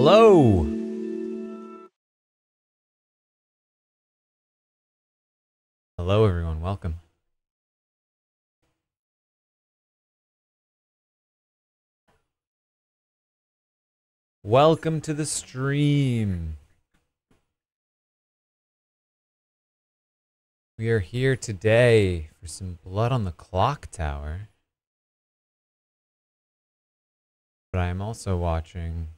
Hello. Hello, everyone. Welcome. Welcome to the stream. We are here today for some blood on the Clocktower. But I am also watching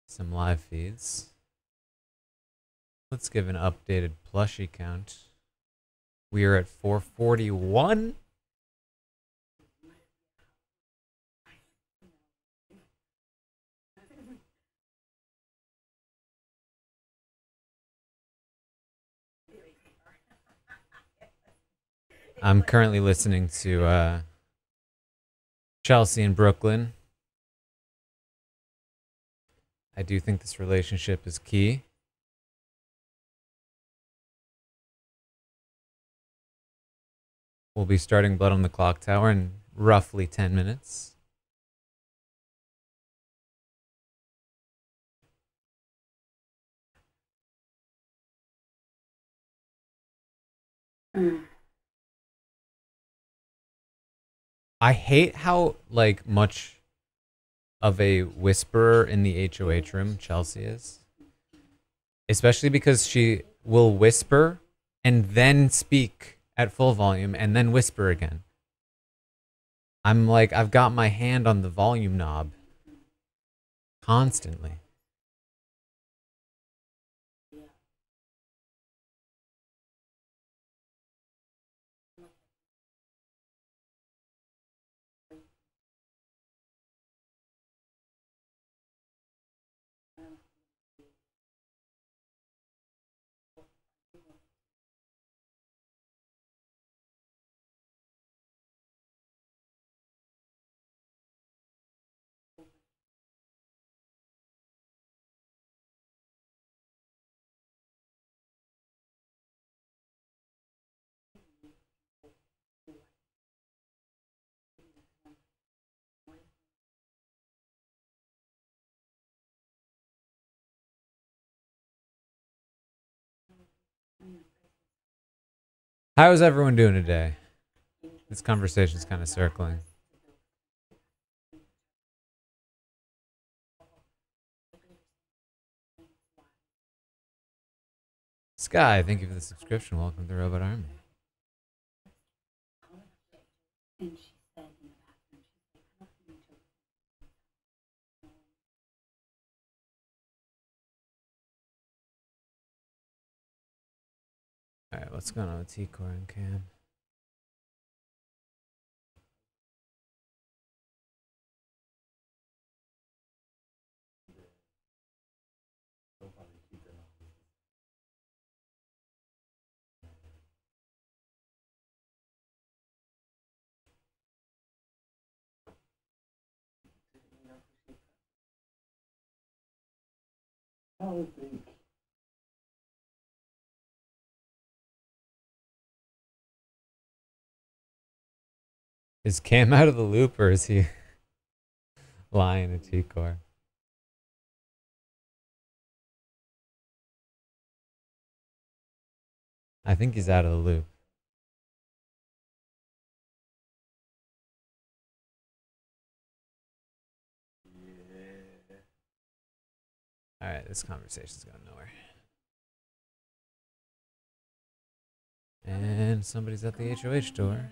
some live feeds. Let's give an updated plushie count. We are at 441. I'm currently listening to Chelsea and Brooklyn. I do think this relationship is key. We'll be starting Blood on the Clocktower in roughly 10 minutes. I hate how much of a whisperer in the HOH room Chelsea is. Especially because she will whisper and then speak at full volume and then whisper again. I'm like, I've got my hand on the volume knob constantly. How is everyone doing today? This conversation's kind of circling. Sky, thank you for the subscription. Welcome to Robot Army. Alright, what's going on with T-Core and Cam? Is Cam out of the loop or is he lying to T-Core? I think he's out of the loop. Alright, this conversation's going nowhere. And somebody's at the HOH door.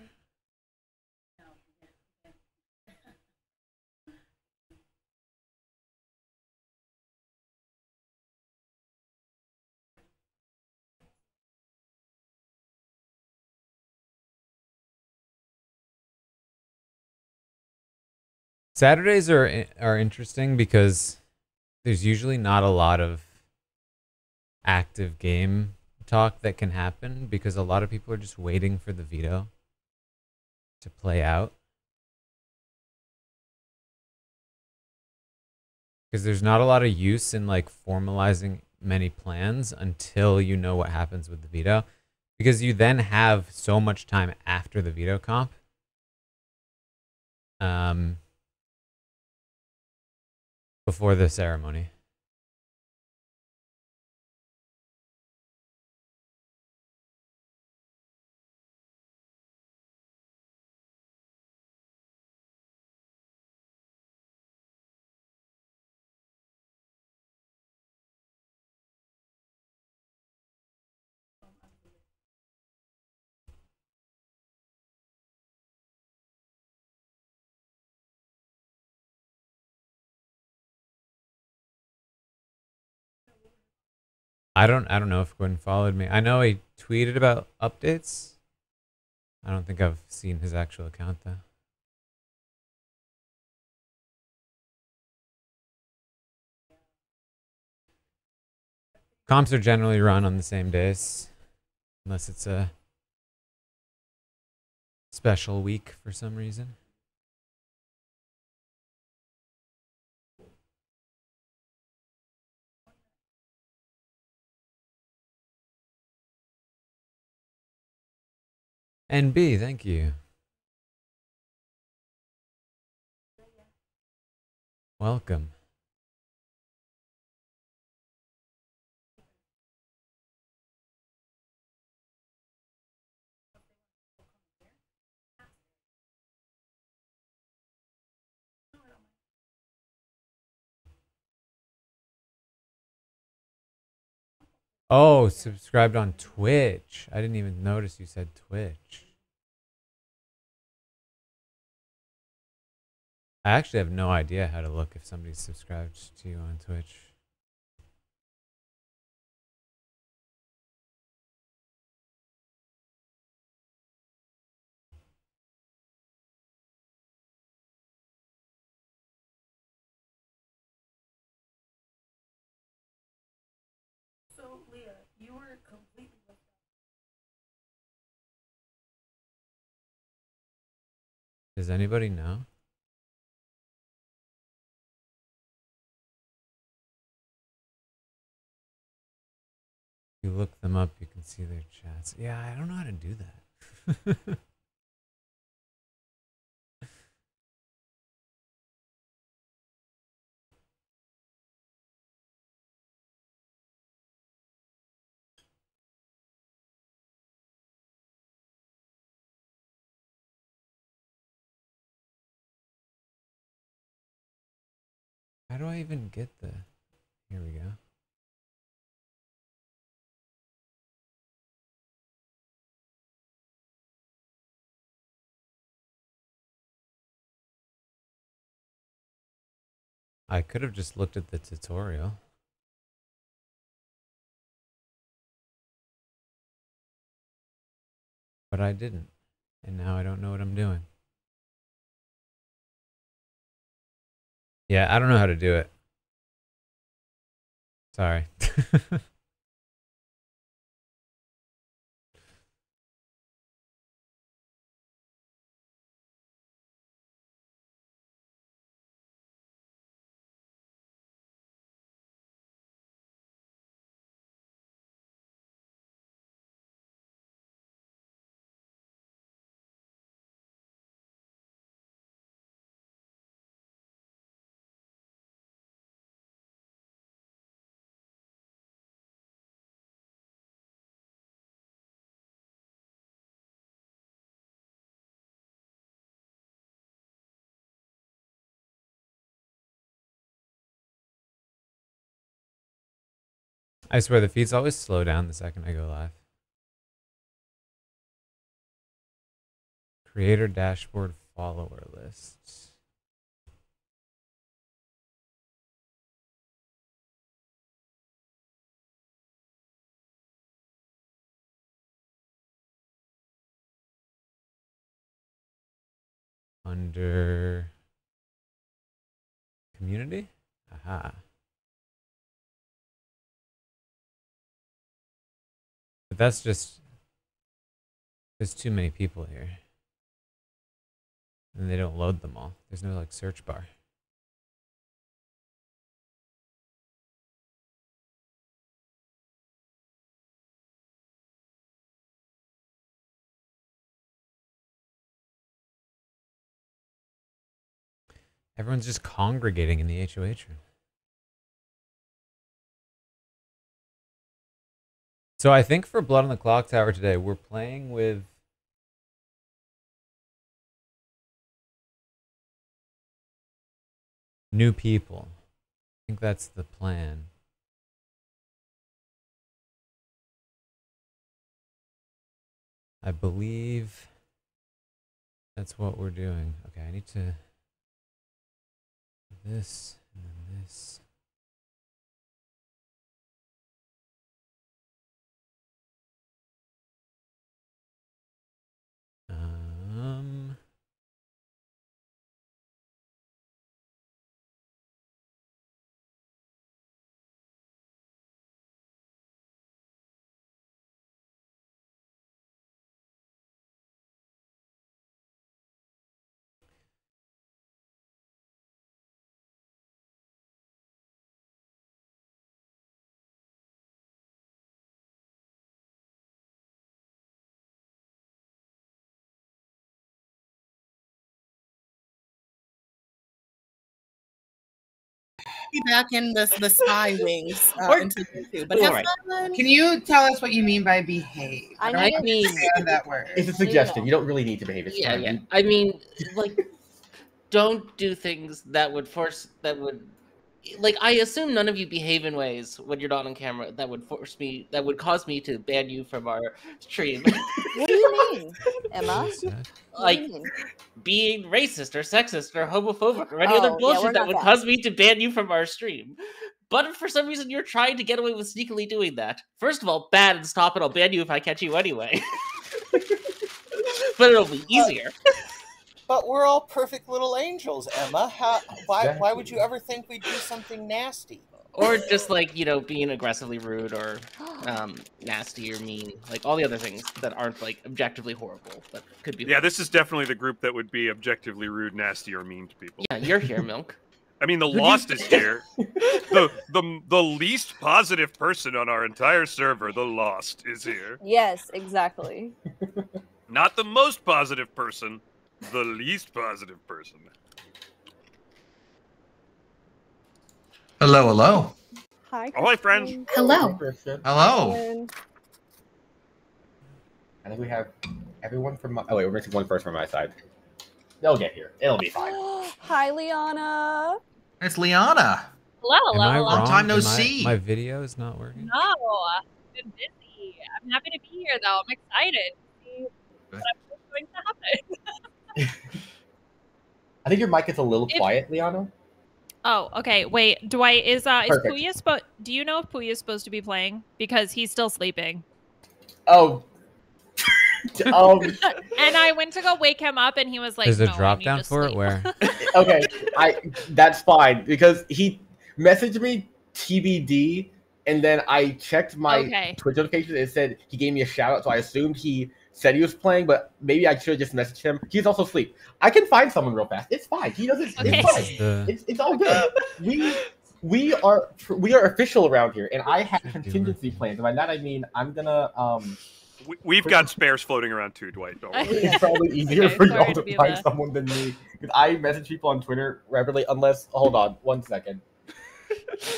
Saturdays are interesting because there's usually not a lot of active game talk that can happen because a lot of people are just waiting for the veto to play out. Because there's not a lot of use in formalizing many plans until you know what happens with the veto. Because you then have so much time after the veto comp before the ceremony. I don't know if Gwen followed me. I know he tweeted about updates. I don't think I've seen his actual account though. Comps are generally run on the same days, unless it's a special week for some reason. NB, thank you. Welcome. Oh, subscribed on Twitch. I didn't even notice you said Twitch. I actually have no idea how to look if somebody's subscribed to you on Twitch. So, Leah, you were completely left out. Does anybody know? If you look them up, you can see their chats. Yeah, I don't know how to do that. How do I even get the... Here we go. I could have just looked at the tutorial. But I didn't. And now I don't know what I'm doing. Yeah, I don't know how to do it. Sorry. I swear the feeds always slow down the second I go live. Creator dashboard follower lists. Under community? Aha. But that's just... There's too many people here. And they don't load them all. There's no like search bar. Everyone's just congregating in the HOH room. So I think for Blood on the Clocktower today, we're playing with new people. I think that's the plan. I believe that's what we're doing. Okay, I need to do this and then this. Um, Be back in the spy wings until two. But have fun. Can you tell us what you mean by behave? I don't mean, understand that word. It's a suggestion. You don't really need to behave. It's yeah, fine. yeah. I mean, like, don't do things that would like, I assume none of you behave in ways when you're not on camera that would cause me to ban you from our stream. What do you mean, Emma? Like, what do you mean? being racist or sexist or homophobic or any other Oh, yeah, bullshit we're that not would that. cause me to ban you from our stream. But if for some reason you're trying to get away with sneakily doing that, first of all, ban and stop it. I'll ban you if I catch you anyway. But it'll be easier. But we're all perfect little angels, Emma. Why would you ever think we'd do something nasty? Or just, like, you know, being aggressively rude or nasty or mean. Like, all the other things that aren't, like, objectively horrible, but could be horrible. Yeah, this is definitely the group that would be objectively rude, nasty, or mean to people. Yeah, you're here, Milk. I mean, the Lost is here. The least positive person on our entire server, the Lost, is here. Yes, exactly. Not the most positive person, the least positive person. Hello, hello. Hi. Oh, hi, friends. Hello. Hello. I think we have everyone from my... Oh, wait, we're missing one person from my side. They'll get here. It'll be fine. Hi, Liana. It's Liana. Am I Long wrong? time no Am see. My video is not working. No, I've been busy. I'm happy to be here, though. I'm excited to see what's going to happen. I think your mic is a little quiet, Liana. Oh, okay. Wait, is Perfect. Puya do you know if Puya's supposed to be playing? Because he's still sleeping. Oh. And I went to go wake him up, and he was like, There's a "No, drop I down need to for it sleep." where? Okay, that's fine because he messaged me TBD, and then I checked my Twitch notifications. It said he gave me a shout out, so I assumed he said he was playing, but maybe I should have just messaged him. He's also asleep. I can find someone real fast. It's fine. He doesn't. Okay. It's fine. It's all good. We are official around here, and I have contingency plans. And by that I mean I'm gonna We've got spares floating around too, Dwight. Don't worry. It's probably easier for y'all to find someone than me because I message people on Twitter regularly. Unless, hold on, 1 second.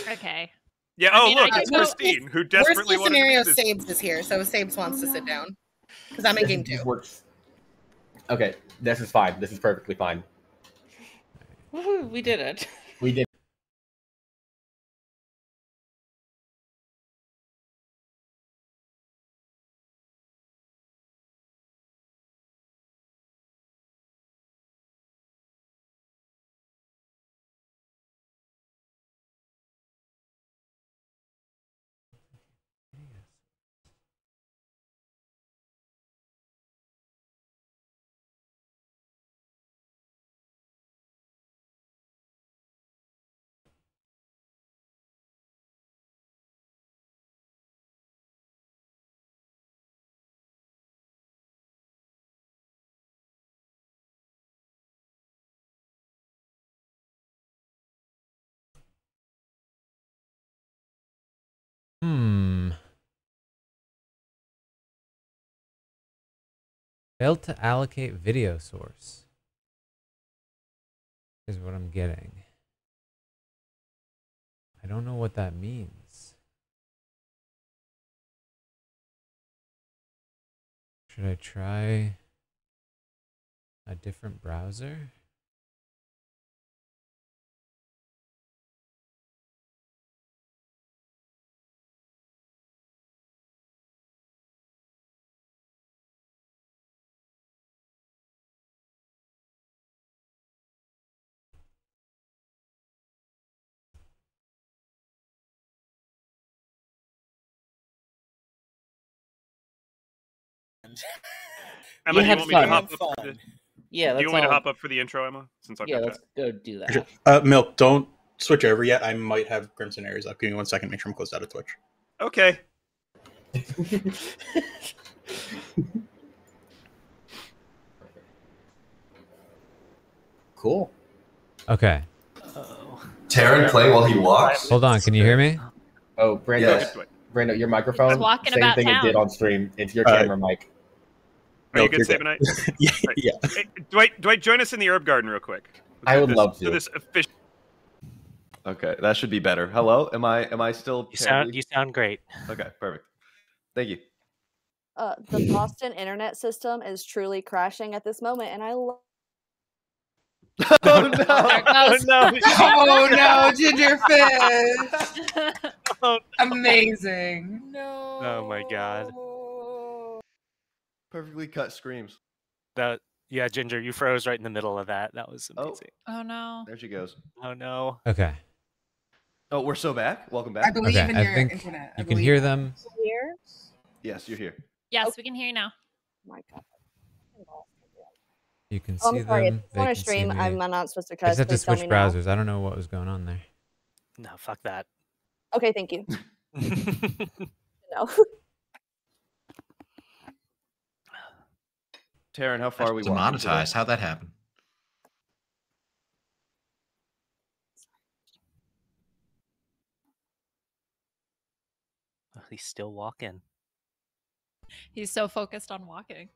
Okay. Yeah. I Oh, mean, look, I it's know- Christine who desperately Worst wanted case to scenario, do this. Sabes is here, so Sabes wants to sit down because I'm in game 2. Works. Okay, this is fine. This is perfectly fine. Woohoo, we did it. We did. Failed to allocate video source is what I'm getting. I don't know what that means. Should I try a different browser? Emma, do you want me to hop up? Yeah, do you want me to hop up for the intro, Emma? Since I've got let's chat. go do that. Milk, don't switch over yet. I might have Crimson Aries up. Give me 1 second. Make sure I'm closed out of Twitch. Okay. Cool. Okay. Taran play while he walks? Hold on, can you hear me? Oh, Brando, Yes. Brando, your microphone, He's walking same about thing town. it did on stream. It's your camera mic. Are you Milk, good, you're Sabanite? Yeah. Right. Yeah. Hey, Dwight, join us in the herb garden real quick. I would love to. So this official. Okay, that should be better. Hello, am I still? You sound great. Okay, perfect. Thank you. The Boston internet system is truly crashing at this moment, and I love. Oh no! Oh no! Oh no, Gingerfish! Amazing. No. Oh my god. Perfectly cut screams. Yeah, Ginger, you froze right in the middle of that. That was amazing. Oh no. There she goes. Oh no. Okay. Oh, we're so back. Welcome back. I believe Okay, in I your think internet. you can hear them. Here? Yes, you're here. Yes, we can hear you now. Oh my god. You can Oh, see I'm sorry. them. If you want to can see stream, me. I'm not supposed to I cuss. just have to Please tell switch me now. browsers. I don't know what was going on there. No, fuck that. Okay, thank you. No. Taran, how far are we walking Demonetized. today? How'd that happen? He's still walking. He's so focused on walking.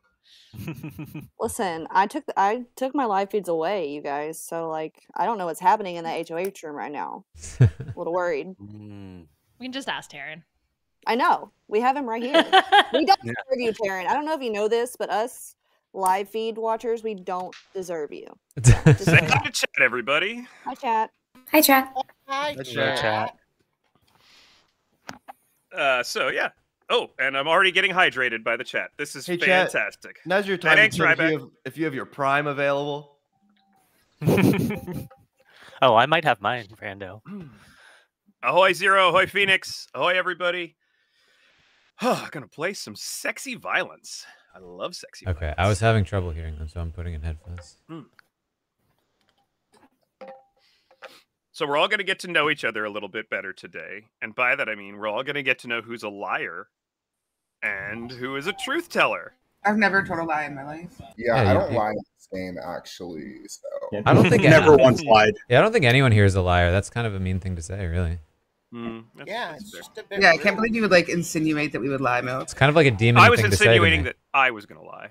Listen, I took my live feeds away, you guys. So like, I don't know what's happening in that HOH room right now. A little worried. We can just ask Taran. I know. We have him right here. We don't deserve you, Taran. I don't know if you know this, but us live feed watchers, we don't deserve you. Just Say know hi that. to chat, everybody. Hi, chat. Hi, chat. Hi, Let's chat. So yeah. Oh, and I'm already getting hydrated by the chat. This is Hey, chat. fantastic. Now's your time. Thanks, to tell Ryback. if you have your Prime available. Oh, I might have mine, Brando. Ahoy Zero, ahoy Phoenix, ahoy everybody. I'm gonna play some sexy violence. I love sexy Okay, I was having trouble hearing them, so I'm putting in headphones. So we're all going to get to know each other a little bit better today. And by that, I mean, we're all going to get to know who's a liar and who is a truth teller. I've never told a lie in my life. Yeah, Yeah, I you- don't you- lie in this game actually. So I don't think Never once lied. Yeah, I don't think anyone here is a liar. That's kind of a mean thing to say, really. Yeah, it's just a bit. Yeah, I can't believe you would like insinuate that we would lie, Milk. It's kind of like a demon I was thing to say to insinuating me. that I was going to lie.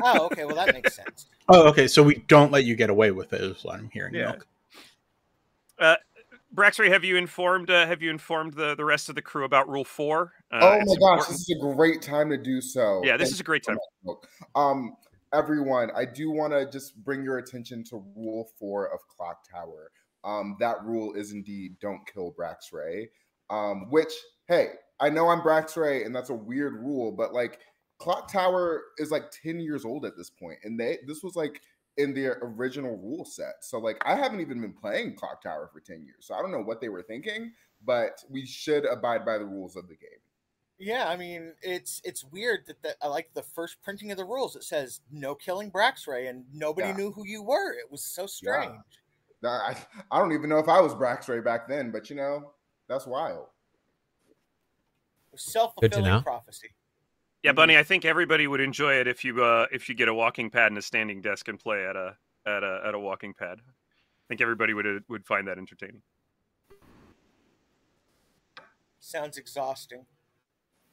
Oh, okay. Well, that makes sense. Oh, okay. So we don't let you get away with it, is what I'm hearing. Yeah. Milk. Braxray, have you informed the rest of the crew about Rule 4? oh my it's gosh, important. this is a great time to do so. Yeah, this Thank is a great you so time. much, Milk. Everyone, I do want to just bring your attention to Rule 4 of Clocktower. That rule is indeed don't kill Braxray. Which, hey, I know I'm Braxray, and that's a weird rule, but like Clocktower is like 10 years old at this point, and this was like in their original rule set. So like I haven't even been playing Clocktower for 10 years, so I don't know what they were thinking, but we should abide by the rules of the game. Yeah, I mean, it's weird that I like the first printing of the rules. It says no killing Braxray, and nobody knew who you were. It was so strange. I don't even know if I was Braxray back then, but you know, that's wild. Self-fulfilling prophecy. Yeah, Bunny, I think everybody would enjoy it if you get a walking pad and a standing desk and play at a walking pad. I think everybody would find that entertaining. Sounds exhausting.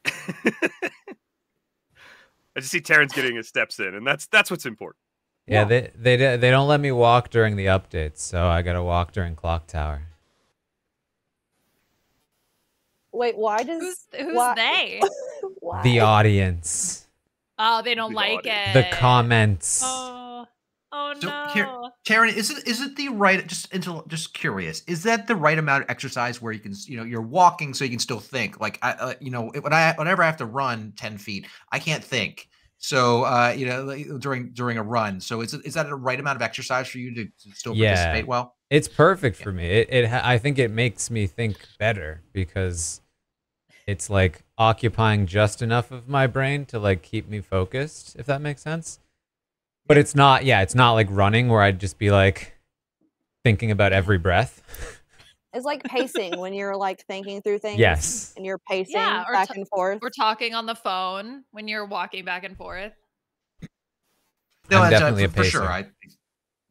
I just see Terrence getting his steps in, and that's what's important. Yeah, they don't let me walk during the updates, so I gotta walk during Clocktower. Wait, why does Who's why, they? why? The audience. Oh, they don't The like audience. it. The comments. Oh, oh So no. here, Taryn, is it the right? Just curious. Is that the right amount of exercise where you can, you're walking so you can still think? Like whenever I have to run 10 feet, I can't think. So like, during a run. So is that the right amount of exercise for you to still participate well? It's perfect for me. I think it makes me think better because it's like occupying just enough of my brain to like keep me focused, if that makes sense. But it's not like running where I'd just be like thinking about every breath. It's like pacing when you're like thinking through things. Yes. And you're pacing or back and forth. Or talking on the phone when you're walking back and forth. No, I'm definitely a for sure. pacer.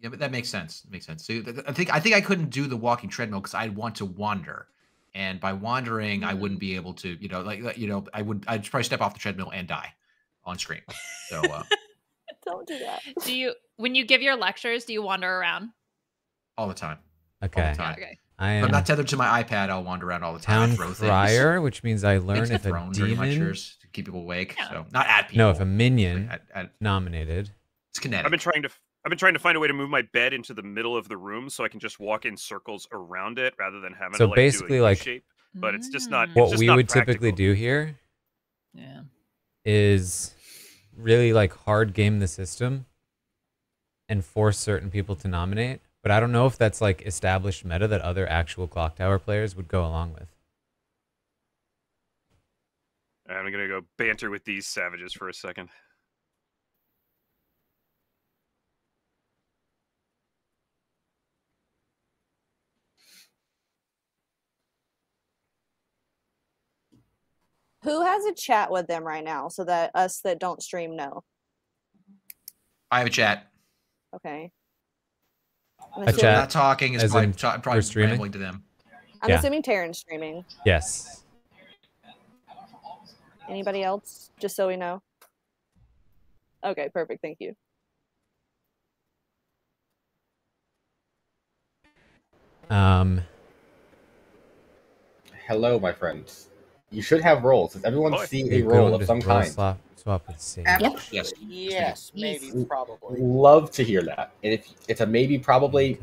Yeah, but that makes sense. It makes sense. So I think I couldn't do the walking treadmill because I'd want to wander, and by wandering, I wouldn't be able to. I'd probably step off the treadmill and die on screen. So don't do that. When you give your lectures, do you wander around? all the time. Okay. All the time. Okay. I If am I'm not tethered to my iPad, I'll wander around all the time. town I throw crier, things. which means I learn Things if get a thrown during demon. lectures to keep people awake. So not at people. No, if a minion at nominated. It's kinetic. I've been trying to find a way to move my bed into the middle of the room so I can just walk in circles around it rather than having So to like basically, do a U like shape. But it's just not. What it's just we not would practical. typically do here Yeah. is really like hard game the system and force certain people to nominate. But I don't know if that's like established meta that other actual Clocktower players would go along with. I'm gonna go banter with these savages for a second. Who has a chat with them right now so that us that don't stream know? I have a chat. Okay. A chat not talking is as probably, in probably we're streaming? rambling to them. I'm Yeah. assuming Taran's streaming. Yes. Anybody else? Just so we know. Okay, perfect. Thank you. Hello, my friends. You should have roles. Does everyone see a Hey, role Gordon, of just some roll kind? swap with Sage. Yes. Yes, maybe, probably. Love to hear that. And if it's a maybe, probably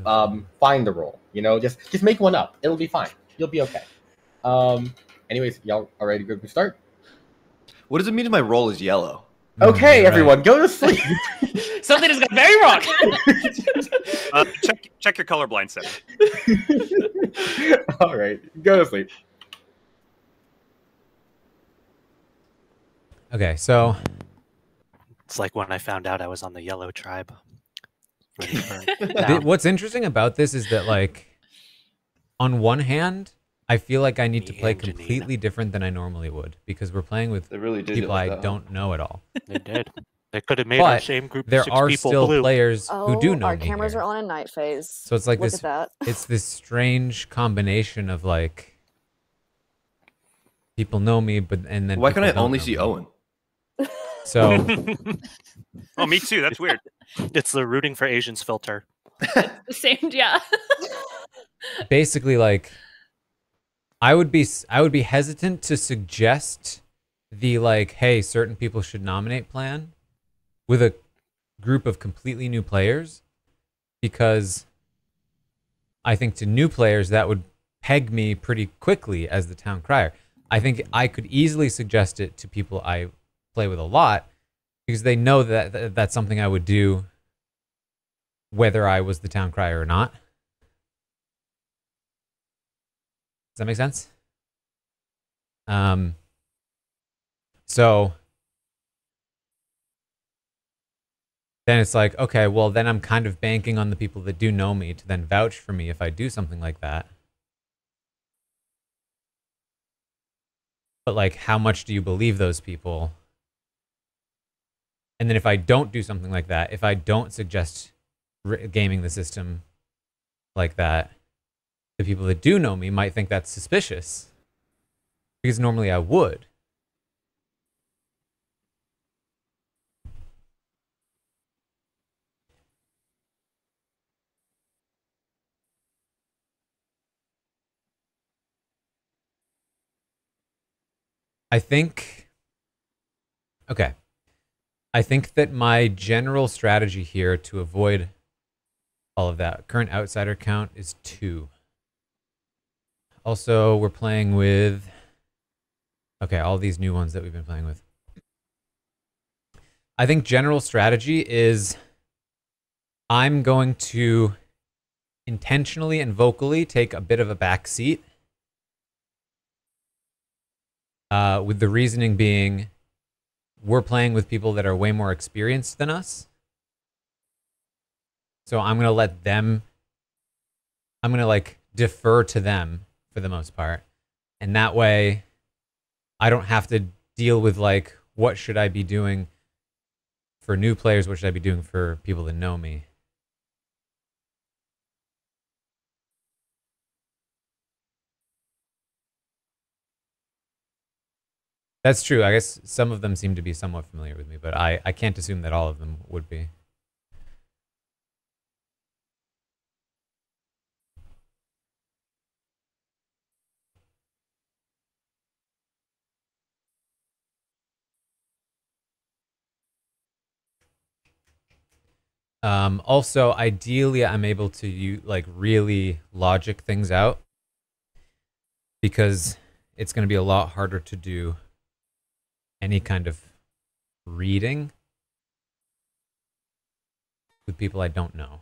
find the role. Just make one up. It'll be fine. You'll be okay. Anyways, y'all are ready to start? What does it mean if my role is yellow? Okay, Right. everyone, go to sleep. Something has got very wrong. Check your colorblind setting. All right, go to sleep. Okay, so It's like when I found out I was on the yellow tribe. Ready to burn. what's interesting about this is that like on one hand, I feel like I need to play completely different than I normally would because we're playing with They really did it people like I that, huh? don't know at all. They did. They could have made our But same group of there 6 are people still blue. players who do know our me cameras here. are on a night phase. So it's like Look this. at that. It's this strange combination of like people know me, but and then Why can I people don't only know see me. Owen? So Oh, me too. That's weird. It's the rooting for Asians filter. The same, yeah. basically, like I would be hesitant to suggest the like, hey, certain people should nominate plan with a group of completely new players because I think to new players that would peg me pretty quickly as the town crier. I think I could easily suggest it to people I play with a lot because they know that that's something I would do whether I was the town crier or not. Does that make sense? So then it's like, okay, well then I'm kind of banking on the people that do know me to then vouch for me if I do something like that. But like, how much do you believe those people? And then if I don't do something like that, if I don't suggest gaming the system like that, the people that do know me might think that's suspicious. Because normally I would. I think, okay, I think that my general strategy here to avoid all of that current outsider count is 2. Also, we're playing with, okay, all these new ones that we've been playing with. I think general strategy is I'm going to intentionally and vocally take a bit of a back seat. With the reasoning being, we're playing with people that are way more experienced than us. So I'm going to let them, I'm going to like defer to them for the most part. And that way I don't have to deal with like, what should I be doing for new players? What should I be doing for people that know me? That's true. I guess some of them seem to be somewhat familiar with me, but I can't assume that all of them would be. Also, ideally, I'm able to like really logic things out because it's going to be a lot harder to do any kind of reading with people I don't know.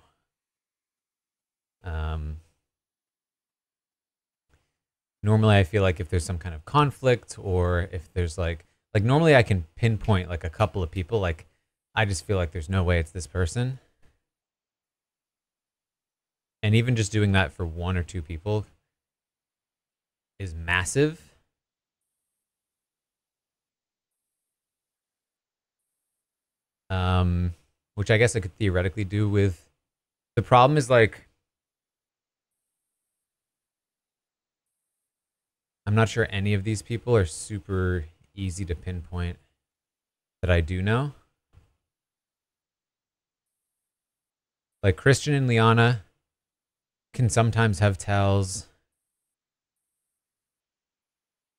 Normally, I feel like if there's some kind of conflict or if there's like normally I can pinpoint like a couple of people. Like I just feel like there's no way it's this person. And even just doing that for 1 or 2 people is massive. Which I guess I could theoretically do with. The problem is like, I'm not sure any of these people are super easy to pinpoint that I do know. Like Christian and Liana can sometimes have tells.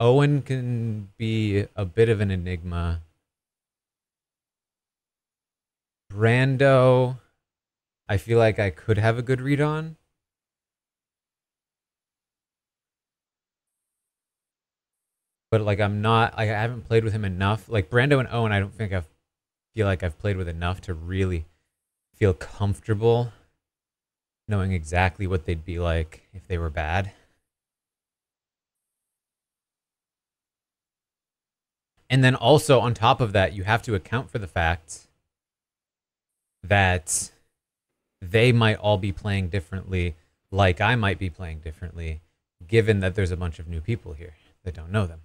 Owen can be a bit of an enigma. Brando, I feel like I could have a good read on. But like I'm not, I haven't played with him enough. Like Brando and Owen, I don't think feel like I've played with enough to really feel comfortable knowing exactly what they'd be like if they were bad. And then also on top of that, you have to account for the fact that they might all be playing differently, like I might be playing differently, given that there's a bunch of new people here that don't know them.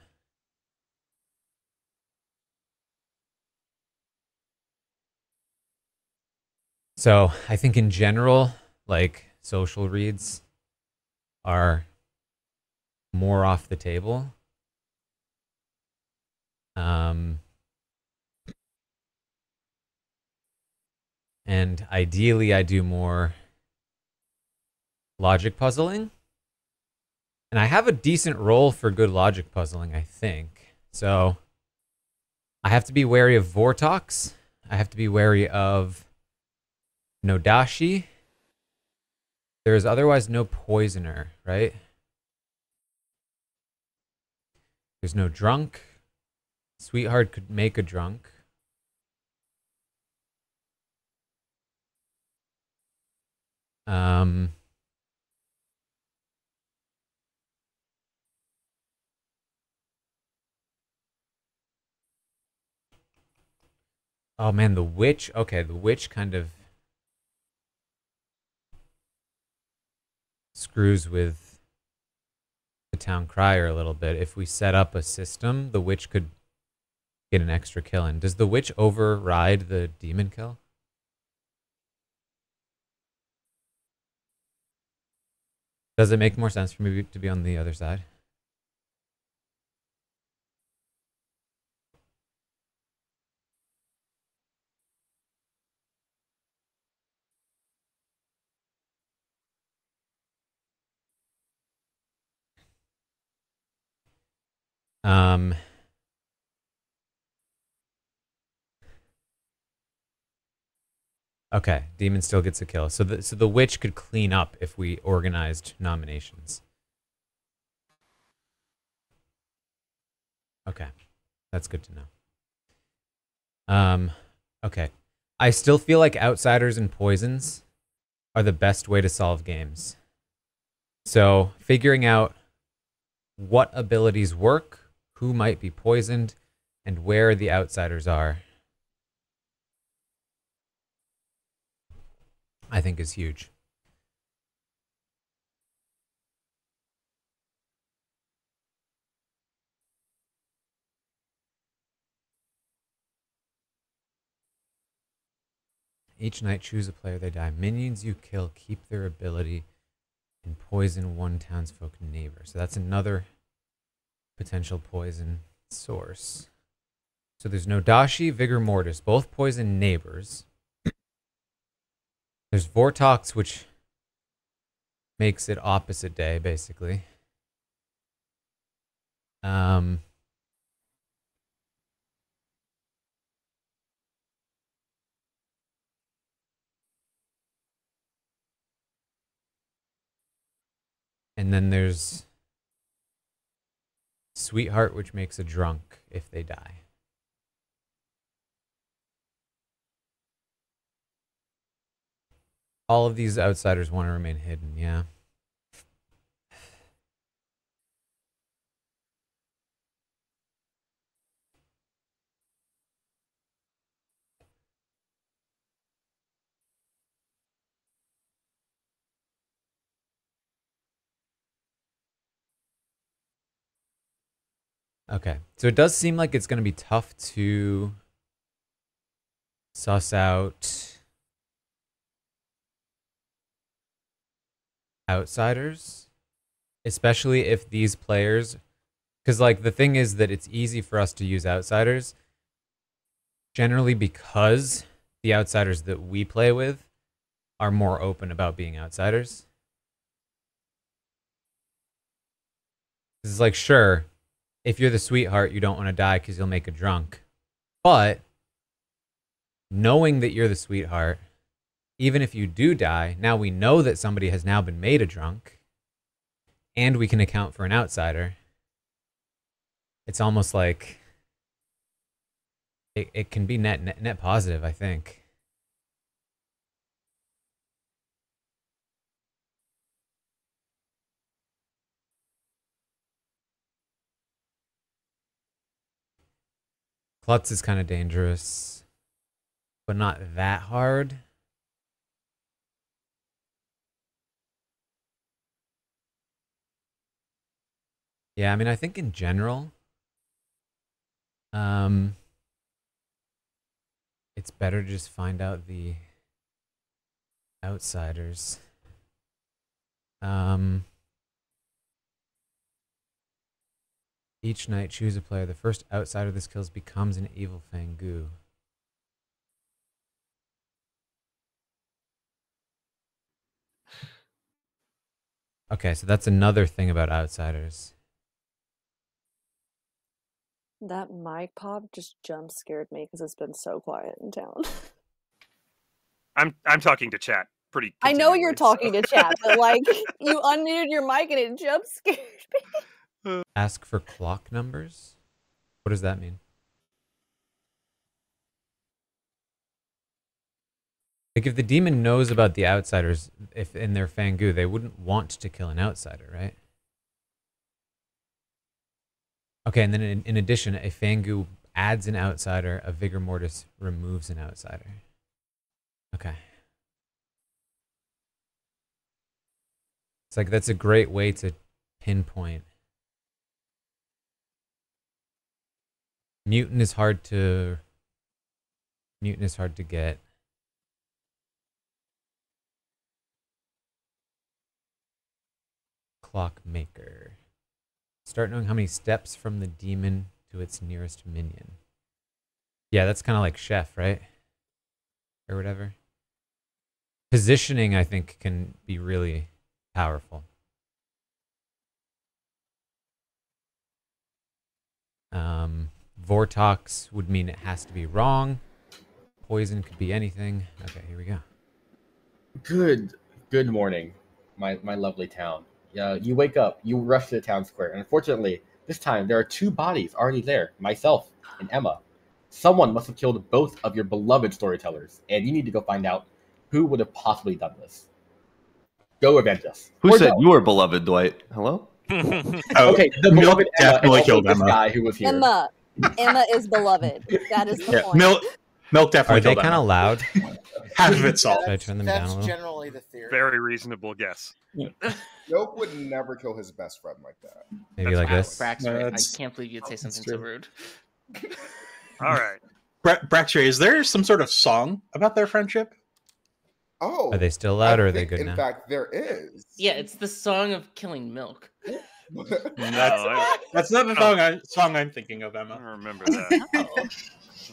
So I think in general, like social reads are more off the table. And ideally I do more logic puzzling. And I have a decent roll for good logic puzzling, I think. So I have to be wary of Vortox. I have to be wary of Nodashi. There is otherwise no poisoner, right? There's no drunk. Sweetheart could make a drunk. Oh man, the witch. Okay, the witch kind of screws with the town crier a little bit. If we set up a system, the witch could get an extra kill in. Does the witch override the demon kill? Does it make more sense for me to be on the other side? Okay, demon still gets a kill. So the witch could clean up if we organized nominations. Okay, that's good to know. Okay. I still feel like outsiders and poisons are the best way to solve games. So figuring out what abilities work, who might be poisoned, and where the outsiders are, I think is huge. Each night, choose a player, they die. Minions you kill keep their ability and poison one townsfolk neighbor. So that's another potential poison source. So there's Nodashi, Vigor Mortis, both poison neighbors. There's Vortox, which makes it opposite day, basically. And then there's Sweetheart, which makes a drunk if they die. All of these outsiders want to remain hidden, yeah. Okay, so it does seem like it's going to be tough to suss out outsiders, especially if these players, because like the thing is that it's easy for us to use outsiders generally because the outsiders that we play with are more open about being outsiders. It's like, sure, if you're the sweetheart, you don't want to die because you'll make a drunk. But knowing that you're the sweetheart, even if you do die, now we know that somebody has now been made a drunk, and we can account for an outsider. It's almost like it can be net positive, I think. Klutz is kind of dangerous, but not that hard. Yeah, I mean, I think in general, it's better to just find out the outsiders. Each night, choose a player. The first outsider this kills becomes an evil Fangu. Okay, so that's another thing about outsiders. That mic pop just jump scared me because it's been so quiet in town. I'm talking to chat pretty. I know you're talking to chat, but like you unmuted your mic and it jump scared me. Ask for clock numbers? What does that mean? Like if the demon knows about the outsiders, if in their Fangu, they wouldn't want to kill an outsider, right? Okay, and then in addition, a Fangu adds an outsider, a Vigor Mortis removes an outsider. Okay. It's like that's a great way to pinpoint. Mutant is hard to get. Clockmaker. Start knowing how many steps from the demon to its nearest minion. Yeah, that's kind of like Chef, right? Or whatever. Positioning, I think, can be really powerful. Vortox would mean it has to be wrong. poison, could be anything. Okay, here we go. Good morning, my lovely town. You wake up, you rush to the town square, and unfortunately, this time there are 2 bodies already there, myself and Emma. Someone must have killed both of your beloved storytellers, and you need to go find out who would have possibly done this. Go avenge us. Who Or said don't. you were beloved, Dwight? Hello? Okay, the beloved Emma, and also this guy who was here. Emma is beloved. That is the point. Milk definitely Are they killed kind of Emma. loud? Half of it's salt. Should I turn them down a That's little? generally the theory. Very reasonable guess. Milk would never kill his best friend like that. Maybe like this. Braxray, I can't believe you'd say something so rude. All right. Braxray, is there some sort of song about their friendship? Oh. Are they still loud or are they think, good in now? fact, there is. Yeah, it's the song of killing milk. That's not the song I'm thinking of, Emma. I don't remember that.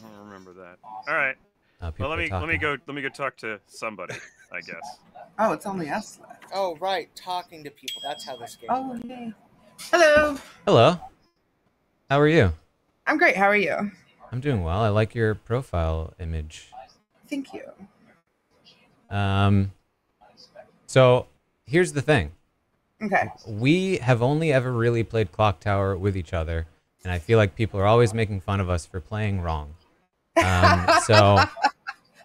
I don't remember that. All right. Well, let me go talk to somebody, I guess. Oh, it's only us left. Oh, right. Talking to people. That's how this game Oh, works. yay. Hello. Hello. How are you? I'm great. How are you? I'm doing well. I like your profile image. Thank you. So here's the thing. Okay. We have only ever really played Clocktower with each other, and I feel like people are always making fun of us for playing wrong. So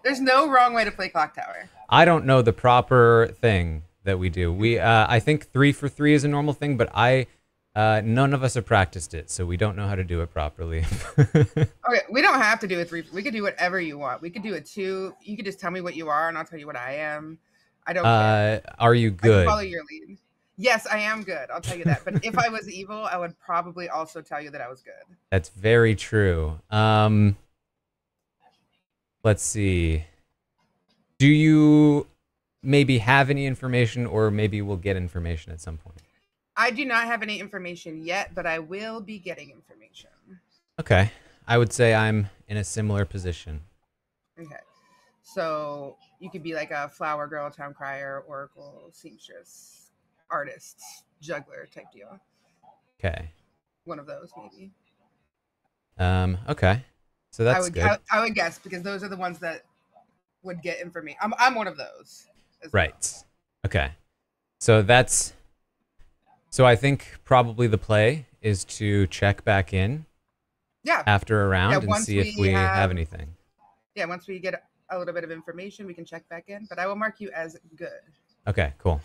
There's no wrong way to play Clocktower. I don't know the proper thing that we do. I think 3 for 3 is a normal thing, but none of us have practiced it, so we don't know how to do it properly. Okay, we don't have to do a 3. We could do whatever you want. We could do a 2. You could just tell me what you are, and I'll tell you what I am. I don't care. Are you I can good? follow your lead. Yes, I am good. I'll tell you that. But if I was evil, I would probably also tell you that I was good. That's very true. Let's see. Do you maybe have any information, or maybe we'll get information at some point? I do not have any information yet, but I will be getting information. Okay. I would say I'm in a similar position. Okay. So you could be like a flower girl, town crier, oracle, seamstress, artist, juggler type deal. Okay. One of those, maybe. Okay. So that's good. I would guess, because those are the ones that would get information. I'm one of those. Right. Okay. So I think probably the play is to check back in. Yeah. After a round and once see if we have anything. Yeah, once we get a little bit of information, we can check back in. But I will mark you as good, Okay, cool.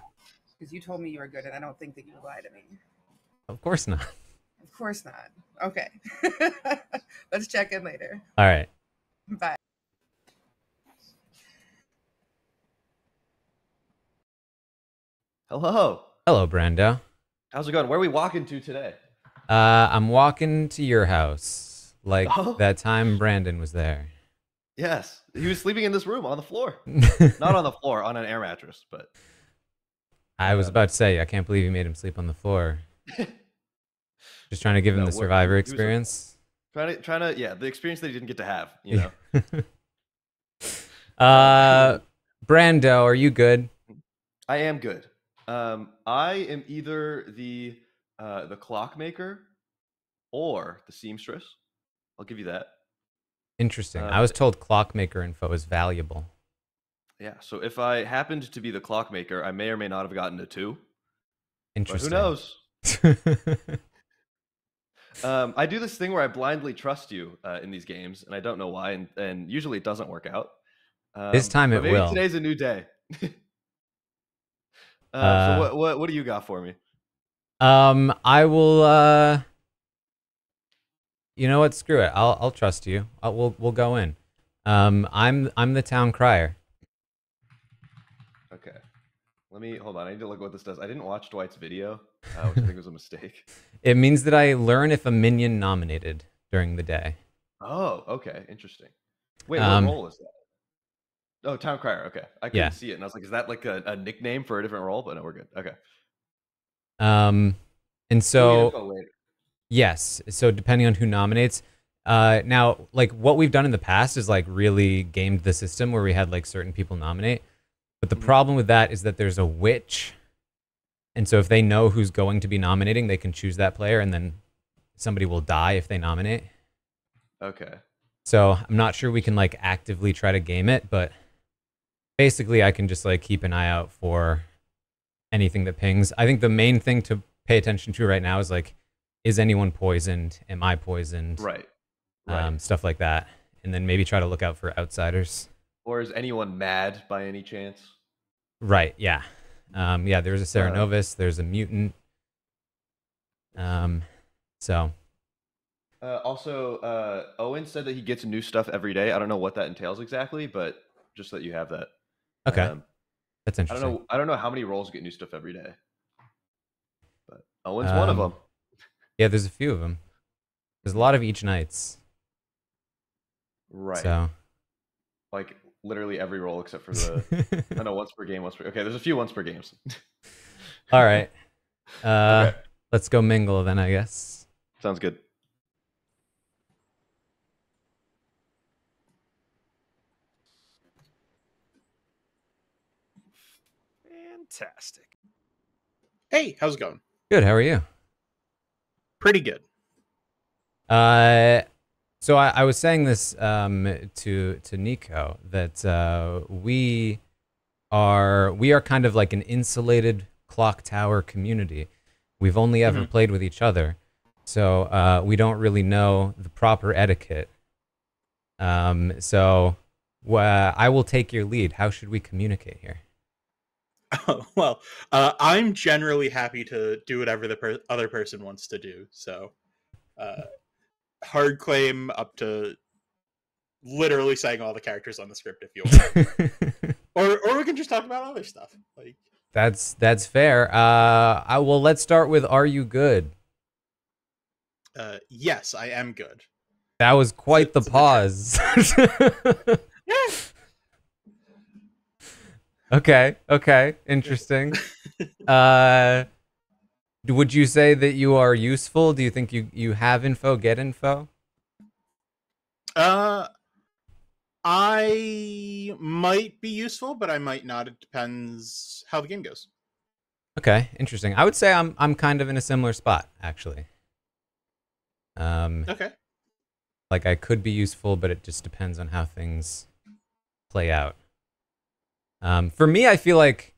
because you told me you were good, and I don't think that you would lie to me. Of course not. Of course not. Okay. Let's check in later. All right. Bye. Hello. Hello, Brando. How's it going? Where are we walking to today? I'm walking to your house, like Oh. that time Brandon was there. Yes. He was sleeping in this room on the floor. Not on the floor, on an air mattress, but I was about to say, I can't believe you made him sleep on the floor. Just trying to give him the Survivor he was experience. trying to, yeah, the experience that he didn't get to have, you know. Brando, are you good? I am good. I am either the clockmaker or the seamstress. I'll give you that. Interesting. I was told clockmaker info is valuable. Yeah, so if I happened to be the clockmaker, I may or may not have gotten a 2. Interesting. But who knows? I do this thing where I blindly trust you in these games, and I don't know why, and usually it doesn't work out. This time but it maybe will. Today's a new day. So what do you got for me? I will. You know what? Screw it. I'll trust you. We'll go in. I'm the town crier. Okay. Let me hold on. I need to look at what this does. I didn't watch Dwight's video, which I think was a mistake. It means that I learn if a minion nominated during the day. Oh, okay, interesting. Wait, what role is that? Oh, town crier. Okay, I couldn't see it, and I was like, "Is that like a nickname for a different role?" But no, we're good. Okay. And so yes, so depending on who nominates, now like what we've done in the past is like really gamed the system where we had like certain people nominate, but the problem with that is that there's a witch, and so if they know who's going to be nominating, they can choose that player, and then somebody will die if they nominate. Okay. So I'm not sure we can like actively try to game it, but basically I can just like keep an eye out for anything that pings. I think the main thing to pay attention to right now is like, is anyone poisoned? Am I poisoned? Right. Stuff like that. And then maybe try to look out for outsiders. Or is anyone mad by any chance? Right, yeah. Yeah, there's a Ceranovis, there's a mutant. So Also, Owen said that he gets new stuff every day. I don't know what that entails exactly, but just that you have that. Okay. That's interesting. I don't know how many roles get new stuff every day. But Owen's one of them. Yeah, there's a few of them. There's a lot of each nights. Right. So like literally every role except for the I know once per game, okay, there's a few once per games. all right. Okay. Let's go mingle then, I guess. Sounds good. Fantastic. Hey, how's it going? Good, how are you? Pretty good. So I was saying this to Nico that we are kind of like an insulated Clocktower community. We've only ever played with each other, so we don't really know the proper etiquette. So I will take your lead. How should we communicate here? Well, I'm generally happy to do whatever the other person wants to do. So, hard claim up to literally saying all the characters on the script if you want, or we can just talk about other stuff. Like that's fair. Well, let's start with, are you good? Yes, I am good. That was quite the pause. Okay, interesting. Would you say that you are useful? Do you think you have info, get info? I might be useful, but I might not. It depends how the game goes. Okay, interesting. I would say I'm kind of in a similar spot, actually. Okay. Like I could be useful, but it just depends on how things play out. For me, I feel like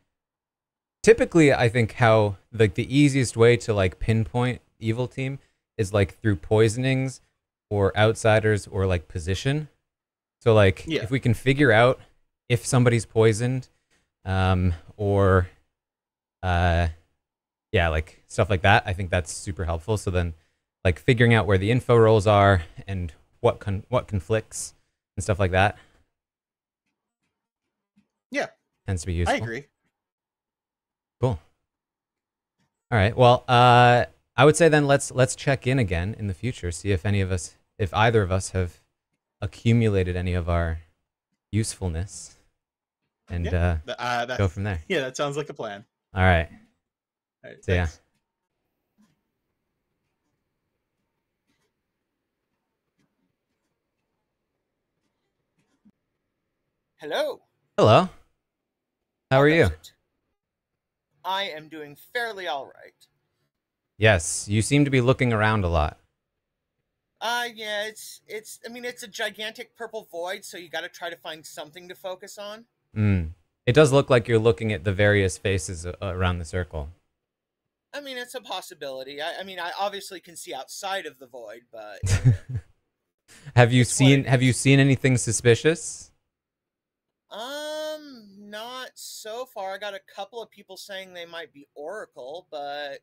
typically I think how like the easiest way to like pinpoint evil team is like through poisonings or outsiders or like position. So like if we can figure out if somebody's poisoned, or yeah, like stuff like that, I think that's super helpful. So then like figuring out where the info rolls are and what conflicts and stuff like that. Yeah. Tends to be useful. I agree. Cool. All right. Well, I would say then let's check in again in the future, see if either of us have accumulated any of our usefulness, and go from there. Yeah, that sounds like a plan. All right. All right. So yeah. Hello. Hello. How are you? I am doing fairly all right. Yes, you seem to be looking around a lot. Yeah, I mean, it's a gigantic purple void, so you got to try to find something to focus on. It does look like you're looking at the various faces around the circle. I mean, it's a possibility. I mean, I obviously can see outside of the void, but Have you seen anything suspicious? not so far. I got a couple of people saying they might be Oracle, but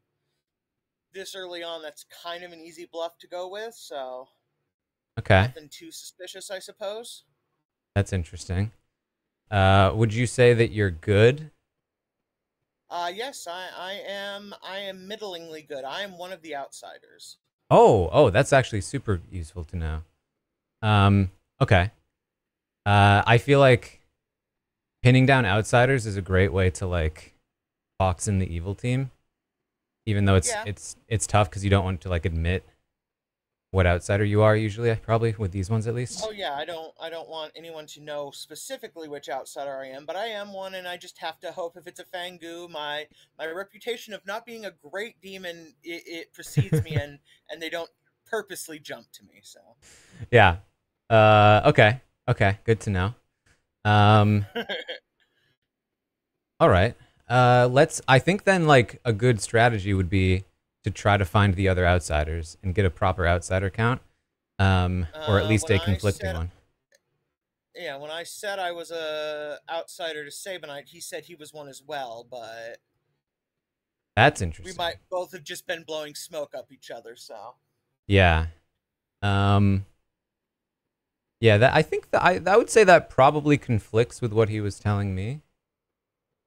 this early on, that's kind of an easy bluff to go with, so Okay. nothing too suspicious, I suppose. That's interesting. Would you say that you're good? Yes, I am middlingly good. I am one of the outsiders. Oh, that's actually super useful to know. Okay. I feel like pinning down outsiders is a great way to like box in the evil team, even though it's tough because you don't want to like admit what outsider you are usually, probably with these ones at least. Oh yeah, I don't want anyone to know specifically which outsider I am, but I am one, and I just have to hope if it's a Fangu, my reputation of not being a great demon, it precedes me, and they don't purposely jump to me. So Yeah, Okay. Okay. Good to know. All right. I think then like a good strategy would be to try to find the other outsiders and get a proper outsider count. Or at least a conflicting one. Yeah, when I said I was a outsider to Sabanite, he said he was one as well, but That's interesting. we might both have just been blowing smoke up each other, so. Yeah. Yeah, I think that I would say that probably conflicts with what he was telling me.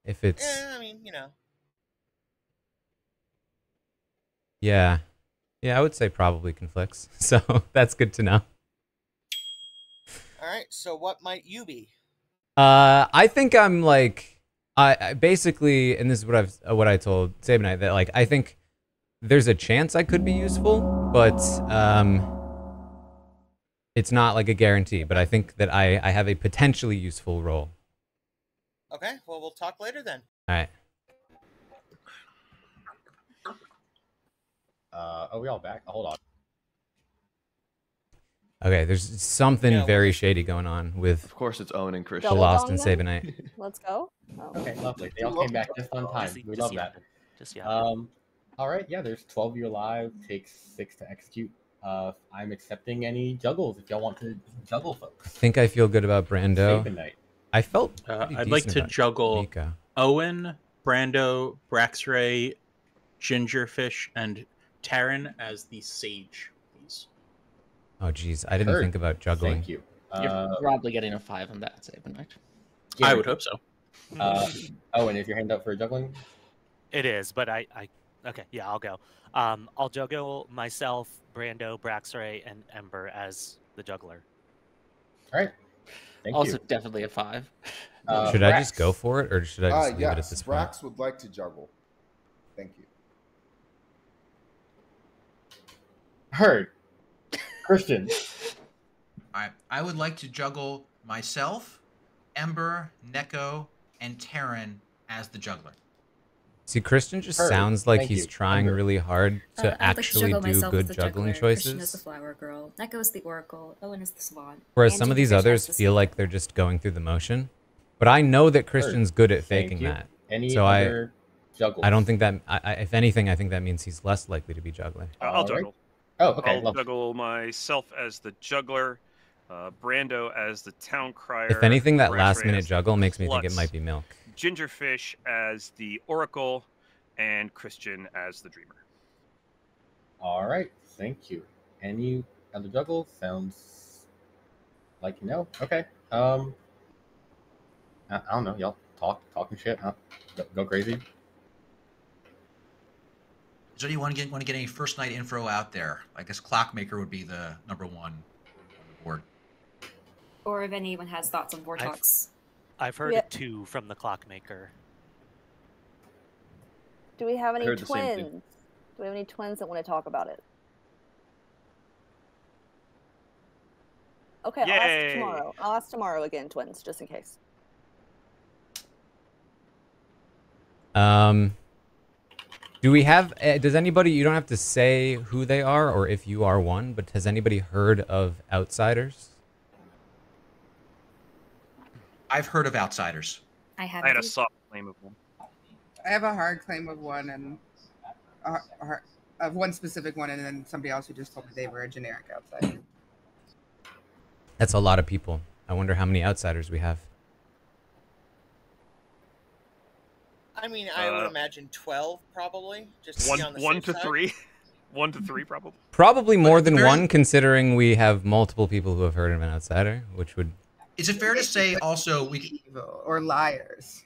If it's Yeah, I mean, you know. Yeah. Yeah, I would say probably conflicts. So that's good to know. All right, so what might you be? I think I'm like I basically, and this is what I told Sabanite, that like I think there's a chance I could be useful, but it's not like a guarantee. But I think that I have a potentially useful role. Okay, well, we'll talk later then. All right. Are we all back? Hold on. Okay, there's something very shady going on with. Of course, it's Owen and Christian. The Lost and Sabanite. Let's go. Oh. Okay, lovely. They all came back just on time. We love that. All right, yeah, there's 12 of you alive. Takes 6 to execute. I'm accepting any juggles if y'all want to juggle folks. I think I feel good about Brando. Sabanite. I felt. I'd like to juggle Owen, Brando, Braxray, Gingerfish, and Taran as the sage, please. Oh, geez, I didn't think about juggling. Thank you. You're probably getting a 5 on that Sabanite. I would hope so. Owen, is your hand up for juggling? It is, but okay, yeah, I'll go. I'll juggle myself, Brando, Braxray, and Ember as the juggler. All right. Thank also, you. definitely a 5. Should I just go for it, or should I just leave it at this point? Brax would like to juggle. Thank you. Heard. Christian. I would like to juggle myself, Ember, Neko, and Taran as the juggler. See, Christian just sounds like he's trying really hard to I'd like actually juggle do myself good as the juggling juggler, Christian is choices. the flower girl, Neko is the oracle, Owen is the swan. Whereas and some of these Gingerfish others as the feel like they're just going through the motion. But I know that Christian's good at Thank faking you. that. Any So other juggles? I don't think that. If anything, I think that means he's less likely to be juggling. I'll juggle. Oh, okay. I'll juggle myself as the juggler, Brando as the town crier. If anything, that Braxray last minute as the juggle makes me think it klutz, might be Milk. Gingerfish as the oracle, and Christian as the dreamer. All right. Thank you. Any other juggle? Sounds like no. Okay. I don't know. Y'all talking shit, huh? Go crazy. So do you want to get any first night info out there? I guess Clockmaker would be the #1 on the board. Or if anyone has thoughts on Vortox. I've heard it too from the Clockmaker. Do we have any heard the same twins? thing. Do we have any twins that want to talk about it? Okay, I'll ask Yay. tomorrow. I'll ask tomorrow again, twins, just in case. Do we have? Does anybody? You don't have to say who they are or if you are one, but has anybody heard of outsiders? I've heard of outsiders. I have. I had a soft claim of one. I have a hard claim of one and of one specific one, and then somebody else who just told me they were a generic outsider. That's a lot of people. I wonder how many outsiders we have. I mean, I would imagine 12 probably. Just to be on the one safe to side. 3, 1 to 3 probably. Probably more than one, considering we have multiple people who have heard of an outsider, which would. Is it fair to say also evil or liars?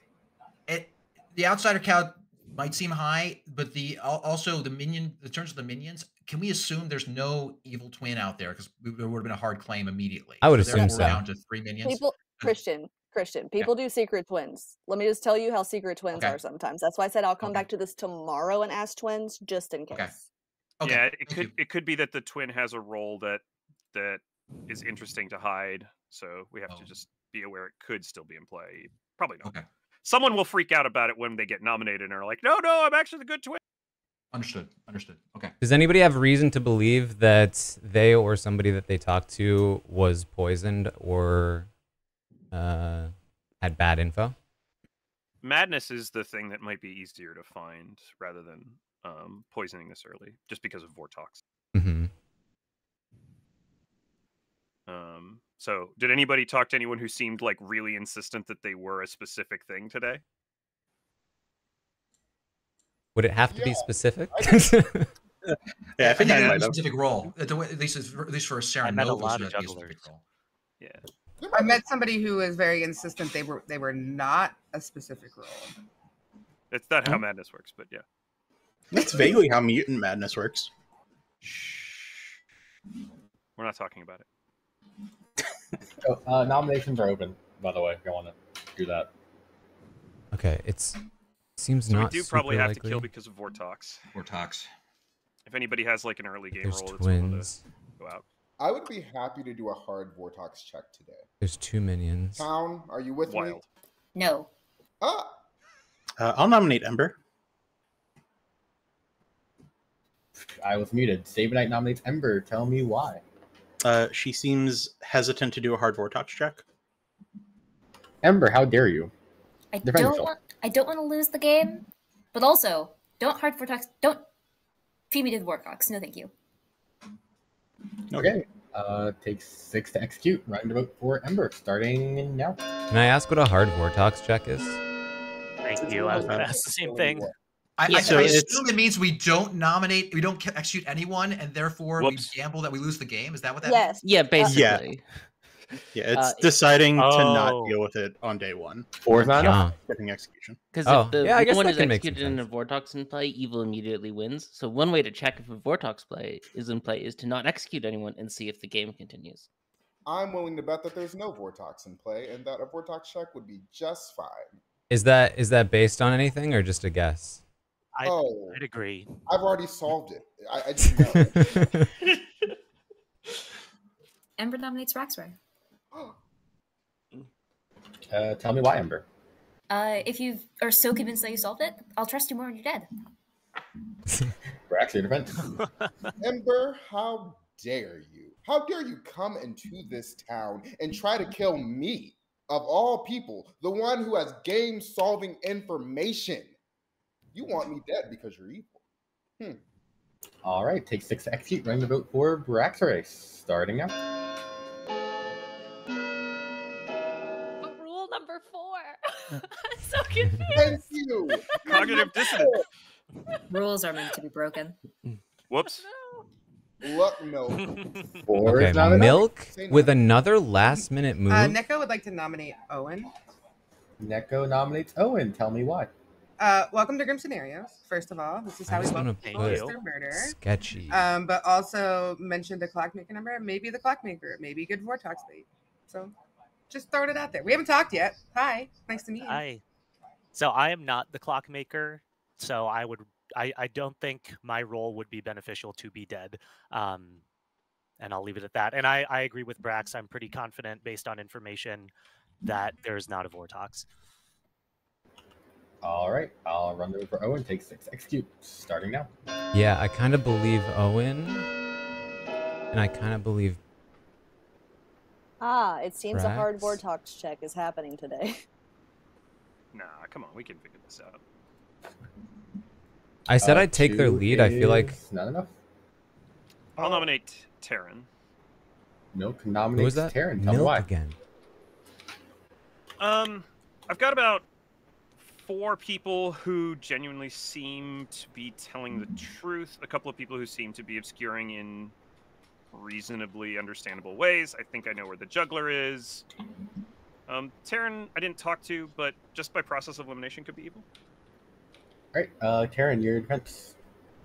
The outsider count might seem high, but also the minion. In terms of the minions, can we assume there's no evil twin out there? Because there would have been a hard claim immediately. I would therefore assume we're so. down to 3 minions. People, Christian, people do secret twins. Let me just tell you how secret twins Okay. are sometimes. That's why I said I'll come back to this tomorrow and ask twins just in case. Yeah, it could be that the twin has a role that is interesting to hide, so we have to just be aware it could still be in play. Probably not. Okay. Someone will freak out about it when they get nominated and are like, "No, I'm actually the good twin." Understood. Understood. Okay. Does anybody have reason to believe that they or somebody that they talked to was poisoned or had bad info? Madness is the thing that might be easier to find rather than poisoning this early, just because of Vortox. Mm-hmm. So, did anybody talk to anyone who seemed like really insistent that they were a specific thing today? Would it have to be specific? Yeah, I think I I might a have. specific role. At least for a Sarah met a Noble, lot so of that'd be a jugglers. specific role. Yeah. I met somebody who was very insistent they were not a specific role. It's not how Madness works, but yeah. That's vaguely how Mutant Madness works. We're not talking about it. Nominations are open, by the way, if you want to do that. Okay, seems So not we do probably super have likely. to kill because of Vortox. Vortox. If anybody has like an early game There's roll that's willing twins. to go out. I would be happy to do a hard Vortox check today. There's 2 minions. Town, are you with me? No. I'll nominate Ember. I was muted. Sabanite nominates Ember. Tell me why. She seems hesitant to do a hard Vortox check. Ember, how dare you? I Defend don't yourself. want to lose the game, but also don't feed me to the Vortox. No, thank you. Okay. Takes 6 to execute. Round to vote for Ember, starting now. Can I ask what a hard Vortox check is? Thank you. I was going to ask the same thing. I so assume it means we don't nominate, we don't execute anyone, and therefore Whoops. we gamble that we lose the game. Is that what that Yes. means? Yeah, basically. Yeah, it's deciding to not Oh. deal with it on day one. 4 is not enough. Skipping execution. Because Oh, if the yeah, I guess one that is can make some executed and a sense. Vortox in play, evil immediately wins. So one way to check if a Vortox is in play is to not execute anyone and see if the game continues. I'm willing to bet that there's no Vortox in play and that a Vortox check would be just fine. Is that based on anything or just a guess? I'd agree. I've already solved it. I just know. Ember nominates Raxray. Tell me why, Ember. If you are so convinced that you solved it, I'll trust you more when you're dead. Brax, your defense. Ember, how dare you? How dare you come into this town and try to kill me, of all people, the one who has game-solving information? You want me dead because you're evil. All right, take 6 to execute. Round to vote for Braxray, starting now. But rule number 4. I'm so confused. Thank you. Cognitive dissonance. Rules are meant to be broken. Whoops. Look, no. 4 Okay, is not enough. Milk with another last-minute move. Neko would like to nominate Owen. Neko nominates Owen. Tell me why. Welcome to Grim Scenarios. First of all, this is how we just wanna welcome people put to their murder. sketchy. But also mentioned a clockmaker number. Maybe the clockmaker. Maybe good Vortox bait. So just throwing it out there. We haven't talked yet. Hi, nice to meet you. So I am not the clockmaker. So I don't think my role would be beneficial to be dead. And I'll leave it at that. And I agree with Brax. I'm pretty confident based on information that there's not a Vortox. All right, I'll run over Owen. Take 6 to execute. Starting now. Yeah, I kind of believe Owen, and I kind of believe. It seems a hard Brax? Vortox check is happening today. Nah, come on, we can figure this out. I said I'd take their 2 lead. I feel like. is not enough. I'll nominate Taran. Milk Who was nominates that? Taran. Tell me Milk why. again. I've got about 4 people who genuinely seem to be telling the truth. A couple of people who seem to be obscuring in reasonably understandable ways. I think I know where the juggler is. Taran, I didn't talk to, but just by process of elimination could be evil. All right, Taran, your defense.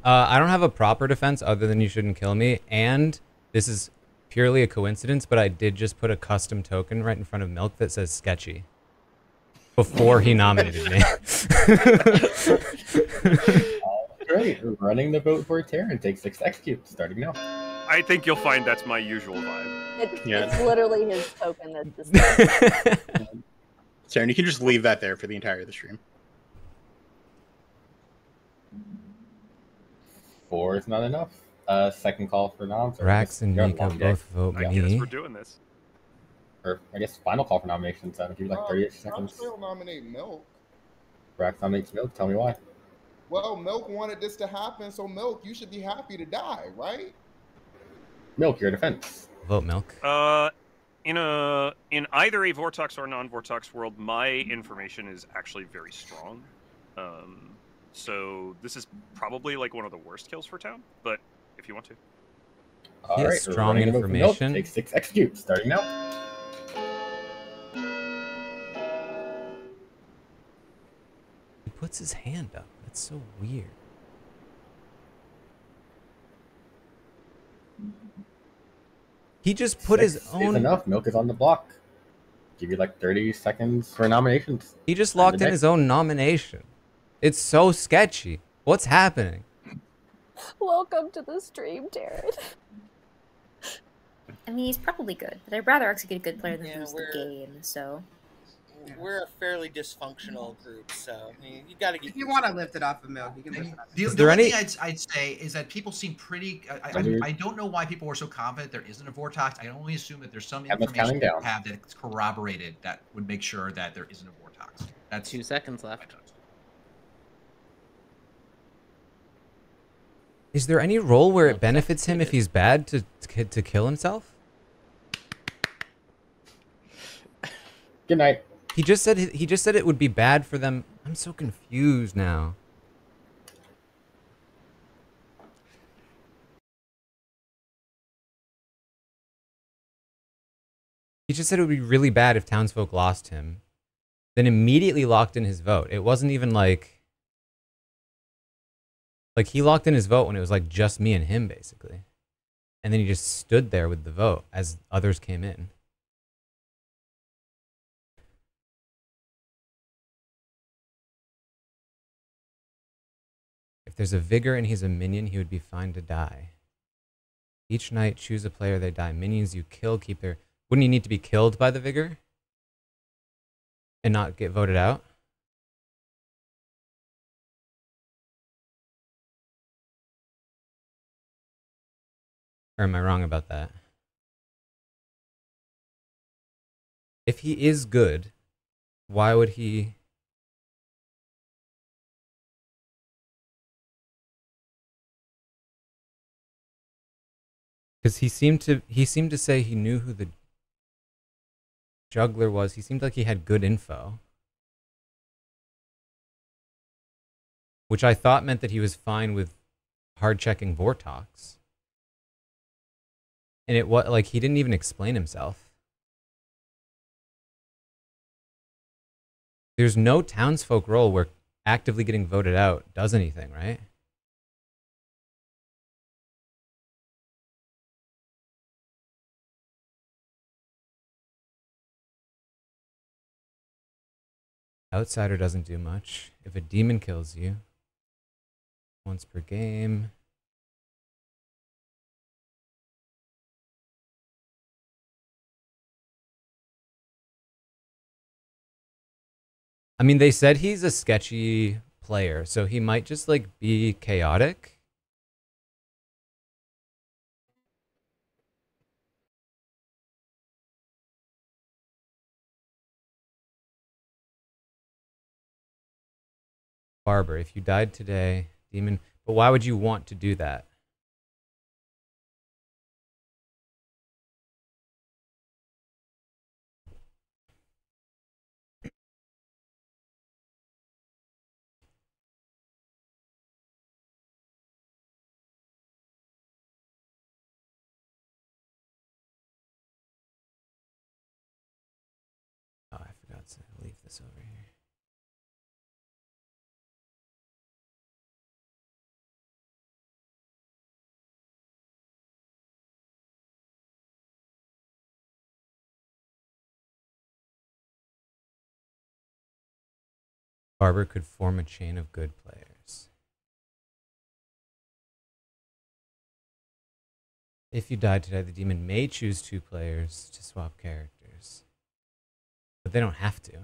I don't have a proper defense other than you shouldn't kill me, and this is purely a coincidence, but I did just put a custom token right in front of Milk that says sketchy before he nominated me. Great, running the vote for Taran. Take 6 to execute. Starting now. I think you'll find that's my usual vibe. It's literally his token that's just. Sarah, you can just leave that there for the entire of the stream. 4 is not enough. Second call for noms. Rax and Mika both vote I guess me. we're doing this. Or I guess final call for nominations. So give you like 38 seconds. I'll nominate Milk. Rax nominates Milk. Tell me why. Well, Milk wanted this to happen, so Milk, you should be happy to die, right? Milk, your defense. Vote Milk. In either a Vortox or non-Vortox world, my information is actually very strong. So this is probably like one of the worst kills for town. But if you want to, He has strong information. Take 6, execute. Starting now. He puts his hand up. That's so weird. He just put his own. Is enough. Milk is on the block. Give you like 30 seconds for nominations. He just locked in his own nomination. It's so sketchy. What's happening? Welcome to the stream, Taran. I mean, he's probably good, but I'd rather execute a good player than lose the game, so... We're a fairly dysfunctional group, so I mean, you got to get. If you want to lift it off of Milk, you can lift it off. The only thing I'd say is that people seem pretty. I don't know why people were so confident there isn't a Vortox. I can only assume that there's some information you have that's corroborated that would make sure that there isn't a Vortox. That's 2 seconds left. Is there any role where it benefits him if he's bad to kill himself? Good night. He just said it would be bad for them. I'm so confused now. He just said it would be really bad if townsfolk lost him. Then immediately locked in his vote. It wasn't even like he locked in his vote when it was like just me and him basically. And then he just stood there with the vote as others came in. If there's a Vigor and he's a minion, he would be fine to die. Each night, choose a player, they die. Minions you kill, keep their... Wouldn't he need to be killed by the Vigor? And not get voted out? Or am I wrong about that? If he is good, why would he... Because he seemed to say he knew who the juggler was. He seemed like he had good info. Which I thought meant that he was fine with hard checking Vortox. And it was like he didn't even explain himself. There's no townsfolk role where actively getting voted out does anything, right? Outsider doesn't do much. If a demon kills you, once per game. I mean, they said he's a sketchy player, so he might just like be chaotic. Barber, if you died today, demon, but why would you want to do that? Oh, I forgot to leave this over here. Barber could form a chain of good players. If you died today, the demon may choose 2 players to swap characters. But they don't have to.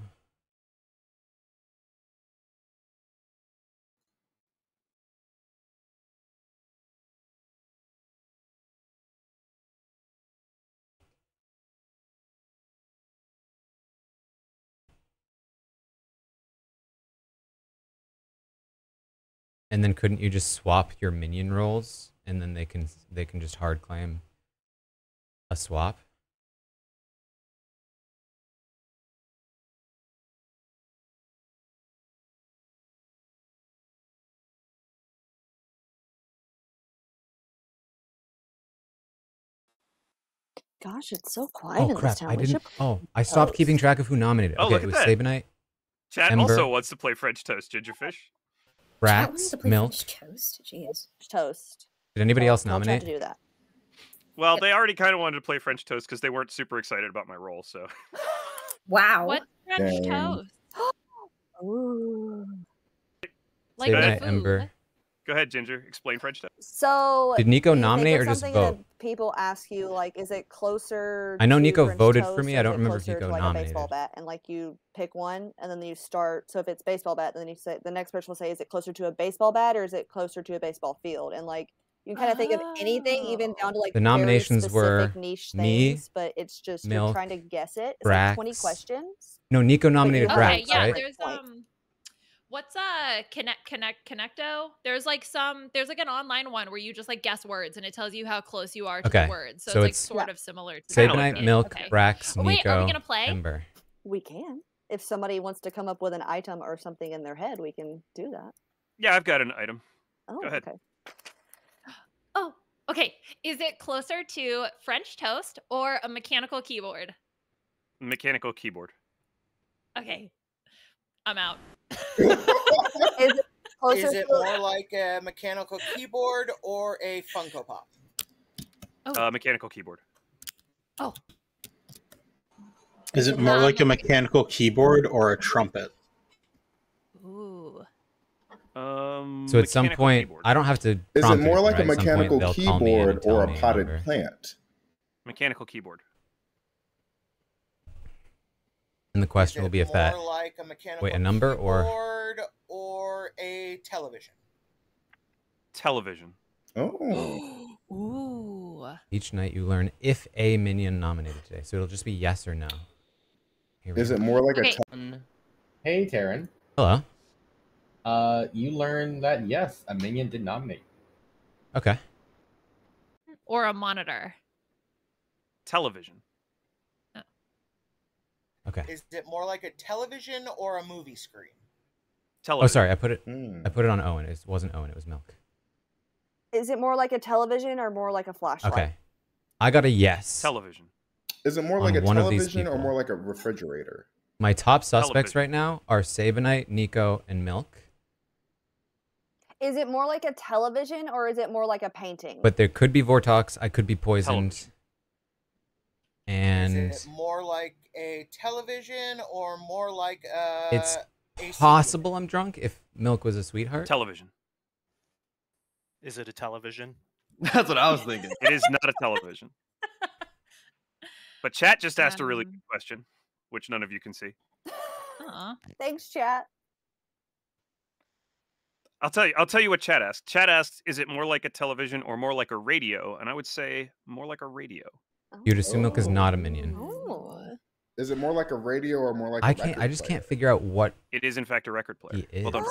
And then couldn't you just swap your minion rolls, and then they can just hard claim a swap? Gosh, it's so quiet Oh in this crap! town. I We didn't. should Oh, I stopped toast. keeping track of who nominated. Oh, Okay, look it at was that. Sabanite, Chat Ember, also wants to play French toast, Gingerfish. Chat wants to Brax, play Milk. French toast. Jeez. Toast. Did anybody else Tell Chat nominate? to do that. Well, they already kind of wanted to play French toast because they weren't super excited about my role. So. Wow. What's French Dang. toast? Ooh. Like Sabanite, food. Ember. Go ahead, Ginger. Explain French toast. So Did Nico you think nominate of or just something vote? and people ask you like, is it closer I know to Nico French voted for toast, me. or I is don't it remember if closer Nico to like a baseball nominated. bat? And like you pick one and then you start. So if it's baseball bat, then you say the next person will say, is it closer to a baseball bat or is it closer to a baseball field? And like you can kind of think of anything, even down to like The very nominations were specific niche me, things, but it's just you're Milk, trying to guess it. It's like 20 Brax. questions. No, Nico but you nominated have, Okay, like, Brax, yeah, right? there's what's Connecto? There's like an online one where you just like guess words and it tells you how close you are to Okay, the words. So, so it's like it's sort of similar to Sabanite, that. Milk, Okay. Brax, Oh, wait, are we Nico, gonna play? Ember. We can. If somebody wants to come up with an item or something in their head, we can do that. Yeah, I've got an item. Oh, Go ahead. okay. Oh, okay. Is it closer to French toast or a mechanical keyboard? Mechanical keyboard. Okay. I'm out. Is it closer Is it to more like a mechanical keyboard or a Funko Pop? Mechanical keyboard. Oh. Is it more like a mechanical keyboard or a trumpet? Ooh. So at some point, I don't have to. Is it prompt more anything, like a right? At some point, mechanical they'll call me in and keyboard tell or a me potted number. plant? Mechanical keyboard. And the question will be if that. More like a mechanical Wait, a number or keyboard or a television? Television. Oh. Ooh. each night you learn if a minion nominated today. So it'll just be yes or no. Here we Is go. it more like Okay. Hey, Taran. Hello. You learned that yes, a minion did nominate. Okay. Or a monitor. Television. Okay. Is it more like a television or a movie screen? Oh, sorry. I put it. Hmm. I put it on Owen. It wasn't Owen. It was Milk. Is it more like a television or more like a flashlight? Okay. I got a yes. Television. Is it more On like a one of these television or people. more like a refrigerator? My top suspects Television. right now are Sabanite, Nico, and Milk. Is it more like a television or is it more like a painting? But there could be Vortox. I could be poisoned. Television. And Is it more like a television or more like a? it's a possible I'm drunk if Milk was a sweetheart. Television. Is it a television? That's what I was thinking. It is not a television. But chat just asked a really good question, which none of you can see. Thanks, chat. I'll tell you what chat asked. Chat asked, is it more like a television or more like a radio? And I would say more like a radio. You'd assume Milk is not a minion. Is it more like a radio or more like I a can't. record I just player? can't figure out what It is in fact a record player. he is. Well done.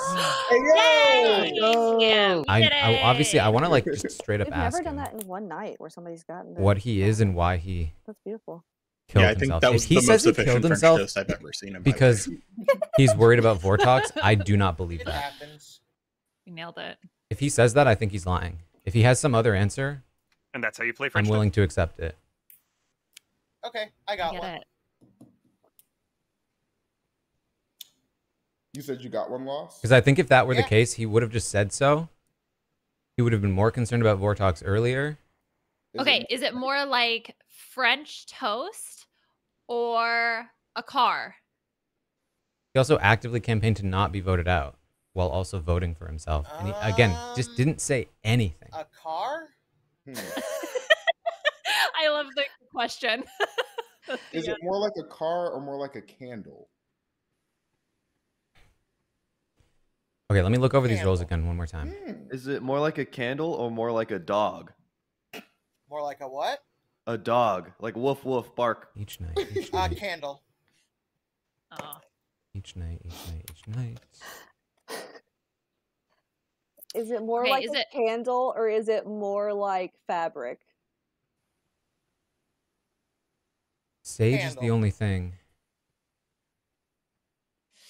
I obviously I want to like just straight up We've ask never done him that in one night where somebody's gotten what he is and why he That's beautiful. killed Yeah, I think himself. that If was he the says most he efficient killed French himself toast I've ever seen in my because he's worried about Vortox, I do not believe It that. happens. We nailed it. If he says that, I think he's lying. If he has some other answer, And that's how you play I'm French willing to accept it. Okay, I got Get one. it. You said you got one lost? Because I think if that were the Yeah. case, he would have just said so. He would have been more concerned about Vortox earlier. Okay, is it more like French toast or a car? He also actively campaigned to not be voted out while also voting for himself. And he, again, just didn't say anything. A car? I love the question. Is it more like a car or more like a candle? Okay, let me look over these rolls again one more time. Is it more like a candle or more like a dog? More like a what? A dog, like woof woof bark. Each night, each A night, candle. Oh. each night, each night, each night. Is it more Okay, like is a it- candle or is it more like fabric? Sage is the only thing.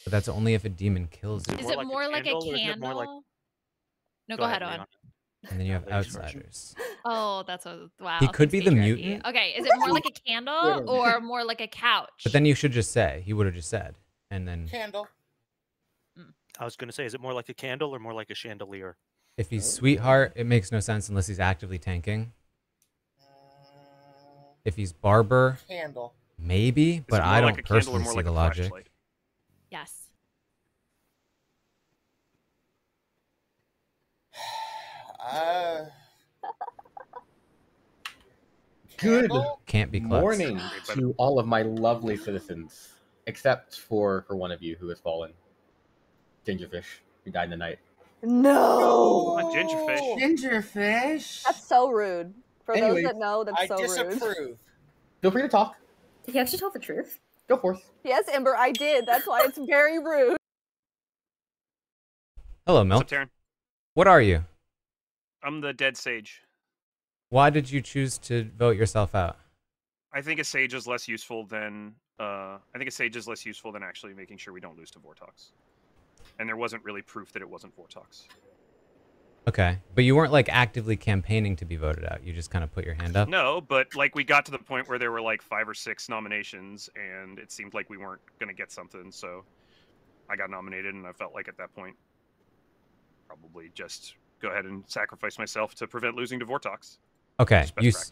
But that's only if a demon kills you. Is it more like a candle, or is it candle? more like- No, go ahead, Owen. Leon. And then you have Ladies first. outsiders. Oh, that's a wow. He could thanks, be the patriarchy. mutant. Okay, is it more like a candle or more like a couch? But then you should just say. He would have just said. And then Candle. I was going to say, is it more like a candle or more like a chandelier? if he's sweetheart, it makes no sense unless he's actively tanking. If he's barber, Candle. maybe, but more I like don't a candle or personally more see like the a logic. flashlight? Yes. Good Can't be klutz. morning to all of my lovely citizens, except for one of you who has fallen. Gingerfish, who died in the night. No. Gingerfish. Gingerfish. That's so rude. For Anyways, those that know, that's I so rude. disapprove. Feel free to talk. Did he actually tell the truth? Go forth. Yes, Ember, I did. That's why it's very rude. Hello, Milk. What's up, Taryn? What are you? I'm the dead sage. Why did you choose to vote yourself out? I think a sage is less useful than actually making sure we don't lose to Vortox. And there wasn't really proof that it wasn't Vortox. Okay, but you weren't like actively campaigning to be voted out. You just kind of put your hand up. No, but like we got to the point where there were like 5 or 6 nominations, and it seemed like we weren't gonna get something, so I got nominated, and I felt like at that point, probably just go ahead and sacrifice myself to prevent losing to Vortox. Okay,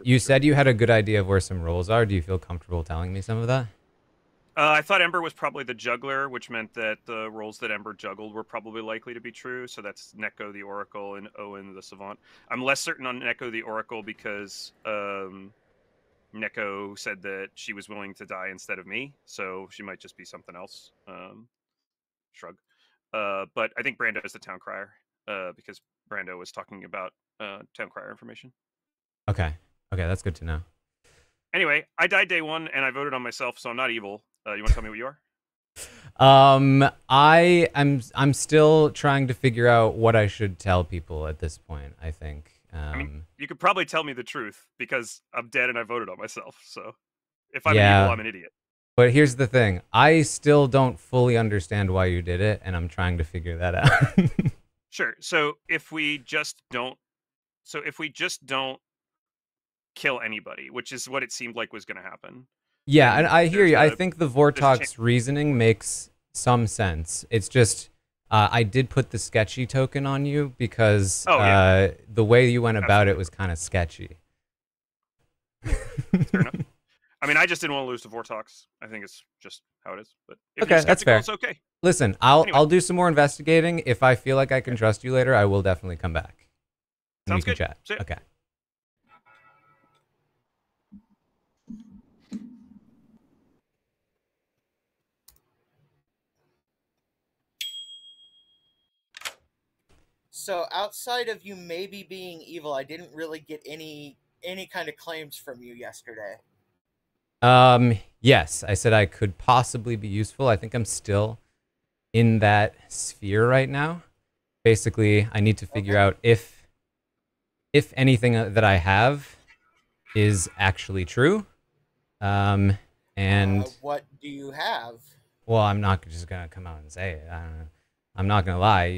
you said you had a good idea of where some roles are. Do you feel comfortable telling me some of that? I thought Ember was probably the juggler, which meant that the roles that Ember juggled were probably likely to be true. So that's Neko the Oracle and Owen the Savant. I'm less certain on Neko the Oracle because Neko said that she was willing to die instead of me, so she might just be something else. Shrug. But I think Brando is the town crier because Brando was talking about town crier information. Okay, that's good to know. Anyway, I died day 1 and I voted on myself, so I'm not evil. You want to tell me what you are? I'm still trying to figure out what I should tell people at this point. I think. I mean, you could probably tell me the truth because I'm dead and I voted on myself. So if I'm evil, I'm an idiot. But here's the thing: I still don't fully understand why you did it, and I'm trying to figure that out. Sure. So if we just don't kill anybody, which is what it seemed like was going to happen. Yeah, and I hear you. I think the Vortox reasoning makes some sense. It's just I did put the sketchy token on you because the way you went about it was kind of sketchy. Fair enough. I mean, I just didn't want to lose to Vortox. I think it's just how it is. But if Okay, you're that's fair. It's okay. Listen, I'll do some more investigating. If I feel like I can trust you later, I will definitely come back. And Sounds we good. can chat. See ya. Okay. So outside of you maybe being evil, I didn't really get any kind of claims from you yesterday. Yes, I said I could possibly be useful. I think I'm still in that sphere right now. Basically, I need to figure out if anything that I have is actually true. And What do you have? well, I'm not just gonna come out and say it. I don't know. I'm not gonna lie.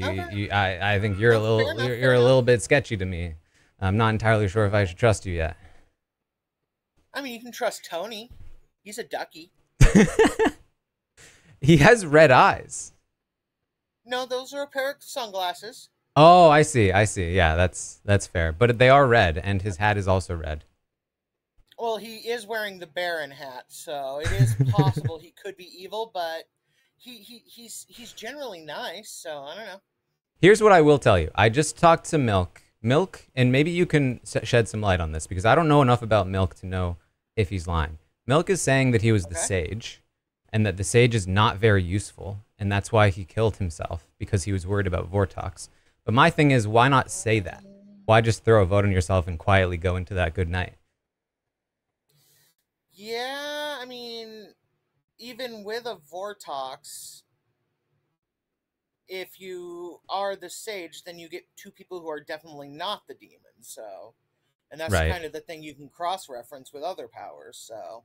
I think you're a little bit sketchy to me. I'm not entirely sure if I should trust you yet. I mean, you can trust Tony. He's a ducky. He has red eyes. No, those are a pair of sunglasses. Oh, I see. Yeah, that's fair. But they are red, and his hat is also red. Well, he is wearing the Baron hat, so it is possible he could be evil, but he's generally nice, so I don't know. Here's what I will tell you. I just talked to Milk, and maybe you can shed some light on this because I don't know enough about Milk to know if he's lying. Milk is saying that he was the sage, and that the sage is not very useful, and that's why he killed himself because he was worried about Vortox. But my thing is, why not say that? Why just throw a vote on yourself and quietly go into that good night? Yeah, I mean, even with a Vortox, if you are the sage, then you get two people who are definitely not the demon. So, and that's Right. kind of the thing you can cross-reference with other powers. So,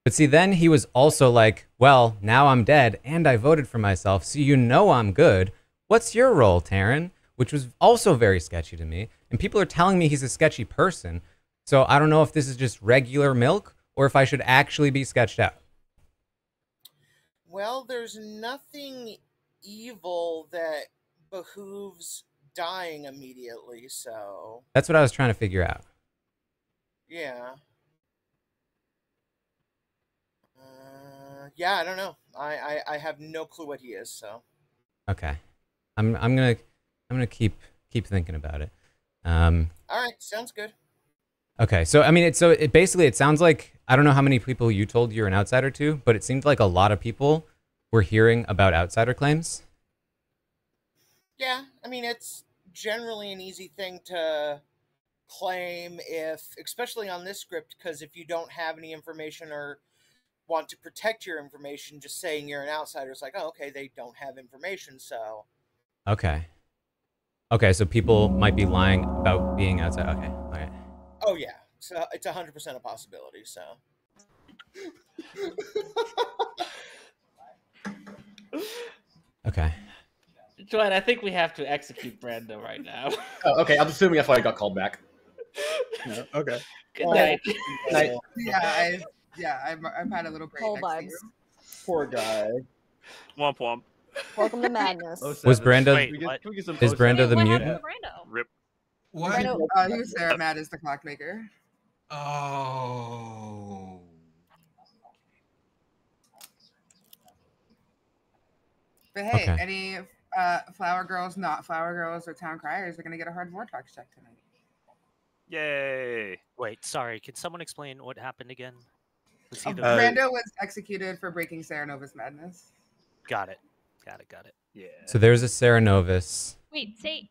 But see, then he was also like, well, now I'm dead and I voted for myself, so you know I'm good. What's your role, Taran? Which was also very sketchy to me. And people are telling me he's a sketchy person. So I don't know if this is just regular milk or if I should actually be sketched out. well, there's nothing evil that behooves dying immediately. So, That's what I was trying to figure out. yeah. Yeah, I don't know. I have no clue what he is. So, Okay. I'm gonna keep thinking about it. all right, sounds good. Okay, so I mean, it basically it sounds like I don't know how many people you told you're an outsider to, but it seemed like a lot of people were hearing about outsider claims. Yeah, I mean, it's generally an easy thing to claim if, especially on this script, because if you don't have any information or want to protect your information, just saying you're an outsider is like, oh, okay, they don't have information, so. Okay. Okay, so people might be lying about being outside. Okay, all right. Oh yeah, so it's 100% a possibility. So. Okay. Joanne, I think we have to execute Brando right now. Oh, okay, I'm assuming that's why I got called back. No, okay. Good night. I've had a little break Whole next to vibes. you. Poor guy. Womp womp. Welcome to madness. Was Brando? Wait, can we get some Is Brando the What mutant? happened to Brando? Rip. What? Brando- He was there. Matt is the clockmaker. Oh. But hey, Okay. any flower girls, not flower girls, or town criers are gonna get a hard vortex check tonight. Yay. Wait, sorry. Can someone explain what happened again? Was he Oh, the... Brando was executed for breaking Saranova's madness. Got it. Got it. Yeah. So there's a Saranovus. Wait, say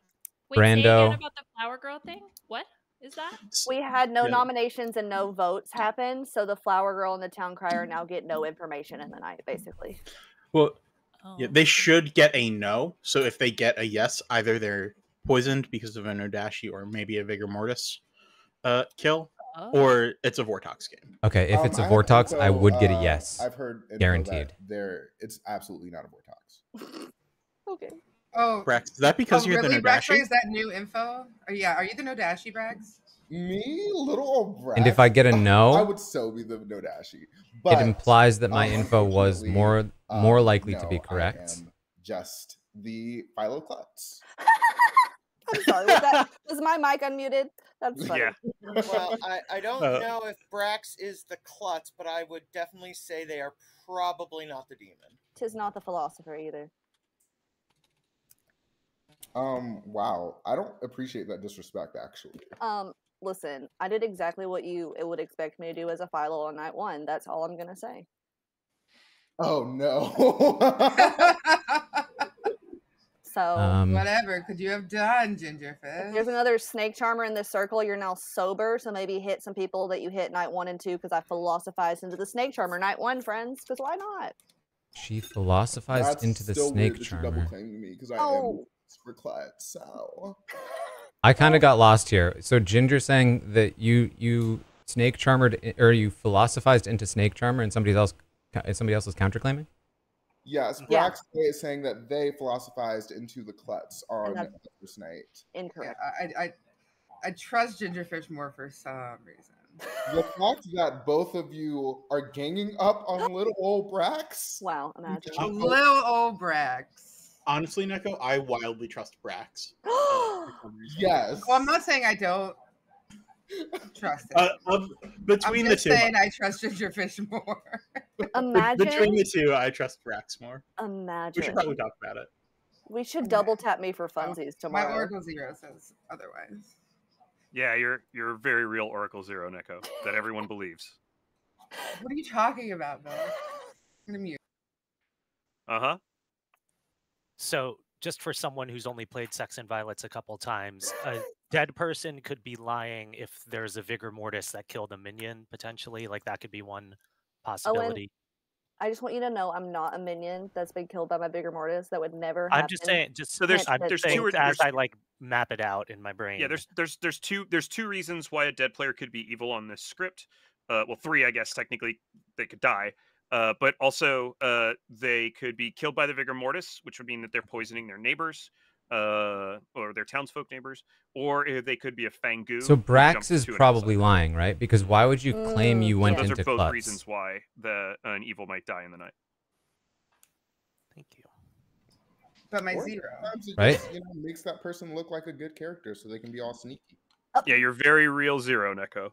Brando. again about the flower girl thing. What is that? We had no Yeah. nominations and no votes happen, so the flower girl and the town crier now get no information in the night, basically. Well, Oh. yeah, they should get a no. So if they get a yes, either they're poisoned because of an Odashi or maybe a Vigor Mortis kill, or it's a Vortox game. Okay, if it's a I have Vortox, I info, would get a yes. I've heard info Guaranteed. that it's absolutely not a Vortox. Okay. Oh, Brax, is that because you're really, the Brax? Nodashi? Is that new info? Are you the Nodashi, Brax? Me, little old Brax. And if I get a no, I would so be the Nodashi. But it implies that my info was more likely to be no, correct. I am just the Phyloclutz. I'm sorry. Was my mic unmuted? That's funny. Yeah. Well, I don't know if Brax is the klutz, but I would definitely say they are probably not the demon. Tis not the philosopher either. Wow. I don't appreciate that disrespect, actually. Listen, I did exactly what you would expect me to do as a Philo on night one. That's all I'm gonna say. Oh no. So Whatever could you have done, Gingerfish? if there's another snake charmer in this circle, you're now sober, so maybe hit some people that you hit night 1 and 2 because I philosophized into the snake charmer night 1, friends. Because why not? She philosophized That's into the still snake weird that you double charmer. claiming me because I Oh. am super klutz. So I kind of got lost here. So Ginger saying that you snake charmered or you philosophized into snake charmer and somebody else was counterclaiming? yes, Yeah. Brax is saying that they philosophized into the klutz on that's the first night. Incorrect. Yeah, I trust Gingerfish more for some reason. The fact that both of you are ganging up on little old Brax. Wow, imagine. Little old Brax. Honestly, Neko, I wildly trust Brax. Yes. Well, I'm not saying I don't trust it. Between I'm the just two, saying I trust Gingerfish more. Imagine. between the two, I trust Brax more. We Imagine. should probably talk about it. We should double tap me for funsies My tomorrow. Oracle Zero says otherwise. Yeah, you're a very real Oracle Zero, Neko, that everyone believes. What are you talking about, though? I'm gonna mute. Uh-huh. So, just for someone who's only played Sex and Violets a couple times, a dead person could be lying if there's a Vigor Mortis that killed a minion, potentially. Like, that could be one possibility. I just want you to know I'm not a minion that's been killed by my bigger mortis. That would never happen. I'm just saying, So there's two as I like map it out in my brain. Yeah, there's two reasons why a dead player could be evil on this script. Well, three, I guess technically they could die. But also they could be killed by the vigor mortis, which would mean that they're poisoning their neighbors, or their townsfolk neighbors, or they could be a fangu. So Brax is probably lying, right? Because why would you claim you went Those into are both Klutz? reasons why an evil might die in the night. Thank you. But my Or zero. sometimes it Right? just, makes that person look like a good character, so they can be all sneaky. Yeah, you're very real zero, Neko.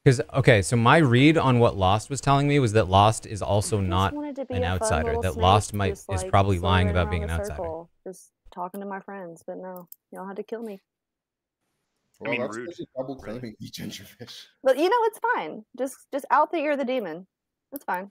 Because, okay, so my read on what Lost was telling me was that Lost is also not wanted to be an a fun outsider. little That snake, Lost just, is like, probably lying slithering about around being an the outsider. circle, just talking to my friends. But no, y'all had to kill me. Well, mean, that's rude. just double claiming the gingerfish. But it's fine. Just out that you're the demon. It's fine.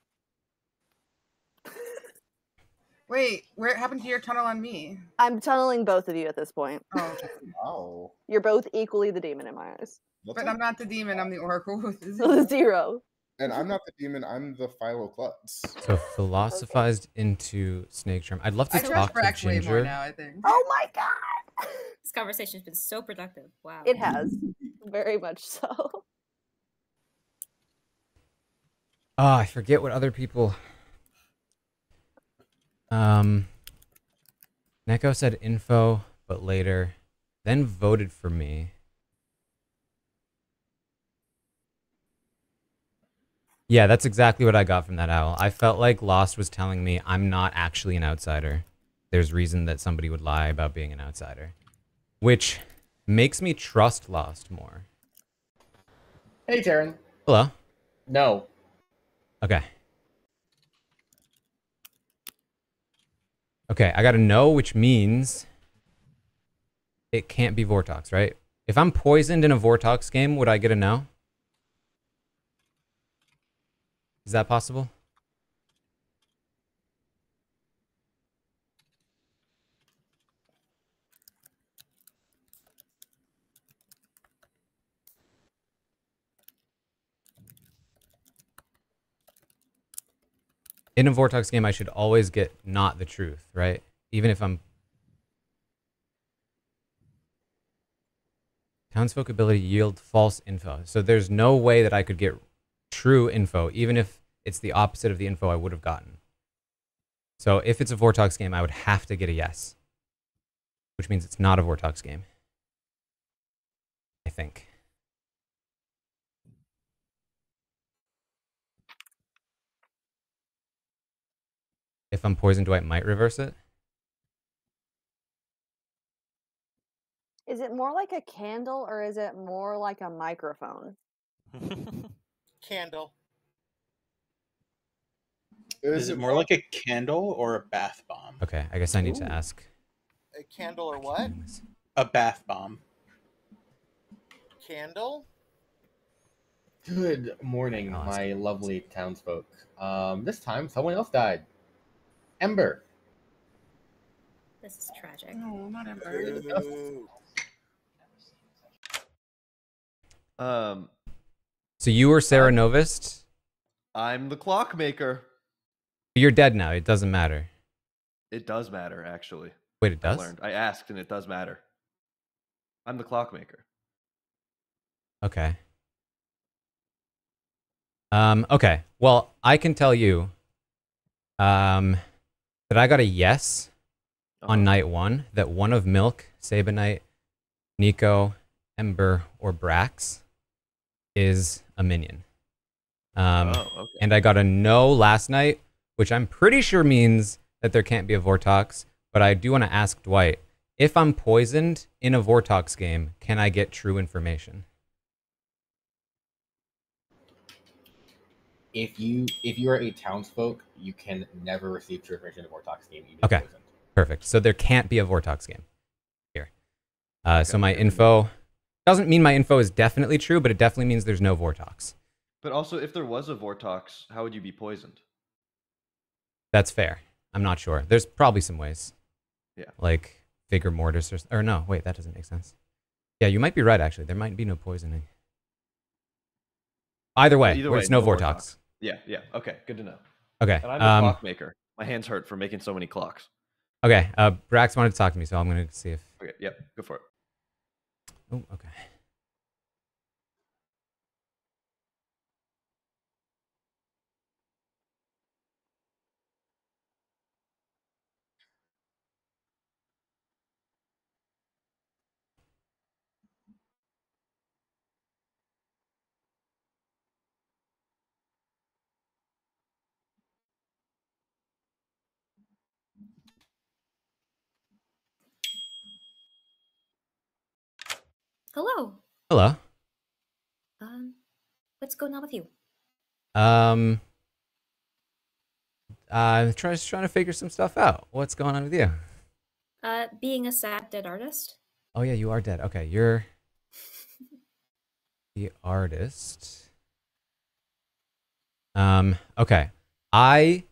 Wait, where happened to your tunnel on me? I'm tunneling both of you at this point. Oh, okay. Wow. You're both equally the demon in my eyes. But I'm not the demon. I'm the oracle with the So the zero. And I'm not the demon. I'm the Philo-Klutz. So philosophized into snake charm. I'd love to I trust talk to Brax way more Ginger. now, I think. Oh my god! This conversation's been so productive. Wow. It has. Very much so. Oh, I forget what other people... Neko said info, but later. Then voted for me. Yeah, that's exactly what I got from that owl. I felt like Lost was telling me I'm not actually an outsider. There's reason that somebody would lie about being an outsider. Which makes me trust Lost more. Hey, Taran. Hello? No. Okay. Okay, I gotta know, which means it can't be Vortox, right? If I'm poisoned in a Vortox game, would I get a no? Is that possible? In a Vortox game, I should always get not the truth, right? Even if I'm... Townsfolk ability yield false info. So there's no way that I could get true info, even if it's the opposite of the info I would have gotten. So if it's a Vortox game, I would have to get a yes. Which means it's not a Vortox game. I think. If I'm poisoned, Dwight might reverse it. Is it more like a candle or is it more like a microphone? Candle. Is it more like a candle or a bath bomb? Okay, I guess I need to ask. A candle or what? A bath bomb. Candle? Good morning, my lovely townsfolk. This time, someone else died. Ember. This is tragic. No, not Ember. So you were Sarah Novist? I'm the clockmaker. You're dead now. It doesn't matter. It does matter, actually. Wait, it does? I asked, and it does matter. I'm the clockmaker. Okay. Okay. Well, I can tell you that I got a yes on night one, that one of Milk, Sabanite, Nico, Ember, or Brax is a minion. Okay. And I got a no last night, which I'm pretty sure means that there can't be a Vortox, but I do want to ask Dwight, if I'm poisoned in a Vortox game, can I get true information? If you are a townsfolk, you can never receive true information in a Vortox game. Even Okay, perfect. So there can't be a Vortox game here. So my info doesn't mean my info is definitely true, but it definitely means there's no Vortox. But also, if there was a Vortox, how would you be poisoned? That's fair. I'm not sure. There's probably some ways. Yeah. Like vigor mortis or no, wait, that doesn't make sense. Yeah, you might be right, actually. There might be no poisoning. Either way, it's no Vortox. Yeah, okay, good to know. Okay. And I'm the clockmaker. My hands hurt from making so many clocks. Okay. Brax wanted to talk to me, so I'm gonna see if. Okay. Yep. Go for it. Oh. Okay. Hello. Hello. What's going on with you? I'm just trying to figure some stuff out. What's going on with you? Being a sad dead artist. Oh yeah, you are dead. Okay, you're the artist. Okay. I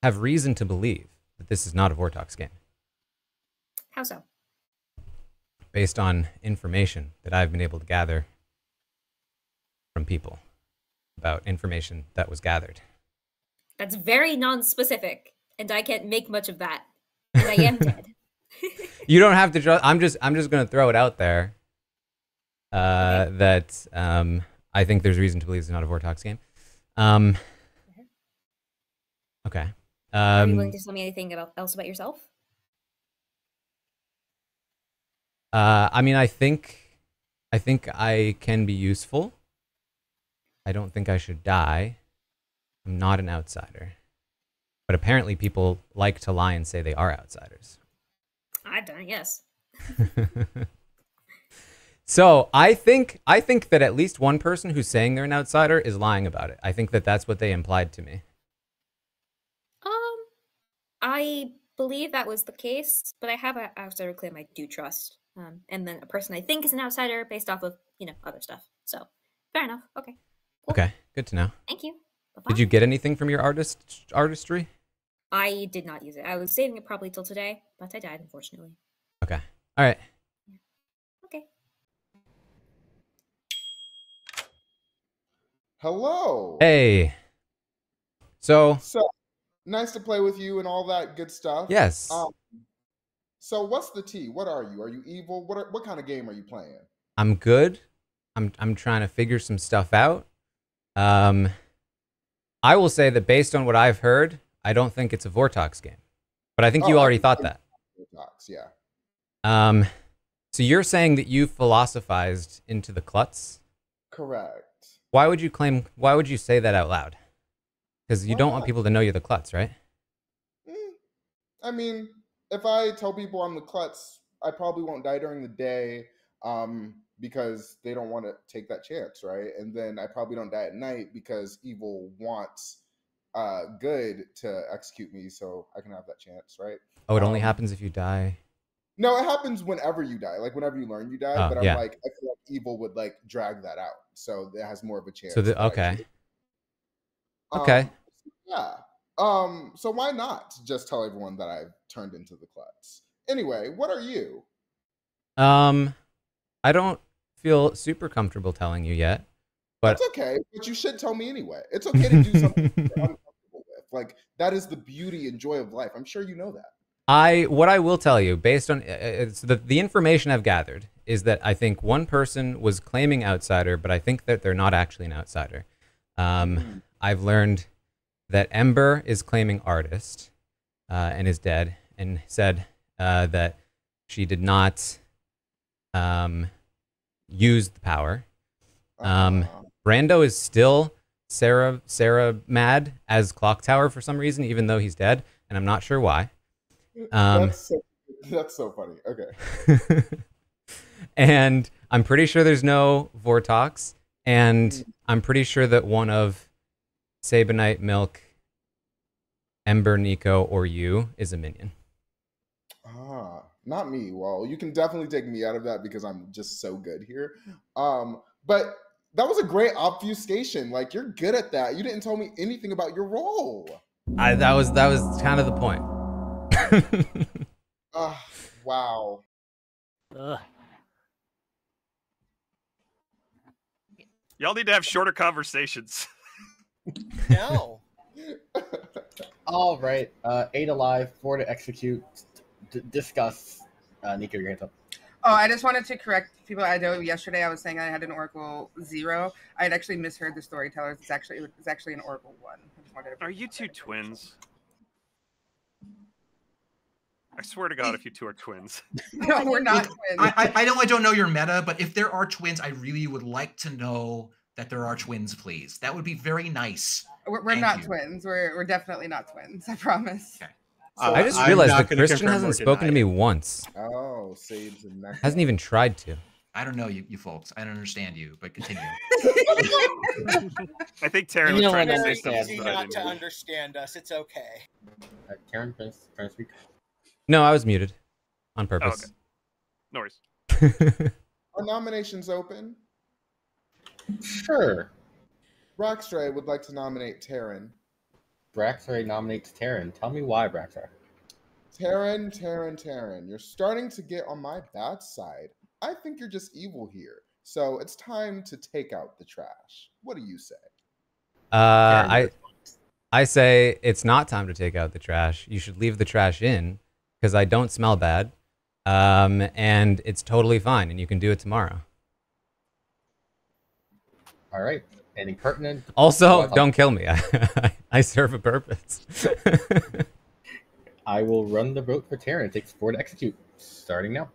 have reason to believe that this is not a Vortox game. How so? Based on information that I've been able to gather from people about information that was gathered. That's very non-specific, and I can't make much of that. And I am dead. You don't have to trust. I'm just going to throw it out there. Okay. That I think there's reason to believe it's not a Vortox game. Okay. Are you willing to tell me anything else about yourself? I mean, I think I can be useful. I don't think I should die. I'm not an outsider. But apparently people like to lie and say they are outsiders. I've done it, yes. So I think that at least one person who's saying they're an outsider is lying about it. I think that that's what they implied to me. I believe that was the case, but I have an outsider claim I do trust. And then a person I think is an outsider based off of, other stuff. So, fair enough. Okay. Cool. Okay, good to know. Thank you. Bye-bye. Did you get anything from your artistry? I did not use it. I was saving it probably till today, but I died, unfortunately. Okay. All right. Okay. Hello. Hey. So nice to play with you and all that good stuff. Yes. So what's the tea? What are you? Are you evil? What kind of game are you playing? I'm good. I'm trying to figure some stuff out. I will say that based on what I've heard, I don't think it's a Vortox game. But I think you already thought that. Vortox, yeah. So you're saying that you philosophized into the Klutz? Correct. Why would you say that out loud? Because you don't want people to know you're the Klutz, right? I mean, if I tell people I'm the Klutz, I probably won't die during the day because they don't want to take that chance, right? And then I probably don't die at night because evil wants good to execute me so I can have that chance, right? Oh, it only happens if you die? No, it happens whenever you die. Like, whenever you learn you die. Oh, but yeah. I feel like evil would, drag that out. So it has more of a chance. So, okay. Okay. Yeah. So why not just tell everyone that I've turned into the Klutz? Anyway, what are you? I don't feel super comfortable telling you yet. But that's okay. But you should tell me anyway. It's okay to do something you're uncomfortable with. That is the beauty and joy of life. I'm sure you know that. What I will tell you, based on the information I've gathered, is that I think one person was claiming outsider, but I think that they're not actually an outsider. I've learned that Ember is claiming artist and is dead, and said that she did not use the power. Brando is still Sarah mad as Clocktower for some reason, even though he's dead, and I'm not sure why. That's so funny. Okay. And I'm pretty sure there's no Vortox, and I'm pretty sure that one of Sabanite, Milk, Ember, Nico, or you is a minion. Not me. Well, you can definitely take me out of that because I'm just so good here. But that was a great obfuscation. You're good at that. You didn't tell me anything about your role. That was kind of the point. Wow. Y'all need to have shorter conversations. No. All right. 8 alive, 4 to execute. Discuss. Nico, your hands up. Oh, I just wanted to correct people. I know yesterday I was saying I had an Oracle 0. I had actually misheard the storytellers. It's actually an Oracle 1. Are you two twins? I swear to God, if you two are twins. No, we're not twins. I know I don't know your meta, but if there are twins, I really would like to know that there are twins, please. That would be very nice. We're not twins. We're definitely not twins. I promise. Okay. I just realized that Christian hasn't spoken to me once. Oh, Sade's in that. Hasn't even tried to. I don't know you folks. I don't understand you, but continue. I think Taran was trying to say something. Easy not to understand us. It's okay. Taran, trying to speak. No, I was muted on purpose. Oh, okay. No worries. Are nominations open? Sure. Braxray would like to nominate Taran. Braxray nominates Taran. Tell me why, Braxray. Taran. You're starting to get on my bad side. I think you're just evil here. So it's time to take out the trash. What do you say? I say it's not time to take out the trash. You should leave the trash in because I don't smell bad. And it's totally fine and you can do it All right. Anything pertinent? Also, don't kill me. I serve a purpose. I will run the vote for Taran. It takes 4 to execute. Starting now.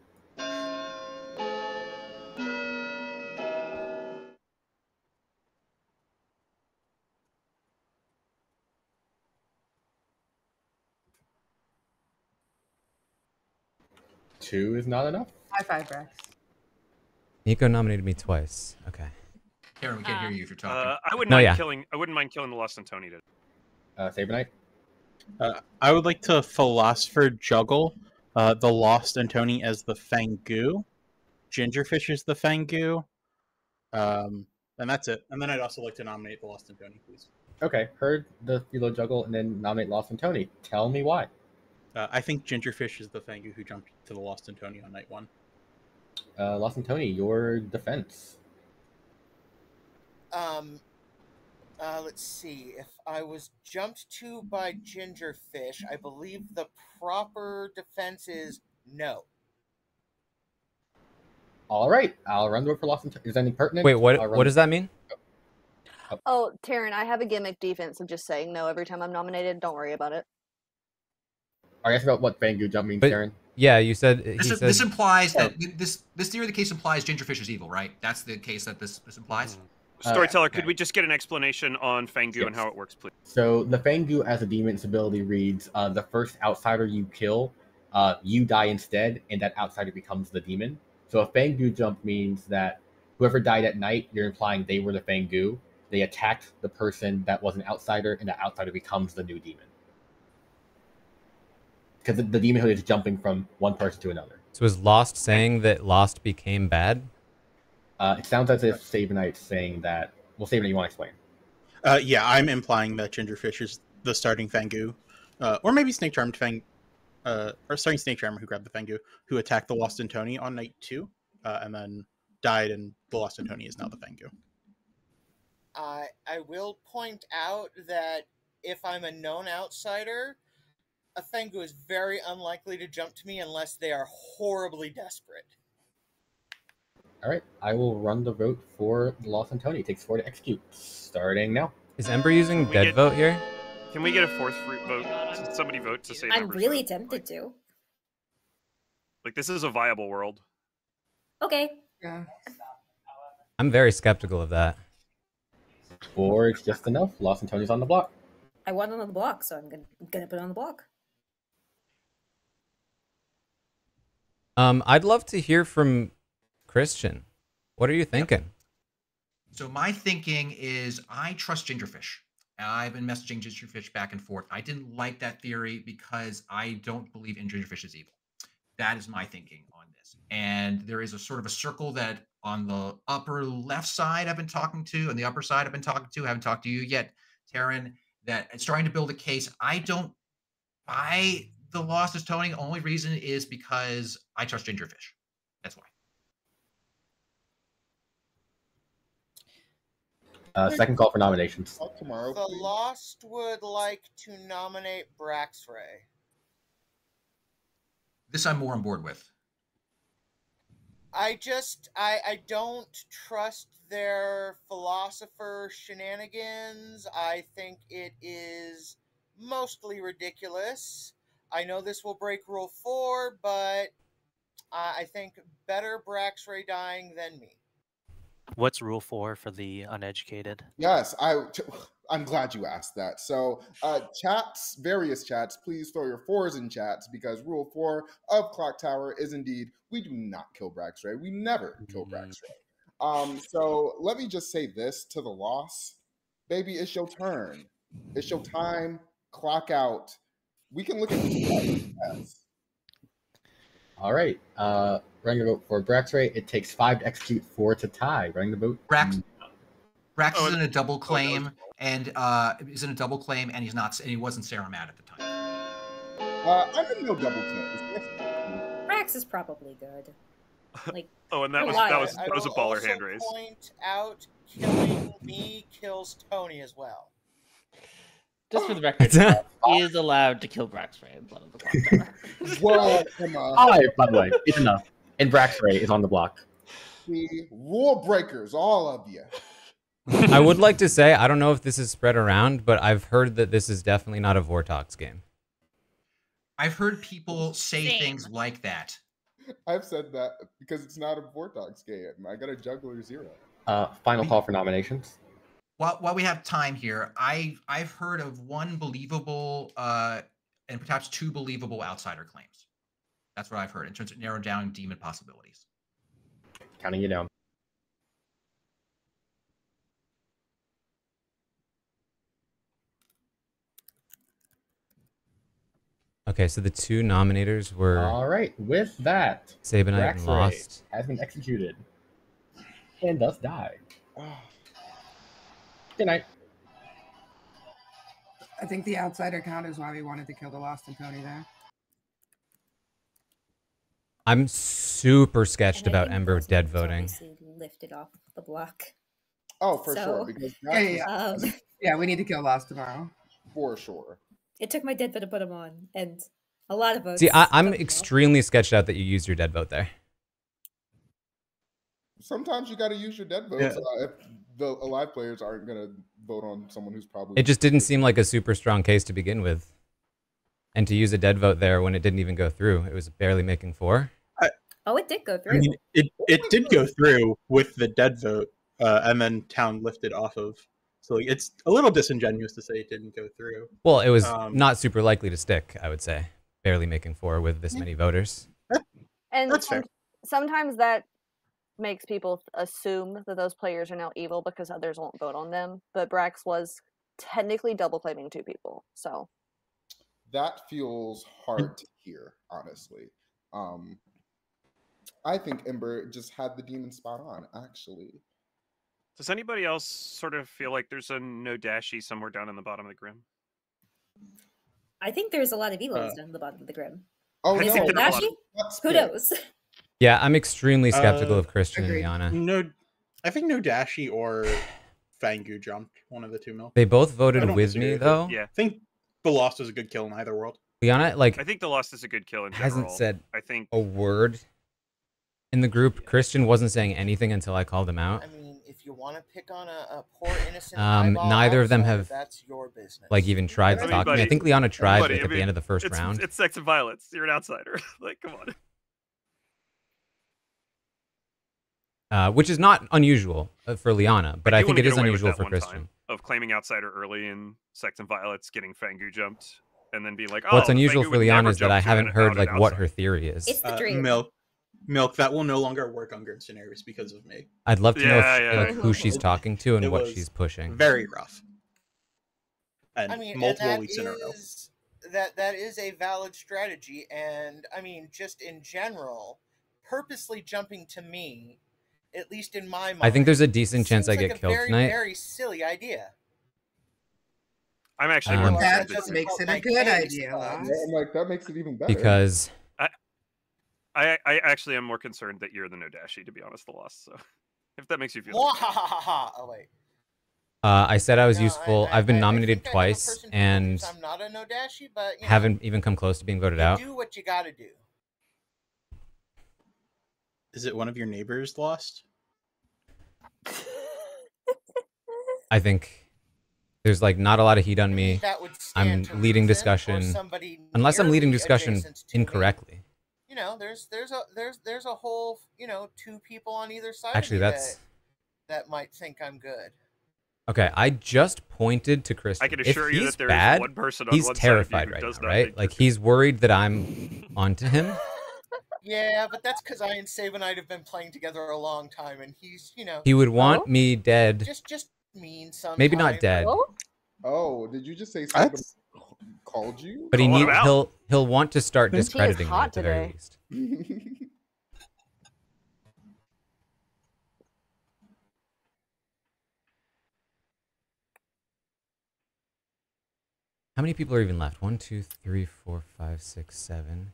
Two is not enough. High five, Brax. Nico nominated me twice. Okay. Karen, we can't hear you if you're talking. I wouldn't mind killing the Lost and Tony. Sabanite? I would like to philosopher juggle the Lost and Tony as the Fangu. Gingerfish is the Fangu. And that's it. And then I'd also like to nominate the Lost and Tony, please. Okay, heard the Philo juggle and then nominate Lost and Tony. Tell me why. I think Gingerfish is the Fangu who jumped to the Lost and Tony on night 1. Lost and Tony, your defense. Let's see. If I was jumped to by Gingerfish, I believe the proper defense is no. All right, I'll run the vote for Lost and Tony. Is anything pertinent? Wait, what does that mean? Oh, Taran, I have a gimmick defense of just saying no every time I'm nominated. Don't worry about it. I guess about what Fangu jump means, Taran. Yeah, you said This implies that this theory of the case implies Gingerfish is evil, right? That's the case that this implies. Storyteller, could we just get an explanation on Fangu and how it works, please? So the Fangu as a demon's ability reads: the first outsider you kill, you die instead, and that outsider becomes the demon. So a Fangu jump means that whoever died at night, you're implying they were the Fangu. They attacked the person that was an outsider, and that outsider becomes the new demon. Because the demon is jumping from one person to another. So is Lost saying that Lost became bad? It sounds as if Sabanite's saying that. Well, Sabanite, you want to explain? Yeah, I'm implying that Gingerfish is the starting Fangu. Or maybe Snake Charmed or starting Snake Charmer who grabbed the Fangu, who attacked the Lost and Tony on night 2, and then died, and the Lost and Tony is now the Fangu. I will point out that if I'm a known outsider, a Fangu is very unlikely to jump to me unless they are horribly desperate. All right, I will run the vote for the Lost and Tony. It takes 4 to execute. Starting now. Is Ember using dead vote here? Can we get a 4th vote? Somebody vote to save I'm Ember's really vote. tempted to. Like, this is a viable world. Okay. Yeah. I'm very skeptical of that. 4 is just enough. Lost and Tony's on the block. I want it on the block, so I'm gonna put it on the block. I'd love to hear from Christian. What are you thinking? So my thinking is I trust Gingerfish. I've been messaging Gingerfish back and forth. I didn't like that theory because I don't believe in Gingerfish is evil. That is my thinking on this. And there is a sort of a circle that on the upper left side I've been talking to, and the upper side I've been talking to, I haven't talked to you yet, Taran, that it's trying to build a case. I don't buy the Lost is Tony. Only reason is because I trust Gingerfish. That's why. Second call for nominations. Tomorrow, The Lost would like to nominate Braxray. This I'm more on board with. I don't trust their philosopher shenanigans. I think it is mostly ridiculous. I know this will break Rule 4, but I think better Braxray dying than me. What's Rule 4 for the uneducated? Yes, I'm glad you asked that. So, chats, various chats, please throw your 4s in chats because Rule 4 of Clocktower is indeed we do not kill Braxray. We never kill Braxray. So let me just say this to the loss, baby, it's your turn. It's your time. Clock out. We can look at this. All right. Running the vote for Braxray. It takes 5 to execute, 4 to tie. Running the vote. Brax is in a double claim, and is in a double claim, and he wasn't Sarah Matt at the time. I'm in no double claims. Brax is probably good. Like, and that was a baller hand raise. Point out, killing me kills Tony as well. Just for the record, he is allowed to kill Braxray in Blood of the Clocktower. Well, come on. All right, by the way, it's enough. And Braxray is on the block. The rule breakers, all of you. I would like to say, I don't know if this is spread around, but I've heard that this is definitely not a Vortox game. I've heard people say things like that. I've said that because it's not a Vortox game. I got a juggler 0. Final call for nominations. While we have time here, I've heard of one believable and perhaps 2 believable outsider claims. That's what I've heard in terms of narrowing down demon possibilities. Counting you down. Okay, so the 2 nominators were... All right, with that, Sabanite and Lost has been executed and thus died. Good night. I think the outsider count is why we wanted to kill the Lost and Tony there. I'm super sketched about Ember dead voting. Lifted off the block. Oh, for sure. Because yeah, we need to kill Lost tomorrow. For sure. It took my dead vote to put him on, and a lot of votes. See, I'm extremely sketched out that you used your dead vote there. Sometimes you got to use your dead votes if the alive players aren't going to vote on someone who's probably... It just didn't seem like a super strong case to begin with. And to use a dead vote there when it didn't even go through, it was barely making 4. Oh, it did go through. I mean, it did go through with the dead vote, and then Town lifted off of. So it's a little disingenuous to say it didn't go through. Well, it was not super likely to stick, I would say. Barely making 4 with this many voters. And That's fair. Sometimes that makes people assume that those players are now evil because others won't vote on them. But Brax was technically double claiming 2 people, so that feels hard to hear, honestly. I think Ember just had the demon spot on, actually. Does anybody else sort of feel like there's a no dashy somewhere down in the bottom of the grim? I think there's a lot of evils down the bottom of the grim. Oh, is no. it Dashi? Who knows? Yeah, I'm extremely skeptical of Christian and Liana. No, I think no dashy or Fangu jumped. One of the 2 mil. They both voted with me, though. Yeah. I think the Lost was a good kill in either world. Liana, I think the Lost is a good kill in general. hasn't said I think a word in the group. Christian wasn't saying anything until I called him out. I mean, if you want to pick on a poor innocent eyeball neither of them outsider, have that's your business. like even tried to talk to me. I think Liana tried like, at the end of the first round. It's sex and violence. You're an outsider. Like, come on. Which is not unusual for Liana, but I think it is unusual for Christian. Of claiming outsider early in sex and violence, getting Fangu jumped, and then be like, "Oh." What's unusual Fangu for would Liana never is that jump I to haven't an heard out like and what outside. her theory is. It's the dream. Milk, that will no longer work on good scenarios because of me. I'd love to know like, who she's talking to and what she's pushing. Very rough. And I mean, multiple and weeks in a row. That is a valid strategy, and I mean, just in general, purposely jumping to me, at least in my mind, I think there's a decent chance I seems get like a killed very, tonight. Very silly idea. I'm actually Um, more That concerned just that- makes it a good idea. Lost. I'm like, that makes it even better. Because I actually am more concerned that you're the no dashy, to be honest, the Lost. So if that makes you feel Oh wait. I said I was No, useful. I I've been think nominated I have a twice person who and believes I'm not a Nodashi, but you know, haven't even come close to being voted you out. do what you gotta do. Is it one of your neighbors lost? I think there's like not a lot of heat on I mean, me. that would I'm stand to leading reason, or discussion, somebody unless I'm leading nearly discussion adjacent to me. incorrectly. You know, there's a whole, you know, 2 people on either side Actually, of me that's that might think I'm good. okay. I just pointed to Christian. I can If assure you he's that there is bad, one person on he's one side of you terrified who right does now, not right? think Like he's worried that I'm onto him. Yeah, but that's because I and Sabanite have been playing together a long time, and he's, you know, He would want me dead. just mean sometimes. Maybe not dead, Oh, did you just say What? Saban called you? but Calling him out. he'll want to start She is discrediting me hot at the very today. least. How many people are even left? 1, 2, 3, 4, 5, 6, 7.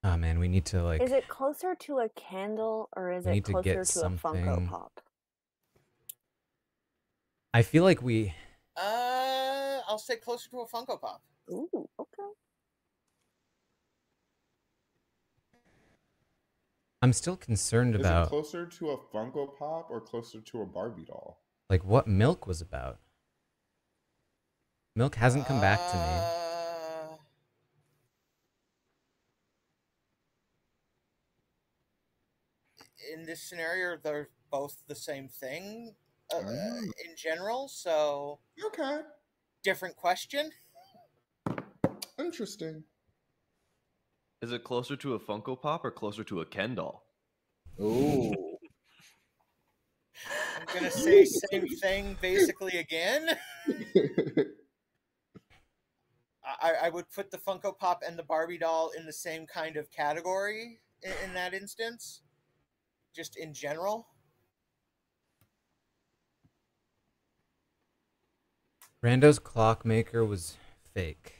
Oh man, we need to like. Is it closer to a candle or is We it need to closer get to a something. Funko Pop? I feel like we. I'll say closer to a Funko Pop. Ooh, okay. I'm still concerned Is it about closer to a Funko Pop or closer to a Barbie doll? like what Milk was about. Milk hasn't come back to me. In this scenario, they're both the same thing in general, so okay. Different question. Interesting. Is it closer to a Funko Pop or closer to a Ken doll? Ooh. I'm gonna say same thing basically again. I would put the Funko Pop and the Barbie doll in the same kind of category in that instance, just in general. Brando's clockmaker was fake.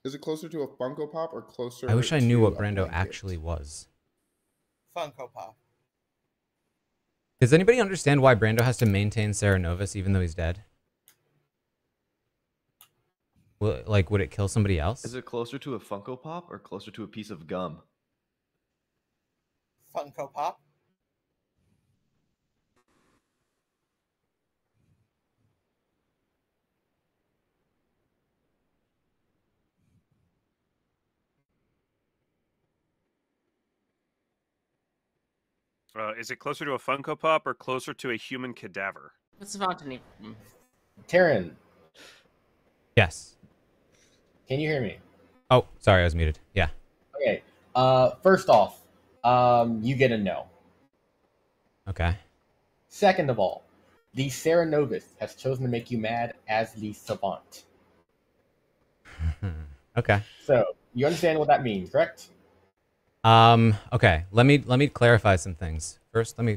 Is it closer to a Funko Pop or closer? I wish I knew to what a Brando blanket? actually was. Funko Pop. Does anybody understand why Brando has to maintain Sarah Novus even though he's dead? Would it kill somebody else? Is it closer to a Funko Pop or closer to a piece of gum? Funko Pop. Is it closer to a Funko Pop or closer to a human cadaver? What's the fountain? Taran, Yes. can you hear me? Oh, sorry, I was muted. Yeah. Okay. First off, you get a no. Okay. Second of all, the Sarah Novus has chosen to make you mad as the savant. Okay. So you understand what that means, correct? Okay. Let me clarify some things. First, let me.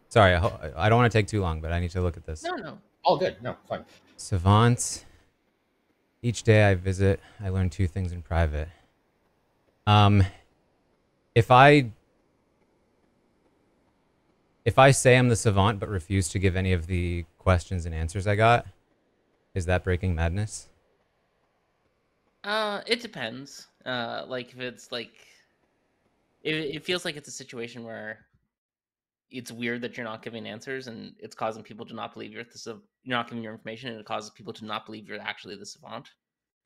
Sorry, I don't want to take too long, but I need to look at this. No. All good. No, fine. Savant. Each day I visit, I learn 2 things in private. If I say I'm the savant but refuse to give any of the questions and answers I got, is that breaking madness? It depends. Like if it's like, it feels like it's a situation where it's weird that you're not giving answers and it's causing people to not believe you're not giving your information, and it causes people to not believe you're actually the savant.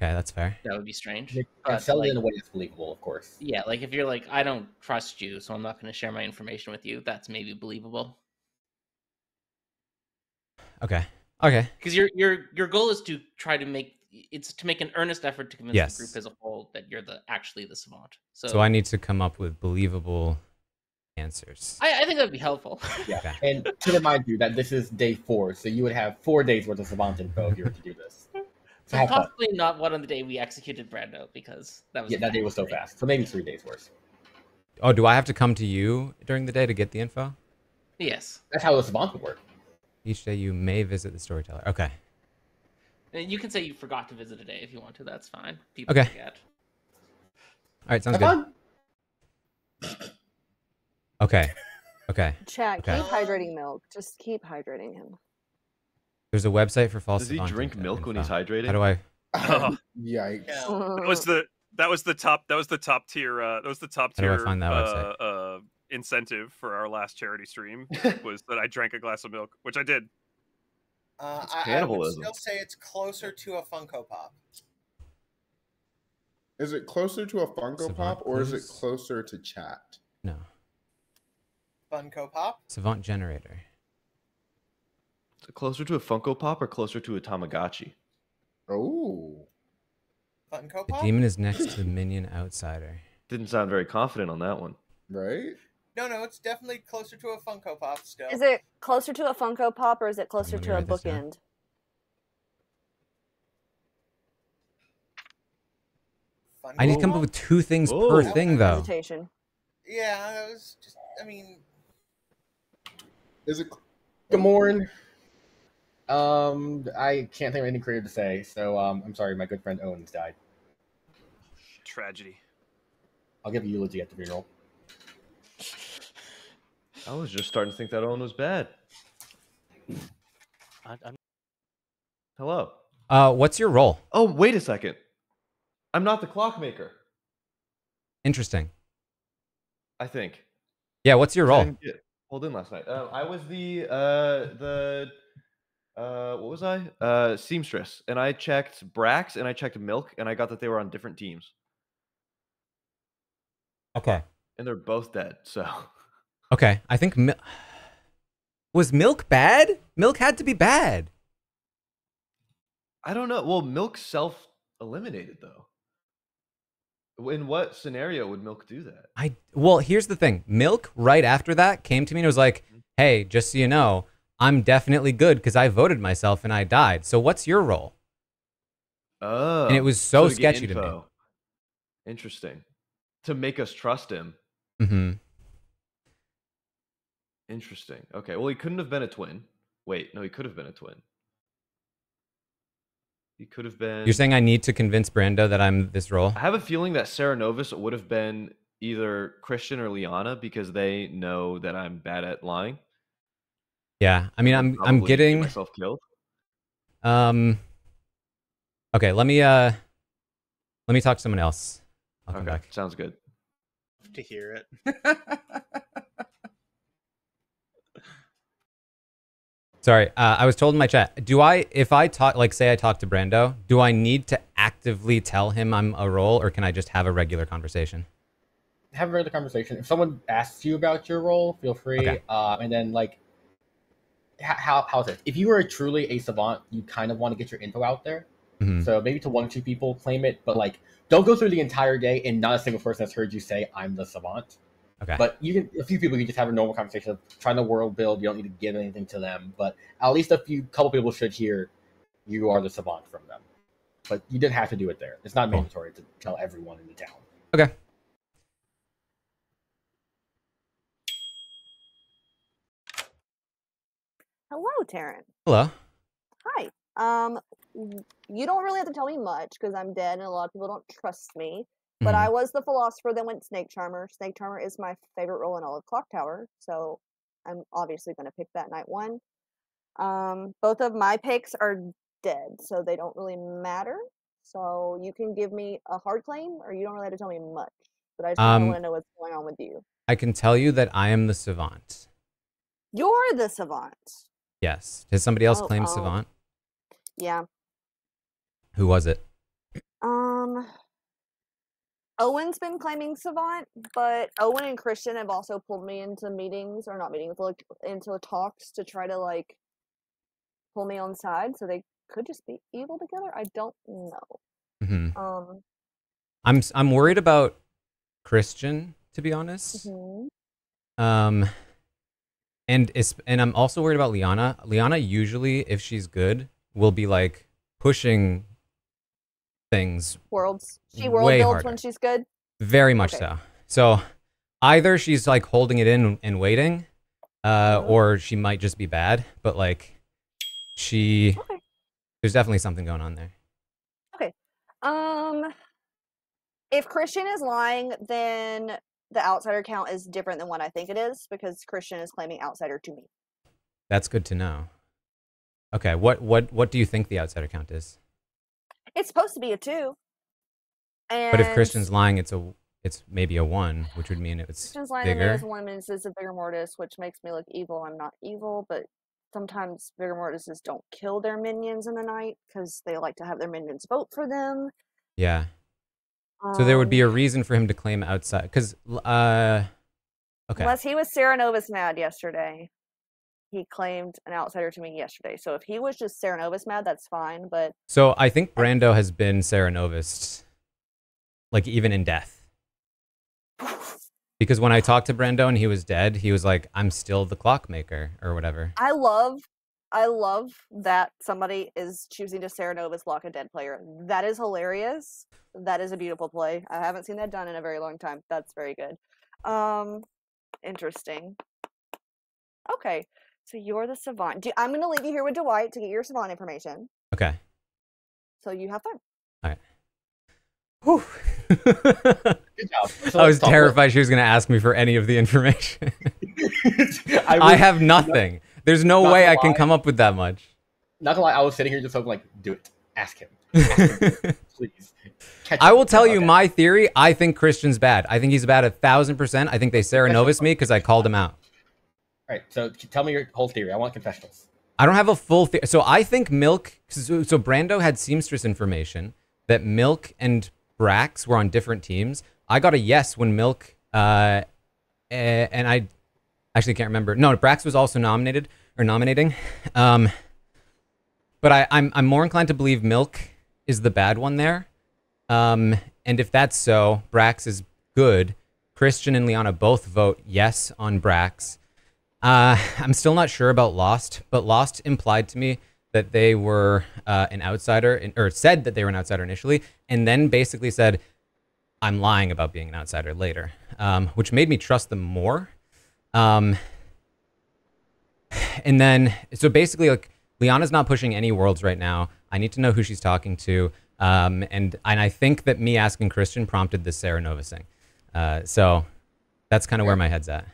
Okay, that's fair. That would be strange. And But, sell it like, in a way that's believable, of course. yeah, like if you're like, I don't trust you, so I'm not going to share my information with you, that's maybe believable. Okay. Okay. Because your goal is to try to make an earnest effort to convince Yes. the group as a whole that you're actually the savant. So I need to come up with believable answers. I think that'd be helpful. Yeah. Okay. And to remind you that this is day 4, so you would have 4 days worth of savant info if you were to do this. So have fun. Possibly not one on the day we executed Brando, because that was that day was so fast. So maybe 3 days worth. Oh, do I have to come to you during the day to get the info? Yes. That's how the savant would work. Each day you may visit the storyteller. Okay. And you can say you forgot to visit a day if you want to. That's fine. People Okay. forget. All right, sounds Have good. Okay. Okay. Chat, Okay. keep hydrating milk. Just keep hydrating him. There's a website for false. Does he savant drink info. milk when he's hydrating? How do I? Oh, Yikes. that was the top tier How do I find that website? Incentive for our last charity stream was that I drank a glass of milk, which I did. I would cannibalism. still say it's closer to a Funko Pop. Is it closer to a Funko Savant, Pop or is it please? closer to chat? No. Funko Pop? Savant generator. Is it closer to a Funko Pop or closer to a Tamagotchi? Oh. Funko The Pop? demon is next to the minion outsider. Didn't sound very confident on that one. Right? No, it's definitely closer to a Funko Pop still. Is it closer to a Funko Pop or is it closer Let me to a write this down. bookend? I need to come up with 2 things per thing, though. Hesitation. Yeah, that was just. I mean, Is it? Good morning. I can't think of anything creative to say, so I'm sorry. My good friend Owens died. Tragedy. I'll give a eulogy at the funeral. I was just starting to think that Owen was bad. Hello. What's your role? Oh, wait a second. I'm not the clockmaker. Interesting. I think. Yeah, what's your I role? didn't get pulled in last night. I was the what was I? Seamstress, and I checked Brax and I checked Milk, and I got that they were on different teams, Okay. and they're both dead. So Okay. I think was Milk bad? Milk had to be bad. I don't know. Well, Milk self-eliminated though. In what scenario would Milk do that? Well, here's the thing. Milk right after that came to me and was like, "Hey, just so you know, I'm definitely good because I voted myself and I died. So what's your role?" Oh, And it was so to get sketchy to me. info. Interesting. To make us trust him. Mm-hmm. Interesting. Okay. Well, he couldn't have been a twin. Wait, no, he could have been a twin. He could have been. You're saying I need to convince Brando that I'm this role? I have a feeling that Sarah Novus would have been either Christian or Liana because they know that I'm bad at lying. Yeah. I mean, I'm Probably getting get myself killed. Okay, let me talk to someone else. I'll come back. Sounds good. To hear it. Sorry, I was told in my chat. If I talk, like, say I talk to Brando, do I need to actively tell him I'm a role, or can I just have a regular conversation? Have a regular conversation. If someone asks you about your role, feel free. Okay. And then like, how's it? If you are truly a savant, you kind of want to get your info out there. Mhm. So maybe to 1 or 2 people, claim it, but like, don't go through the entire day and not a single person has heard you say I'm the savant. Okay. But you can, a few people, you just have a normal conversation of trying to world build. You don't need to give anything to them, but at least couple people should hear you are the savant from them. But you didn't have to do it there. It's not mandatory to tell everyone in the town. Okay. Hello, Taran. Hello. Hi. You don't really have to tell me much because I'm dead and a lot of people don't trust me. But I was the philosopher that went Snake Charmer. Snake Charmer is my favorite role in all of Clocktower, so I'm obviously going to pick that night 1. Both of my picks are dead, so they don't really matter. So you can give me a hard claim, or you don't really have to tell me much. But I just want to know what's going on with you. I can tell you that I am the savant. You're the savant. Yes. Has somebody else claimed savant? Yeah. Who was it? Owen's been claiming savant, but Owen and Christian have also pulled me into meetings, or not meetings, like into talks to try to like pull me on side. So they could just be evil together. I don't know. Mm-hmm. I'm worried about Christian, to be honest. Mm-hmm. And I'm also worried about Liana. Liana usually, if she's good, will be like pushing things. She world way builds harder. when she's good. Very much so. So either she's like holding it in and waiting, or she might just be bad. But like, there's definitely something going on there. Okay. If Christian is lying, then the outsider count is different than what I think it is because Christian is claiming outsider to me. That's good to know. Okay, what do you think the outsider count is? It's supposed to be a 2. And But if Christian's lying, it's maybe a 1, which would mean it's Christian's lying bigger. as 1 means it's a vigor mortis, which makes me look evil. I'm not evil, but sometimes vigor mortises don't kill their minions in the night because they like to have their minions vote for them. Yeah. So there would be a reason for him to claim outside, because okay. Unless he was Serenovus mad yesterday. He claimed an outsider to me yesterday. So if he was just Serenovus mad, that's fine. But So I think Brando has been Serenovus, like even in death. Because when I talked to Brando and he was dead, he was like, "I'm still the clockmaker," or whatever. I love that somebody is choosing to Serenovus lock a dead player. That is hilarious. That is a beautiful play. I haven't seen that done in a very long time. That's very good. Interesting. Okay, so you're the savant. I'm going to leave you here with Dwight to get your savant information. Okay. So you have fun. All right. Whew. Good job. So I was terrified she was going to ask me for any of the information. I have nothing. There's no way I can come up with that much. Not gonna lie, I was sitting here just hoping, like, do it. Ask him. Ask him. Please. I will tell you my theory. I think Christian's bad. I think he's bad 1,000%. I think they Serenovus me because I called him out. All right, so tell me your whole theory. I want confessionals. I don't have a full theory. So I think Milk... So Brando had seamstress information that Milk and Brax were on different teams. I got a yes when Milk... and I actually can't remember. No, Brax was also nominating. But I'm more inclined to believe Milk is the bad one there. And if that's so, Brax is good. Christian and Liana both vote yes on Brax. I'm still not sure about Lost, but Lost implied to me that they were an outsider, or said that they were an outsider initially, and then basically said, I'm lying about being an outsider later, which made me trust them more. And then, so basically, like, Liana's not pushing any worlds right now. I need to know who she's talking to. And I think that me asking Christian prompted this Serenovusing. So that's kind of where my head's at.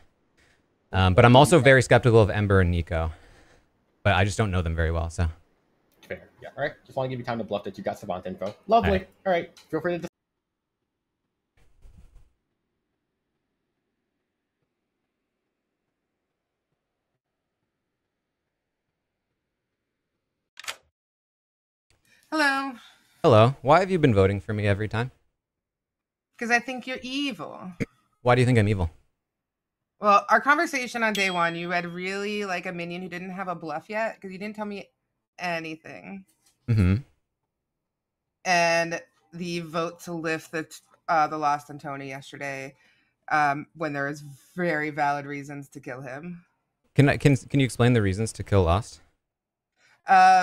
But I'm also very skeptical of Ember and Nico. But I just don't know them very well, so. Fair. Yeah. All right. Just want to give you time to bluff that you got savant info. Lovely. All right. Feel free to. Hello. Hello. Why have you been voting for me every time? Because I think you're evil. Why do you think I'm evil? Well, our conversation on day one, you had really like a minion who didn't have a bluff yet because you didn't tell me anything. Mm-hmm. And the vote to lift the Lost on Tony yesterday, when there was very valid reasons to kill him. Can you explain the reasons to kill Lost?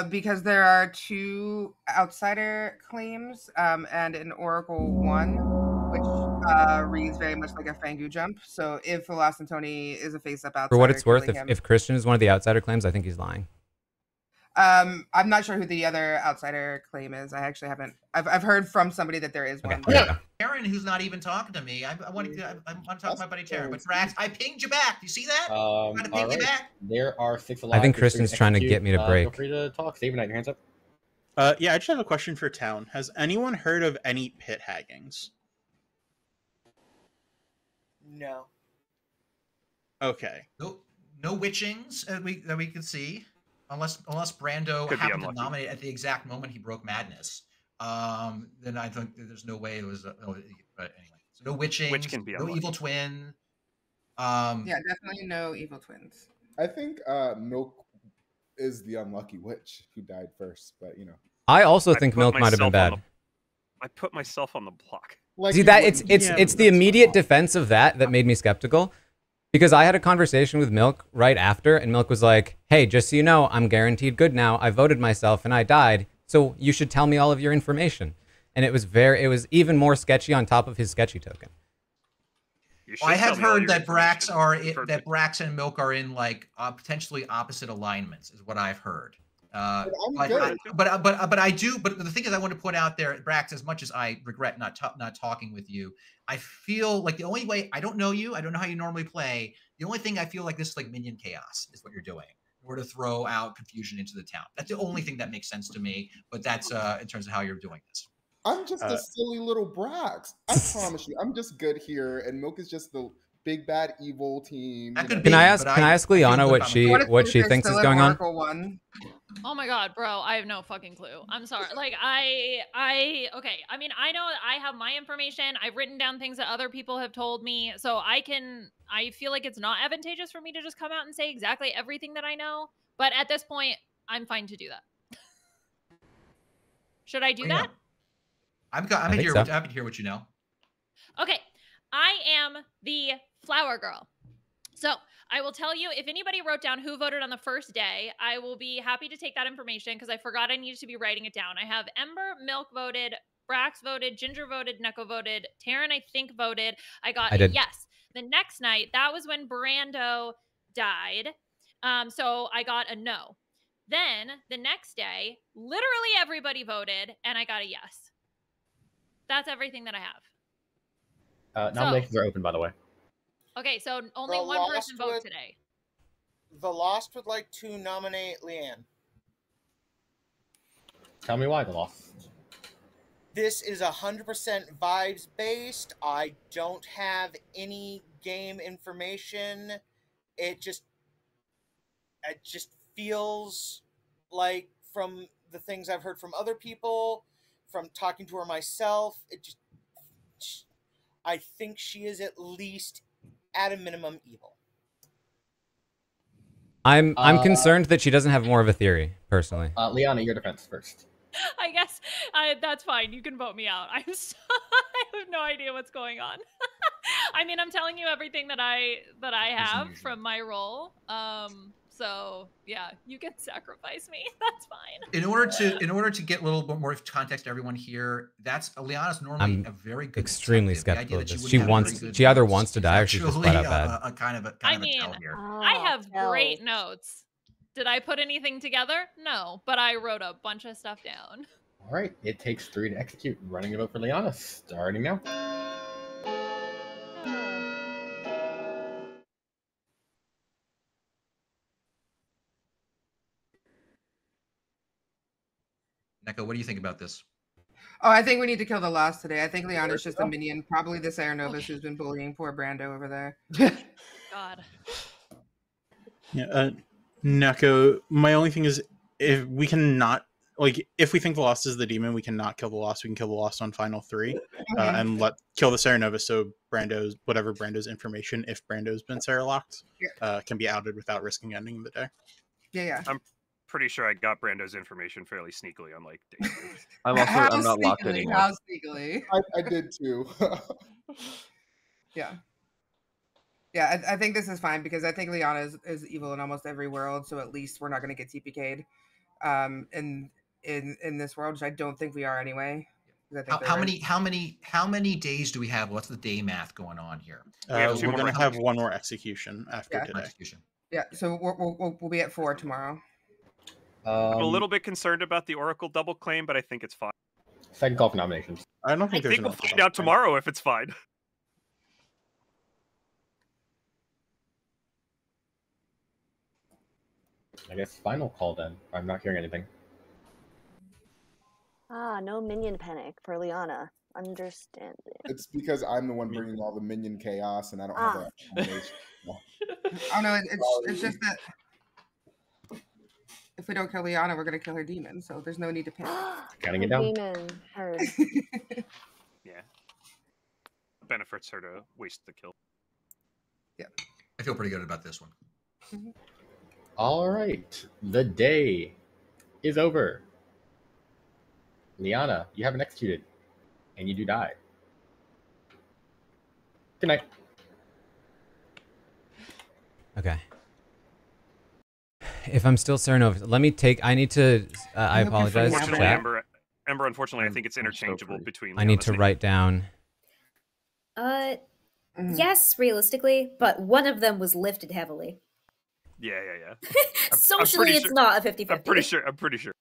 Because there are 2 outsider claims, and an Oracle 1, which reads very much like a Fangu jump. So if the Lost and Tony is a face-up outsider, For what it's worth, killing him, if Christian is one of the outsider claims, I think he's lying. I'm not sure who the other outsider claim is. I actually haven't. I've heard from somebody that there is one. Yeah, Taran, who's not even talking to me. I want to talk to my buddy Taran. But Brax, I pinged you back. You see that? I'm trying to ping you back. There are 6 alive. I think Christian's trying to get me to break. Feel free to talk. Steven, your hands up. Yeah, I just have a question for Town. Has anyone heard of any pit haggings? No. Okay. No witchings that we could see, unless Brando happened to nominate at the exact moment he broke madness. Then I think there's no way it was. But anyway, so no witchings. Which can be no unlucky. evil twin. Yeah, definitely no evil twins. I think Milk is the unlucky witch who died first, but you know. I also think Milk might have been bad. I put myself on the block. Like See that it's the immediate defense of that made me skeptical, because I had a conversation with Milk right after, and Milk was like, "Hey, just so you know, I'm guaranteed good now. I voted myself and I died, so you should tell me all of your information." And it was even more sketchy on top of his sketchy token. I have heard that Brax and Milk are in like potentially opposite alignments, is what I've heard. But I do. But the thing is, I want to point out there, Brax, as much as I regret not talking with you, I feel like the only way, I don't know you, I don't know how you normally play. The only thing I feel like this is like minion chaos is what you're doing, or to throw out confusion into the town. That's the only thing that makes sense to me. But that's in terms of how you're doing this. I'm just a silly little Brax. I promise you, I'm just good here, and Milk is just the big bad evil team. Can I ask Liana what she thinks is going on? Oh my god, bro, I have no fucking clue. I'm sorry. Like okay. I mean, I know I have my information. I've written down things that other people have told me. So I feel like it's not advantageous for me to just come out and say exactly everything that I know. But at this point, I'm fine to do that. Should I do that? I'm happy to hear what you know. Okay. I am the flower girl. So I will tell you, if anybody wrote down who voted on the first day, I will be happy to take that information because I forgot I needed to be writing it down. I have Ember, Milk voted, Brax voted, Ginger voted, Neko voted, Taran I think voted. I got a yes. The next night, that was when Brando died. So I got a no. Then the next day, literally everybody voted and I got a yes. That's everything that I have. Nominations are open, by the way. Okay, so only one person voted today. The Lost would like to nominate Leanne. Tell me why the Lost. This is 100% vibes based. I don't have any game information. It just feels like, from the things I've heard from other people, from talking to her myself, I think she is at least, at a minimum, evil. I'm concerned that she doesn't have more of a theory, personally. Liana, your defense first. I guess that's fine. You can vote me out. I have no idea what's going on. I mean, I'm telling you everything that I have from my role. So yeah, you can sacrifice me. That's fine. In order to get a little bit more context to everyone here, that's Liana's normally a very good. Extremely skeptical of this. She either wants to die or she's just flat out bad. I mean, I have great notes. Did I put anything together? No, but I wrote a bunch of stuff down. All right, it takes 3 to execute. Running a vote for Liana, starting now. Neko, what do you think about this? Oh, I think we need to kill the Lost today. I think Liana's just a minion, probably the Ceranovus who's been bullying poor Brando over there. God. Yeah, Neko, my only thing is, if we cannot, like, if we think the Lost is the demon, we cannot kill the Lost. We can kill the Lost on final 3, and kill the Ceranovus, so Brando's information, if Brando's been Sarah-locked, can be outed without risking ending the day. Yeah. I'm pretty sure I got Brando's information fairly sneakily on like day 2. I'm not locked anymore. How sneakily? I did too. Yeah. Yeah, I think this is fine because I think Liana is evil in almost every world, so at least we're not going to get TPK'd in this world, which I don't think we are anyway. How many days do we have? What's the day math going on here? We're going to have one more execution after today. Yeah, so we'll be at 4 tomorrow. I'm a little bit concerned about the Oracle double claim, but I think it's fine. Second call for nominations. I don't think we'll find out tomorrow if it's fine. I guess final call then. I'm not hearing anything. No minion panic for Liana. Understanding. It's because I'm the one bringing all the minion chaos, and I don't have that combination. Oh no, it's just that if we don't kill Liana, we're gonna kill her demon. So there's no need to panic. Counting it down. Demon. Heard. Yeah. Benefits her to waste the kill. Yeah. I feel pretty good about this one. All right, the day is over. Liana, you haven't executed, and you do die. Good night. Okay. If I'm still Ceranovus, I need to, I apologize. Unfortunately, Ember, unfortunately, I think it's interchangeable between. I need to write down. Yes, realistically, but one of them was lifted heavily. Yeah. Socially, it's not a 50-50. I'm pretty sure.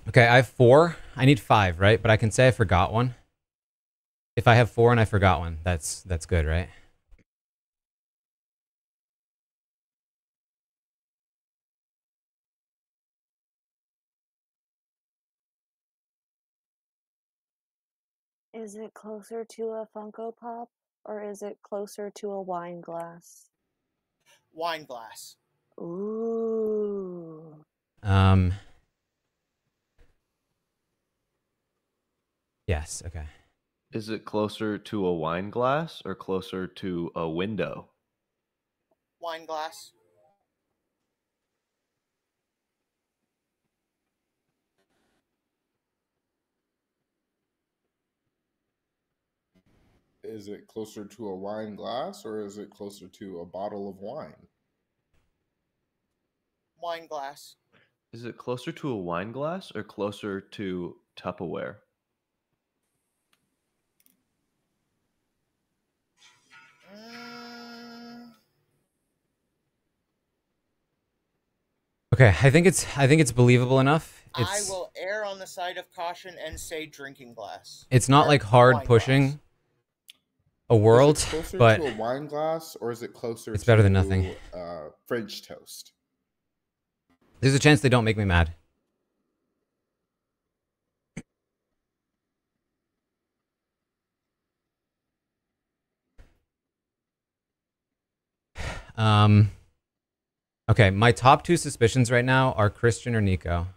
Okay, I have 4. I need 5, right? But I can say I forgot one. If I have 4 and I forgot one, that's good, right? Is it closer to a Funko Pop or is it closer to a wine glass? Wine glass. Ooh. Yes, okay. Is it closer to a wine glass or closer to a window? Wine glass. Is it closer to a wine glass or is it closer to a bottle of wine? Wine glass. Is it closer to a wine glass or closer to Tupperware? Okay, I think it's believable enough. I will err on the side of caution and say drinking glass. It's not Or like hard wine pushing a world, Is it closer but to a wine glass or is it closer it's to better than nothing. French toast? There's a chance they don't make me mad. Okay, my top 2 suspicions right now are Christian or Nico.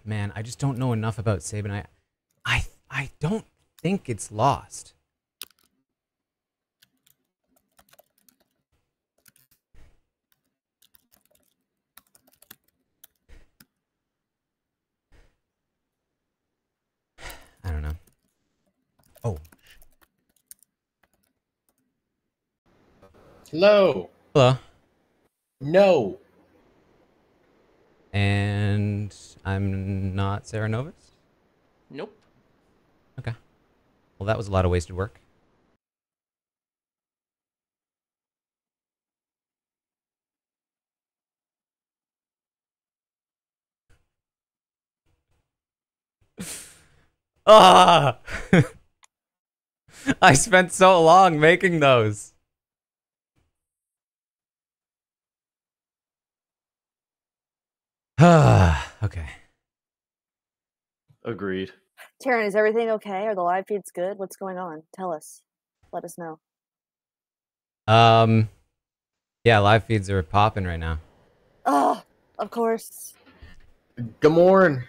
Man, I just don't know enough about Sabin. I don't think it's lost. I don't know. Oh. Hello. Hello. No. And I'm not Sarah Novus? Nope. Okay. Well, that was a lot of wasted work. Ah! I spent so long making those. Okay. Agreed. Taran, is everything okay? Are the live feeds good? What's going on? Tell us. Let us know. Yeah, live feeds are popping right now. Oh, of course. Good morning.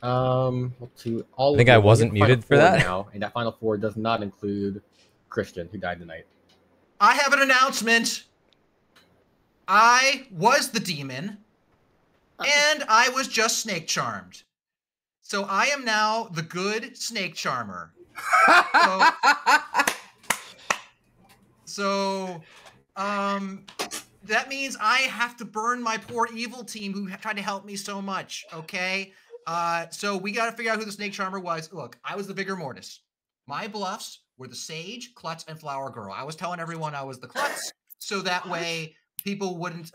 Let's see. All I think I wasn't final muted for four that. now, and that final four does not include Christian, who died tonight. I have an announcement. I was the demon, and I was just snake charmed. So I am now the good snake charmer. So, that means I have to burn my poor evil team who tried to help me so much, okay? So we got to figure out who the snake charmer was. Look, I was the vigor mortis. My bluffs were the sage, klutz, and flower girl. I was telling everyone I was the klutz, so that way people wouldn't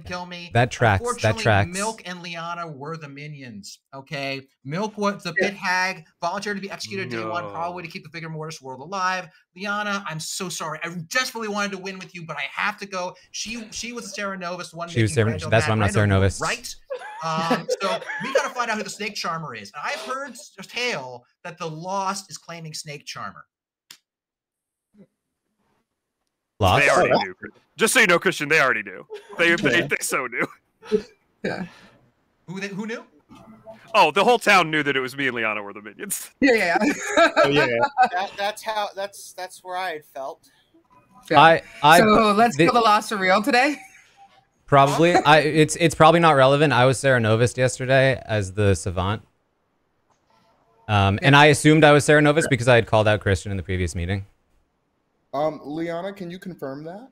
kill me. That tracks. That Unfortunately, tracks. Milk and Liana were the minions. Okay, Milk was the pit hag, volunteered to be executed day one, probably to keep the vigor mortis world alive. Liana, I'm so sorry. I desperately wanted to win with you, but I have to go. She was a Sarah Novus, the one. She was making Sarah- Brando that's mad. why I'm not Brando, Sarah you were Novus. right? So we got to find out who the snake charmer is. And I've heard a tale that the Lost is claiming snake charmer. Lost? They already knew. Just so you know, Christian, they already knew. They so knew. Yeah. Who knew? Oh, the whole town knew that it was me and Liana were the minions. Yeah. That's where I had felt. Yeah. I so let's kill the Lost for real today. Probably. It's probably not relevant. I was Sarah Novus yesterday as the savant. And I assumed I was Sarah Novus because I had called out Christian in the previous meeting. Liana, can you confirm that?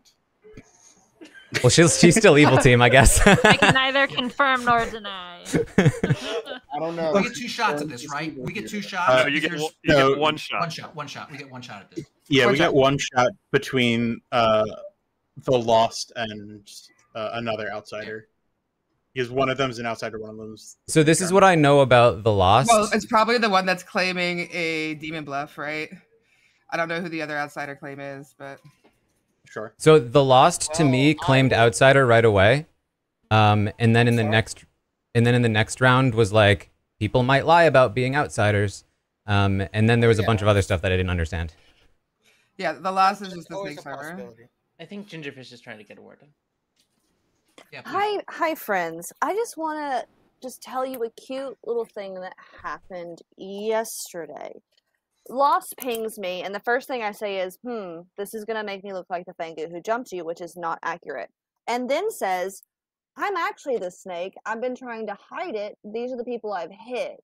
Well, she's still evil team, I guess. I can neither confirm nor deny. I don't know. We get 2 shots at this, right? We get 2 shots. You get There's- one shot. One shot. We get 1 shot at this. Yeah, we get 1 shot between the Lost and another outsider. Because one of them's an outsider, one of them's... So this is what I know about the Lost. Well, it's probably the one that's claiming a demon bluff, right? I don't know who the other outsider claim is, but sure. So the Lost to me claimed outsider right away, and then in the next round was like people might lie about being outsiders, and then there was a bunch of other stuff that I didn't understand. yeah, the Lost is just the snake charmer. I think Gingerfish is trying to get a word in. Hi, friends. I just want to just tell you a cute little thing that happened yesterday. Lost pings me, and the first thing I say is, this is going to make me look like the Fangu who jumped you, which is not accurate. And then says, I'm actually the snake. I've been trying to hide it. These are the people I've hit.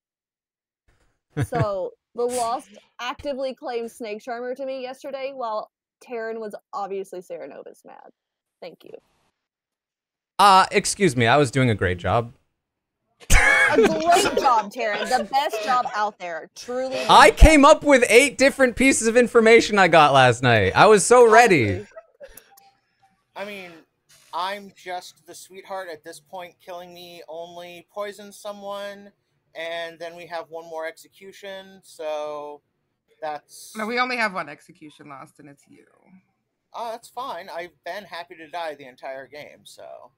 So the Lost actively claimed Snake Charmer to me yesterday, while Taran was obviously Sarah Novus mad. Thank you. Excuse me, I was doing a great job. A great job, Taran. The best job out there. Truly. I came up with 8 different pieces of information I got last night. I was so ready. I mean, I'm just the sweetheart at this point. Killing me only poisons someone, and then we have 1 more execution, so that's... No, we only have 1 execution Lost, and it's you. Oh, that's fine. I've been happy to die the entire game, so...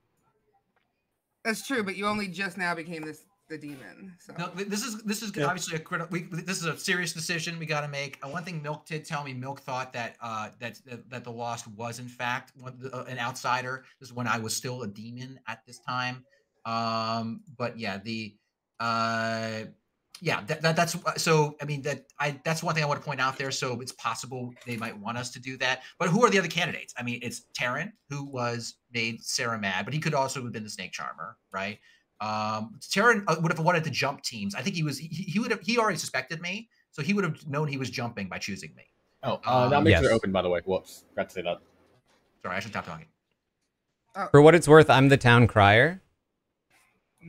That's true, but you only just now became the demon. So No, this is obviously a critical. This is a serious decision we got to make. One thing Milk did tell me, Milk thought that that the Lost was in fact an outsider. This is when I was still a demon at this time. But yeah, that's so. I mean that's one thing I want to point out there. So it's possible they might want us to do that. But who are the other candidates? I mean, it's Taran, who made Sarah mad, but he could also have been the Snake Charmer, right? Taran would have wanted to jump teams. I think he already suspected me, so he would have known he was jumping by choosing me. Oh, nominations are open, by the way. Whoops, forgot to say that. Sorry, I should stop talking. For what it's worth, I'm the town crier.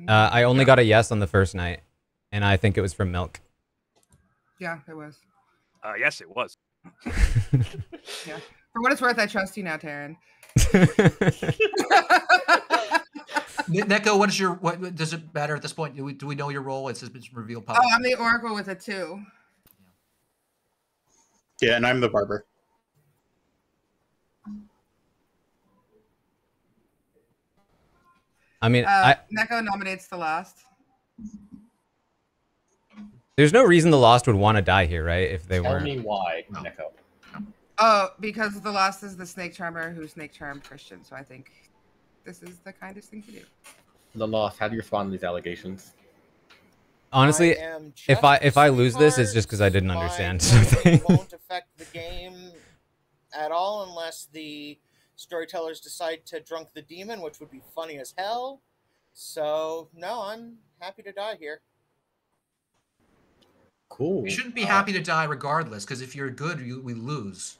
I only got a yes on the first night, and I think it was from Milk. yeah, it was. Yes, it was. Yeah. For what it's worth, I trust you now, Taran. Neko, what does it matter at this point? Do we know your role? It's been revealed Oh, publicly. I'm the Oracle with a 2. Yeah, and I'm the barber. I mean, Neko nominates the Lost. there's no reason the Lost would want to die here, right? If they Tell weren't. me why, Neko. Oh, because the Lost is the Snake Charmer who Snake Charmed Christian, so I think this is the kindest thing to do. The Lost, how do you respond to these allegations? honestly, if I lose this, it's just because I didn't understand something. Won't affect the game at all unless the storytellers decide to drunk the demon, which would be funny as hell. So no, I'm happy to die here. Cool. You shouldn't be happy to die regardless, because if you're good, we lose.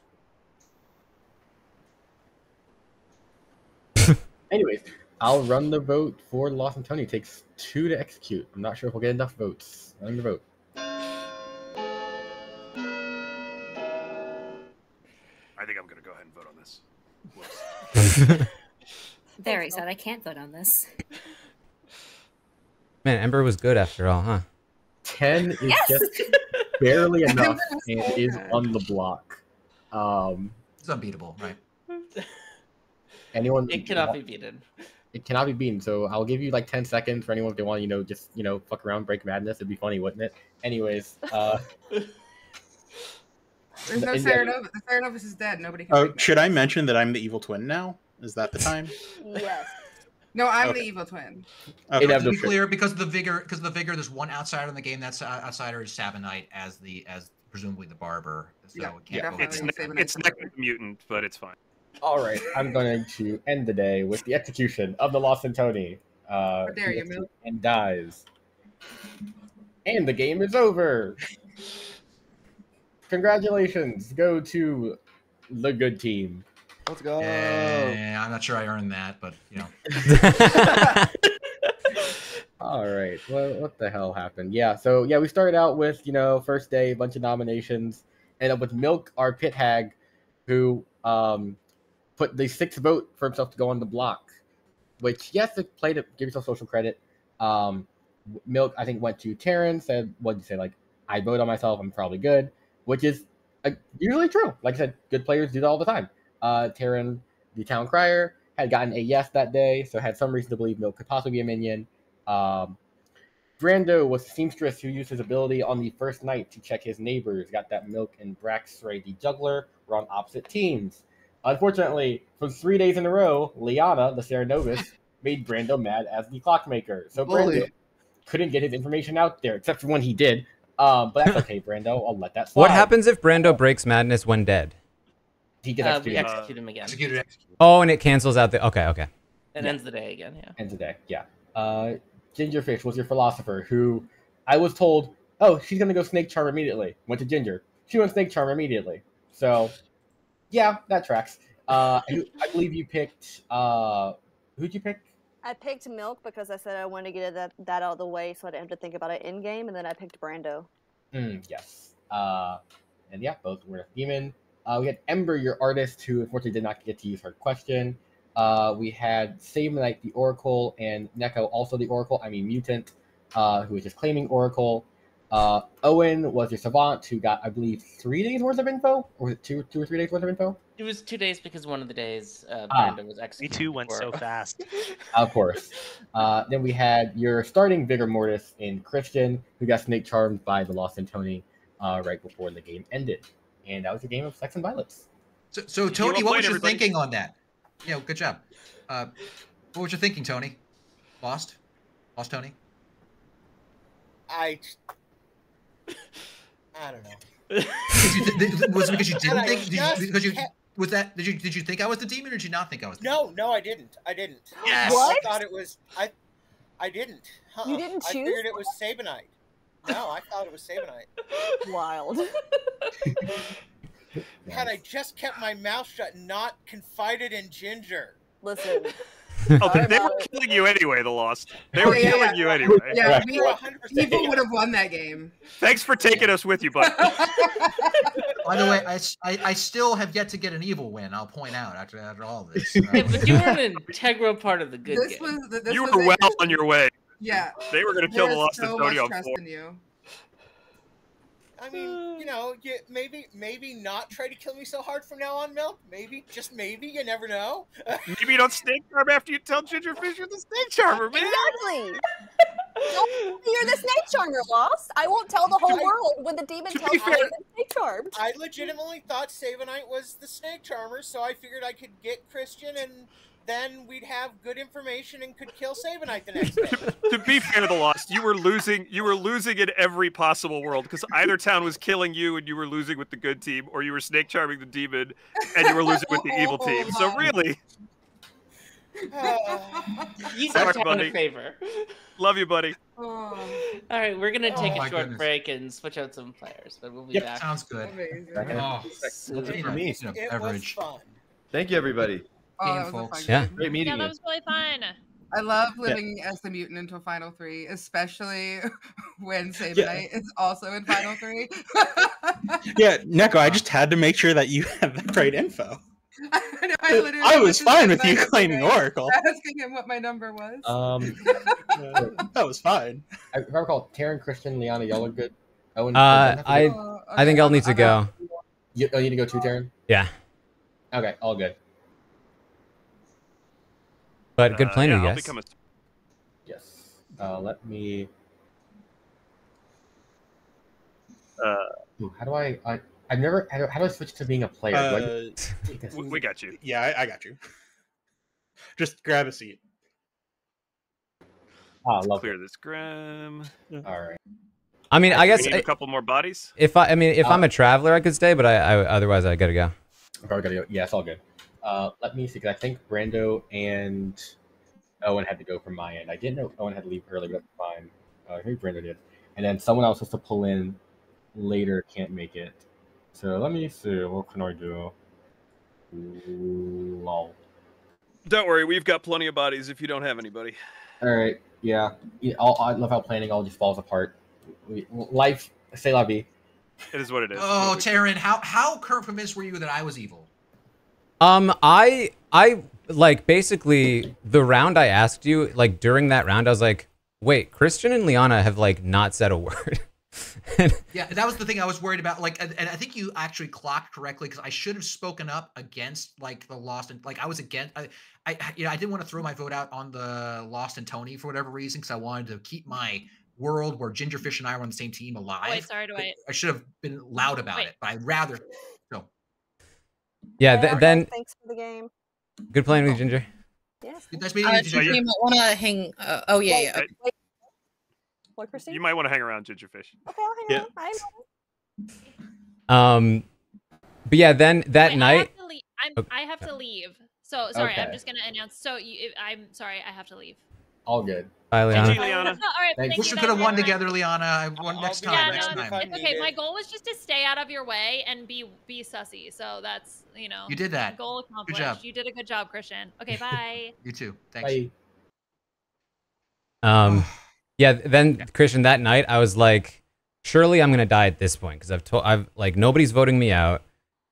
Anyways, I'll run the vote for Lost and Tony. It takes 2 to execute. I'm not sure if we'll get enough votes. Running the vote. I think I'm going to go ahead and vote on this. Very sad. I can't vote on this. Man, Ember was good after all, huh? 10 is just barely enough and is on the block. It's unbeatable, right? Anyone? It cannot be beaten. It cannot be beaten. So I'll give you like 10 seconds for anyone if they want, just fuck around, break madness. It'd be funny, wouldn't it? Anyways, there's no Theranovus. The Theranovus is dead. Nobody can. Oh, should I mention that I'm the evil twin now? Is that the time? Yes. No, I'm Okay. the evil twin. Okay. To be clear, because of the vigor, there's one outsider in the game. That outsider is Sabonite as presumably the barber. So Yeah, it can't go It's neck mutant, but it's fine. all right, I'm going to end the day with the execution of the Lost and Tony. How dare you, He Milk? and dies. And the game is over. Congratulations. Go to the good team. Let's go. I'm not sure I earned that, but All right. Well, what the hell happened? Yeah. So we started out with first day, a bunch of nominations, ended up with Milk, our pit hag, who put the 6th vote for himself to go on the block. Which it played it. Give yourself social credit. Milk, I think, went to Taran. Said, "What did you say? Like, I vote on myself. I'm probably good," which is usually true. Like I said, good players do that all the time. Taran, the town crier, had gotten a yes that day, so had some reason to believe Milk could possibly be a minion. Brando was the seamstress who used his ability on the first night to check his neighbors. Got that Milk and Braxray, the juggler, were on opposite teams. Unfortunately, for 3 days in a row, Liana, the TaranArmstrong, made Brando mad as the clockmaker. So Brando couldn't get his information out there, except for when he did. But that's okay, Brando. I'll let that slide. What happens if Brando breaks madness when dead? He gets executed. We execute him again. Oh, and it cancels out the. Okay. And ends the day again, yeah. Ends the day, yeah. Gingerfish was your philosopher who I was told, oh, she's going to go Snake Charm immediately. Went to Ginger. She went Snake Charm immediately. So, yeah, that tracks. I believe you picked, who'd you pick? I picked Milk because I said I wanted to get that out of the way so I didn't have to think about it in game, and then I picked Brando. Yes. And yeah, both were a demon. We had Ember, your artist, who unfortunately did not get to use her question. We had Sabonite, the Oracle, and Neko, also the Oracle, mutant, who was just claiming Oracle. Owen was your Savant, who got, I believe, 3 days worth of info? Or was it two or 3 days worth of info? It was 2 days because one of the days Brando was executed. Me too went so fast. Of course. Then we had your starting Vigor Mortis in Christian, who got Snake Charmed by the Lost and Tony right before the game ended. And that was a game of sex and violence. So Tony, what was your thinking on that? Yeah, good job. What was your thinking, Tony? Lost Tony? I don't know. Was it because you didn't think? Did you think I was the demon, or did you not think I was? No, I didn't. Yes. I thought it was. I didn't. You didn't choose? I figured it was Sabonite. No, I thought it was Sabonite. Wild. Had I just kept my mouth shut and not confided in Ginger. Listen. Oh, they were killing you anyway, the Lost. They were killing you anyway. Yeah, people would have won that game. Thanks for taking us with you, bud. By the way, I still have yet to get an evil win. I'll point out after all this. Yeah, but you were an integral part of the good game. You were well on your way. Yeah. They were going to kill the Lost so Antonio on much trust 4. in you. I mean, maybe not try to kill me so hard from now on, Milk. Maybe, just maybe. You never know. Maybe you don't snake charm after you tell Gingerfish you're the snake charmer, man. Exactly. You're the snake charmer, Lost. I won't tell the whole world when the demon tells me I'm the snake charmed. I legitimately thought Sabonite was the snake charmer, so I figured I could get Christian and then we'd have good information and could kill Sabanite the next day. To be fair to the Lost, you were losing in every possible world, because either town was killing you and you were losing with the good team, or you were snake charming the demon and you were losing with the evil team. So really, You sorry, did town buddy. a favor. Love you, buddy. All right, we're gonna take my a short goodness. break and switch out some players, but we'll be Yep. back. Sounds good. Amazing. Oh, That's soon. it for me. a It was beverage. fun. Thank you, everybody. Oh, that Game, was a folks. fun Yeah. game. Great meeting Yeah, that you. was really fun. I love living as the mutant until Final 3, especially when Sabanite is also in Final 3. Yeah, Neko, I just had to make sure that you had the right info. I know, I literally I was messaged fine with you Sabanite claiming yesterday, Oracle. asking him what my number was. That was fine. If I recall, Taran, Christian, Liana, y'all are good. Owen, I think I'll need to go. You need to go too, Taran? Yeah, Okay, all good. but good playing yeah, with you I'll guys. become a Yes. Let me. Ooh, how do I've never. How do I switch to being a player? we got you. Yeah, I got you. Just grab a seat. Love Clear this Graham. All right. I mean, I guess we need a couple more bodies. if I'm a traveler, I could stay, but I otherwise I gotta go. I probably gotta go. Yeah, it's all good. Let me see, because I think Brando and Owen had to go from my end. I didn't know Owen had to leave early, but that's fine. I think Brando did. And then someone else was supposed to pull in later can't make it. So let me see. What can I do? Lol. Don't worry, we've got plenty of bodies if you don't have anybody. All right. Yeah. I love how planning all just falls apart. Life, c'est la vie. It is what it is. Oh, Taran, how convinced were you that I was evil? I like basically the round I asked you, like during that round, I was like, wait, Christian and Liana have like not said a word. Yeah, that was the thing I was worried about. Like, and I think you actually clocked correctly, because I should have spoken up against like the Lost, and like I was against. I didn't want to throw my vote out on the Lost and Tony for whatever reason, because I wanted to keep my world where Gingerfish and I were on the same team alive. Oh, wait, sorry to wait. I should have been loud about it, but I'd rather. So. Yeah, then thanks for the game. good playing with you, Ginger. Yes. Nice meeting you, Ginger. You might want to hang. Oh yeah, yeah. Okay. What, Christine? You might want to hang around, Gingerfish. Okay, I'll hang on. But yeah, then that Wait, night. I have to leave. So sorry, I'm Okay. just gonna announce. So I'm sorry, I have to leave. All good. Bye, Liana. GG, Liana. All right, thank Wish you we guys could have won very much. together, Liana. I won next time. Yeah, next no, time. it's okay. My goal was just to stay out of your way and be sussy. So that's You did that. Goal Good accomplished. job. You did a good job, Christian. Okay, bye. You too. Thanks. Bye. Yeah, then Christian, that night I was like, surely I'm gonna die at this point, because I've like nobody's voting me out.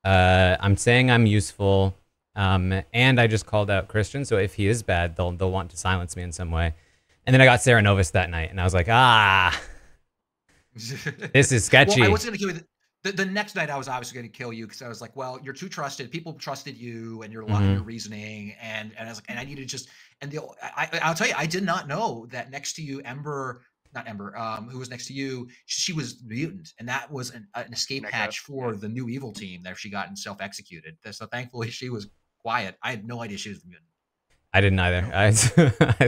I'm saying I'm useful, and I just called out Christian, so if he is bad, they'll want to silence me in some way. And then I got Sarah Novus that night, and I was like, this is sketchy. Well, I wasn't gonna kill you. The next night, I was obviously going to kill you, because I was like, well, you're too trusted. People trusted you and your your reasoning, and I was like, and I needed just I'll tell you, I did not know that next to you, not Ember, who was next to you, she was mutant, and that was an escape hatch for the new evil team that she got and self-executed. So thankfully, she was quiet. I had no idea she was the mutant. I didn't either. I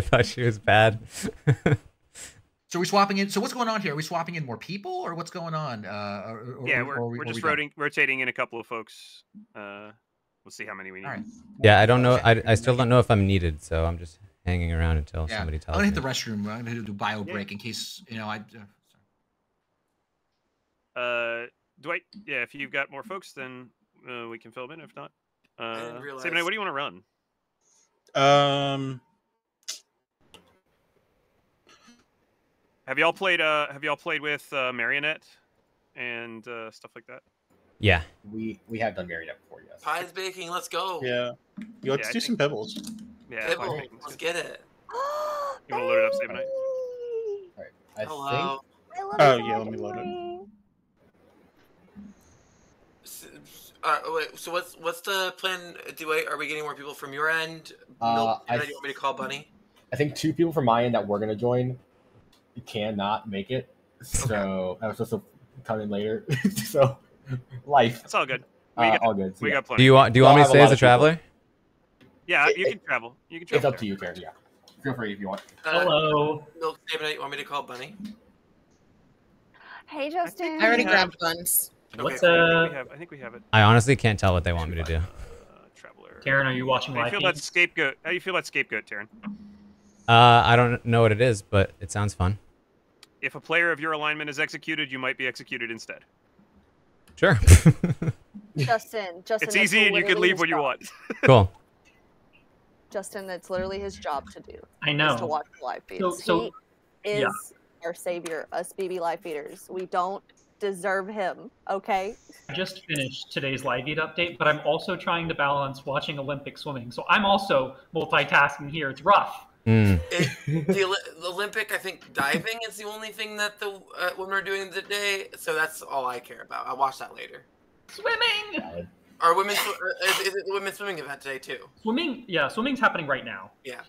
thought she was bad. So we're swapping in. So what's going on here? Are we swapping in more people, or what's going on? Yeah, we're just rotating in a couple of folks. We'll see how many we need. All right. Yeah, I don't know. I still don't know if I'm needed, so I'm just hanging around until somebody tells I'm me. gonna hit the restroom. I'm gonna do bio break in case Dwight, yeah, if you've got more folks, then we can fill them in. If not, didn't realize. Sabanite, what do you want to run? Have y'all played with Marionette and stuff like that? Yeah. We have done Marionette before, yes. Pies baking, let's go. Yeah. Let's do some pebbles. Yeah, Pibble, let's get it. You want to load it up, Sabanite? All right. I Hello. Oh yeah, let me load it. Wait, so what's the plan, Dwight? Are we getting more people from your end? I you want me to call Bunny? I think 2 people from my end that were gonna join cannot make it, so I was supposed to come in later. So life. It's all good. All good. So We yeah. got plenty. Do you want me to stay as a traveler? Yeah, you can travel. You can It's travel. up to you, Taran. Yeah, feel free if you want. Hello. Milk David, you want me to call Bunny? Hey, Justin. I already grabbed buns. What's I think we have it. I honestly can't tell what they want me to do. Taran, are you watching How do live you feel about feeds? scapegoat? How do you feel about scapegoat, Taran? I don't know what it is, but it sounds fun. If a player of your alignment is executed, you might be executed instead. Sure. Justin, It's that's easy, and you can literally leave his when you job. want. Cool. Justin, that's literally his job to do. I Is know. to watch live feeds. So he is yeah. our savior, us BB live feeders. We don't deserve him, okay? I just finished today's live feed update, but I'm also trying to balance watching Olympic swimming. So I'm also multitasking here. It's rough. The Olympic, I think diving is the only thing that the women are doing today. So that's all I care about. I'll watch that later. Swimming. Are women? Is it the women's swimming event today too? Swimming, yeah, swimming's happening right now. Yeah,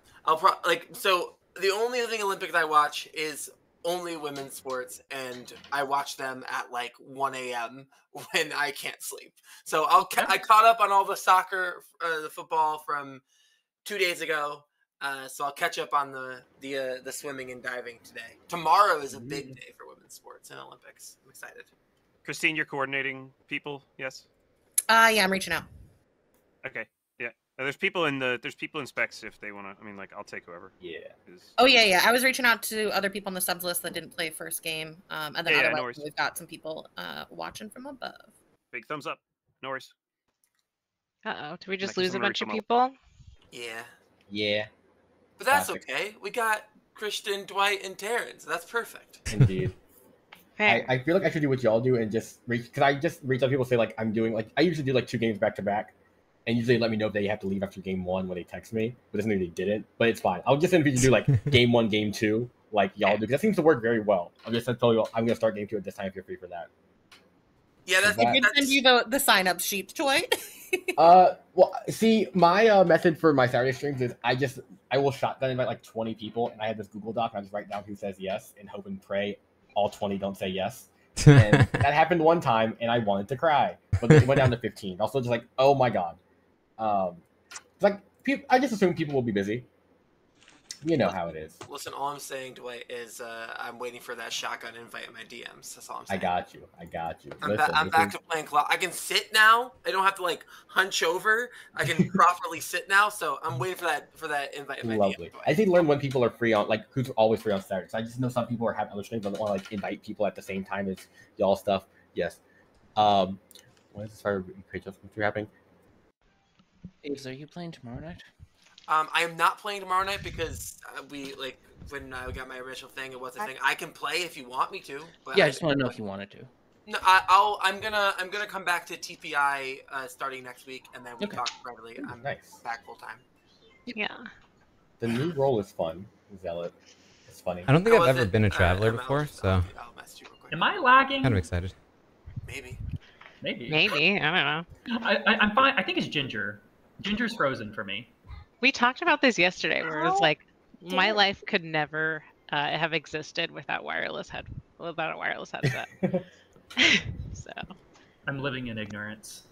so the only thing Olympics I watch is only women's sports, and I watch them at like 1 a.m. when I can't sleep. So I caught up on all the soccer, the football from 2 days ago. So I'll catch up on the swimming and diving today. Tomorrow is a big day for women's sports and Olympics. I'm excited. Christine, you're coordinating people, yes? Yeah, I'm reaching out. Okay, yeah. There's people in specs if they want to. I mean, like, I'll take whoever. Yeah. Oh yeah. I was reaching out to other people on the subs list that didn't play first game, and then Yeah, no otherwise worries. we've got some people watching from above. Big thumbs up. No worries. Uh-oh, did we just Like, lose a someone bunch of reach them people? Yeah, Yeah. but that's Classic. okay. We got Christian, Dwight, and Terrence. That's perfect. Indeed. I feel like I should do what y'all do and just reach, because I just reach out to people, say like I'm doing, like I usually do like 2 games back to back, and usually they let me know if they have to leave after game 1 when they text me, but doesn't mean they didn't. But it's fine. I'll just send people to do like game 1, game 2, like y'all do, because that seems to work very well. I'll just tell you I'm gonna start game 2 at this time if you're free for that. Yeah, that's. I did send you the sign up sheet, Dwight. Well, see, my method for my Saturday streams is I will shotgun invite like 20 people, and I have this Google Doc, and I just write down who says yes, and hope and pray all 20 don't say yes. And that happened one time, and I wanted to cry, but then it went down to 15. Also, just like, oh my god, it's like I just assume people will be busy. You know how it is. Listen, all I'm saying, Dwight, is I'm waiting for that shotgun invite in my DMs. That's all I'm saying. I got you. I'm back to playing clock. I can sit now. I don't have to like hunch over. I can properly sit now. So I'm waiting for that invite in my Lovely. DMs. I think learn when people are free on, like, who's always free on Saturdays. I just know some people are having other streams, but don't want to like invite people at the same time as y'all stuff. Yes. When is this happening? Aves, are you playing tomorrow night? I am not playing tomorrow night because when I got my original thing, it was a thing. I can play if you want me to. But Yeah, I just want to know if you wanted to. No, I'm gonna come back to TPI starting next week, and then we talk privately. I'm back full time. Yeah. The new role is fun. Zealot. It's funny. I don't think I've ever been a traveler before, so Am I lagging? kind of excited. Maybe. Maybe. I don't know. I'm fine. I think it's Ginger. Ginger's frozen for me. We talked about this yesterday, where it was How like my dare- life could never have existed without a wireless headset. So I'm living in ignorance.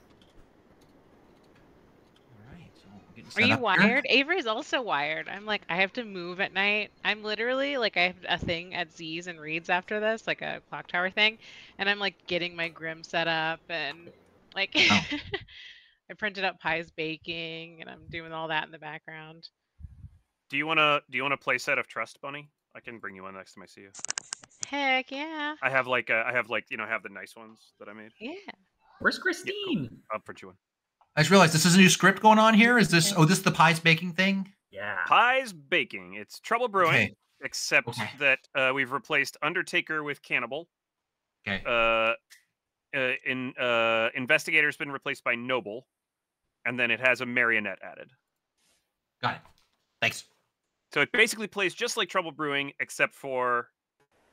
are you wired? Avery's also wired. I'm like, I have to move at night. I'm literally like, I have a thing at Z's and Reed's after this, like a Clocktower thing, and I'm like getting my Grim set up and like I printed up Pies baking and I'm doing all that in the background. Do you wanna play set of Trust, Bunny? I can bring you one next time I see you. Heck yeah. I have the nice ones that I made. Yeah. Where's Christine? Yeah, cool. I'll print you one. I just realized this is a new script going on here. Is this? Oh, this is the pies baking thing. Yeah. Pies baking. It's Trouble Brewing, Okay. except that we've replaced Undertaker with Cannibal. Okay. Investigator's been replaced by Noble, and then it has a marionette added. Got it. Thanks. So it basically plays just like Trouble Brewing, except for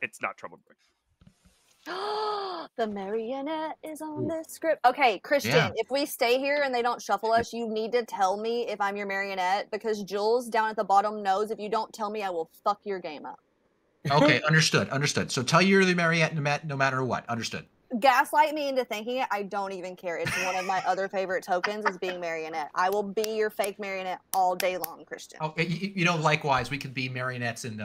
it's not Trouble Brewing. The marionette is on this script. Okay, Christian, Yeah. if we stay here and they don't shuffle us, you need to tell me if I'm your marionette, because Jules down at the bottom knows if you don't tell me, I will fuck your game up. Okay, understood. So tell you're the marionette no matter what. Understood. gaslight me into thinking it. I don't even care. It's one of my other favorite tokens is being marionette. I will be your fake marionette all day long, Christian. Oh, you know, likewise, we could be marionettes in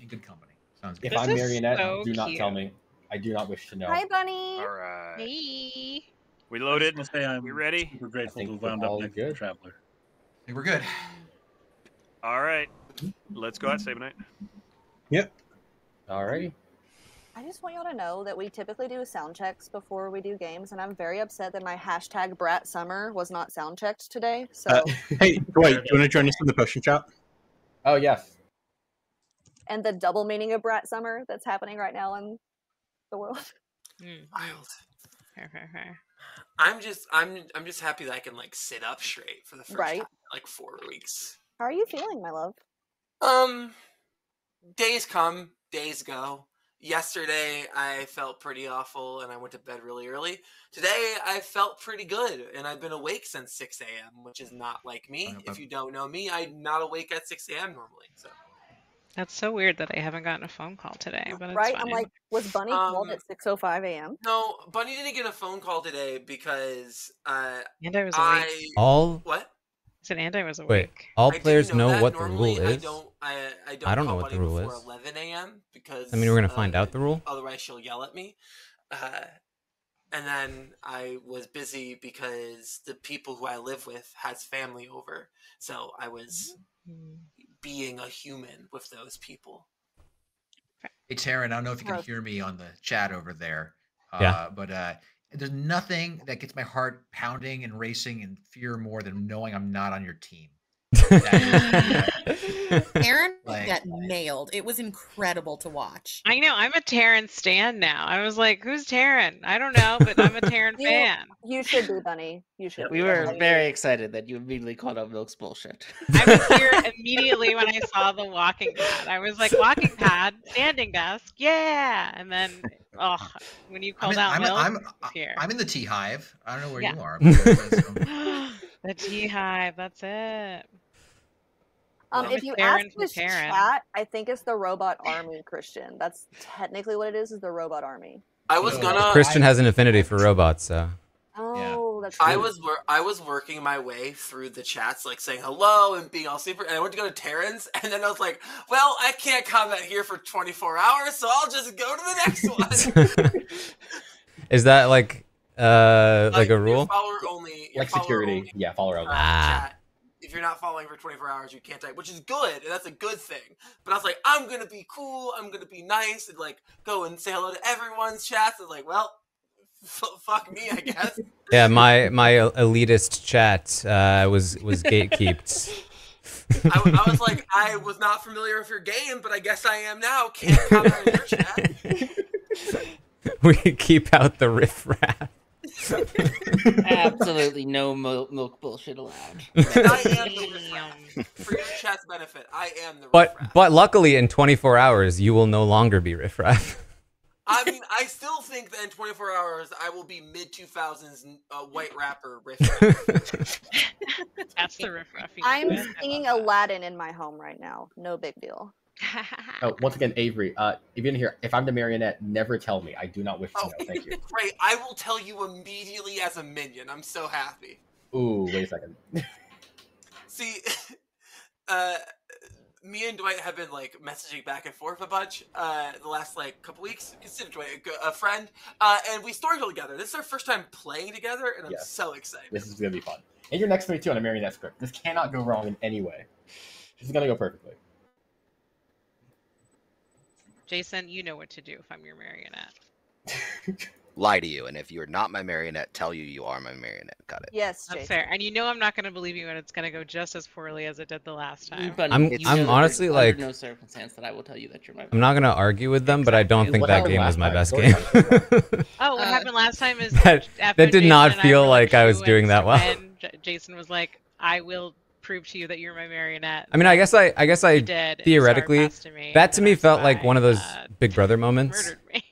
good company. Sounds good. If I'm marionette, do not tell me. I do not wish to know. Hi, Bunny. All right. Hey. We loaded. I say I'm we ready? super grateful I to think have wound we're up all next to the Traveler. I think we're good. All right. Let's go out. Save a night. Yep. All right. I just want y'all to know that we typically do sound checks before we do games, and I'm very upset that my hashtag Brat Summer was not sound checked today. So, Hey, Dwight, do you want to join us in the potion chat? Oh, yes. and the double meaning of Brat Summer that's happening right now in the world. Wild. Fair. I'm just happy that I can like sit up straight for the first time in like 4 weeks. How are you feeling, my love? Days come, days go. Yesterday I felt pretty awful and I went to bed really early. Today I felt pretty good and I've been awake since 6 a.m., which is not like me. If you don't know me, I'm not awake at 6 a.m. normally. So That's so weird that I haven't gotten a phone call today, but it's Right? fine. I'm like, was Bunny called at 6:05 a.m.? No, Bunny didn't get a phone call today because And I was awake. What? I said, and I was awake. Wait, all I players didn't know that. what the Normally, rule is? I I don't know call what the Bunny rule before is. 11 a.m. because I mean, we're gonna find out the rule. Otherwise, she'll yell at me. And then I was busy because the people who I live with has family over, so I was being a human with those people. Hey, Taran, I don't know if you can hear me on the chat over there. Yeah. But there's nothing that gets my heart pounding and racing and fear more than knowing I'm not on your team. Aaron Like- got nailed. It was incredible to watch. I know. I'm a Taran stan now. I was like, who's Taran? I don't know, but I'm a Taran fan. You should be, Bunny. You should. We were very excited that you immediately called out Milk's bullshit. I was here immediately when I saw the walking pad. I was like, walking pad, standing desk, yeah. And then, when you called out Milk, here. I'm in the Tea Hive. I don't know where Yeah. you are. The Tea Hive, that's it. If you ask this chat, I think it's the robot army, Christian. That's technically what it is the robot army. I was gonna. Christian has an affinity for robots, so. Oh, that's I true. was working my way through the chats, like saying hello and being all super. And I went to go to Terran's, and then I was like, "Well, I can't comment here for 24 hours, so I'll just go to the next one." Is that like a rule? Follower only. Like security. Yeah, follower only. Chat. If you're not following for 24 hours, you can't type, which is good, and that's a good thing. But I was like, I'm gonna be cool, I'm gonna be nice, and like go and say hello to everyone's chats. And like, well, fuck me, I guess. Yeah, my elitist chat was gatekeeped. I was like, I was not familiar with your game, but I guess I am now. Can't comment on your chat. We keep out the riffraff. Absolutely no milk bullshit allowed. And I am the riffraff. For your chat's benefit, I am the riffraff. But luckily, in 24 hours, you will no longer be riffraff. I mean, I still think that in 24 hours, I will be mid-2000s white rapper riffraff. That's the riffraff. I'm singing Aladdin in my home right now. No big deal. Oh, once again, Avery, if you didn't hear, if I'm the marionette, never tell me. I do not wish to know. Thank you. Great, I will tell you immediately as a minion. I'm so happy. Ooh, wait a second. See, me and Dwight have been like messaging back and forth a bunch the last like couple weeks. Consider Dwight a friend, and we storyboard together. This is our first time playing together, and I'm so excited. This is gonna be fun. And you're next to me too on a marionette script. This cannot go wrong in any way. This is gonna go perfectly. Jason, you know what to do if I'm your marionette. Lie to you, and if you're not my marionette, tell you are my marionette. Got it. Yes, That's fair. And you know I'm not going to believe you, and it's going to go just as poorly as it did the last time. But I'm honestly under like, no circumstance that I will tell you that you're my. I'm not gonna argue with them, but I don't think that game was my best game. Oh, what happened last time is that after did Jason not and I feel were, like I was true doing and that well. when Jason was like, "I will prove to you that you're my marionette." I mean, I guess I He did, and theoretically, Star passed to me, that to and me I felt like survived, one of those Big Brother moments, murdered me.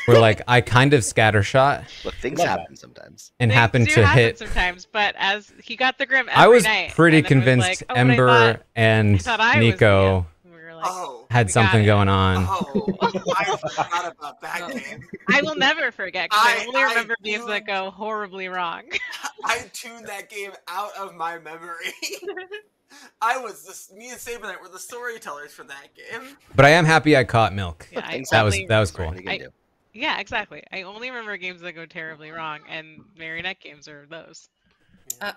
where like I kind of scattershot. Look, things happen sometimes. And Things happened do to happen hit. sometimes, but as he got the grim every I was night, pretty and then it was convinced like, oh, but I Ember thought- I and thought I was Nico we were like, had something going on. Oh, I forgot about that game. I will never forget because I only remember games that go horribly wrong. I tuned that game out of my memory. I was me and Sabanite were the storytellers for that game. But I am happy I caught Milk. Yeah, that was cool. Yeah, exactly. I only remember games that go terribly wrong, and Marionette games are those.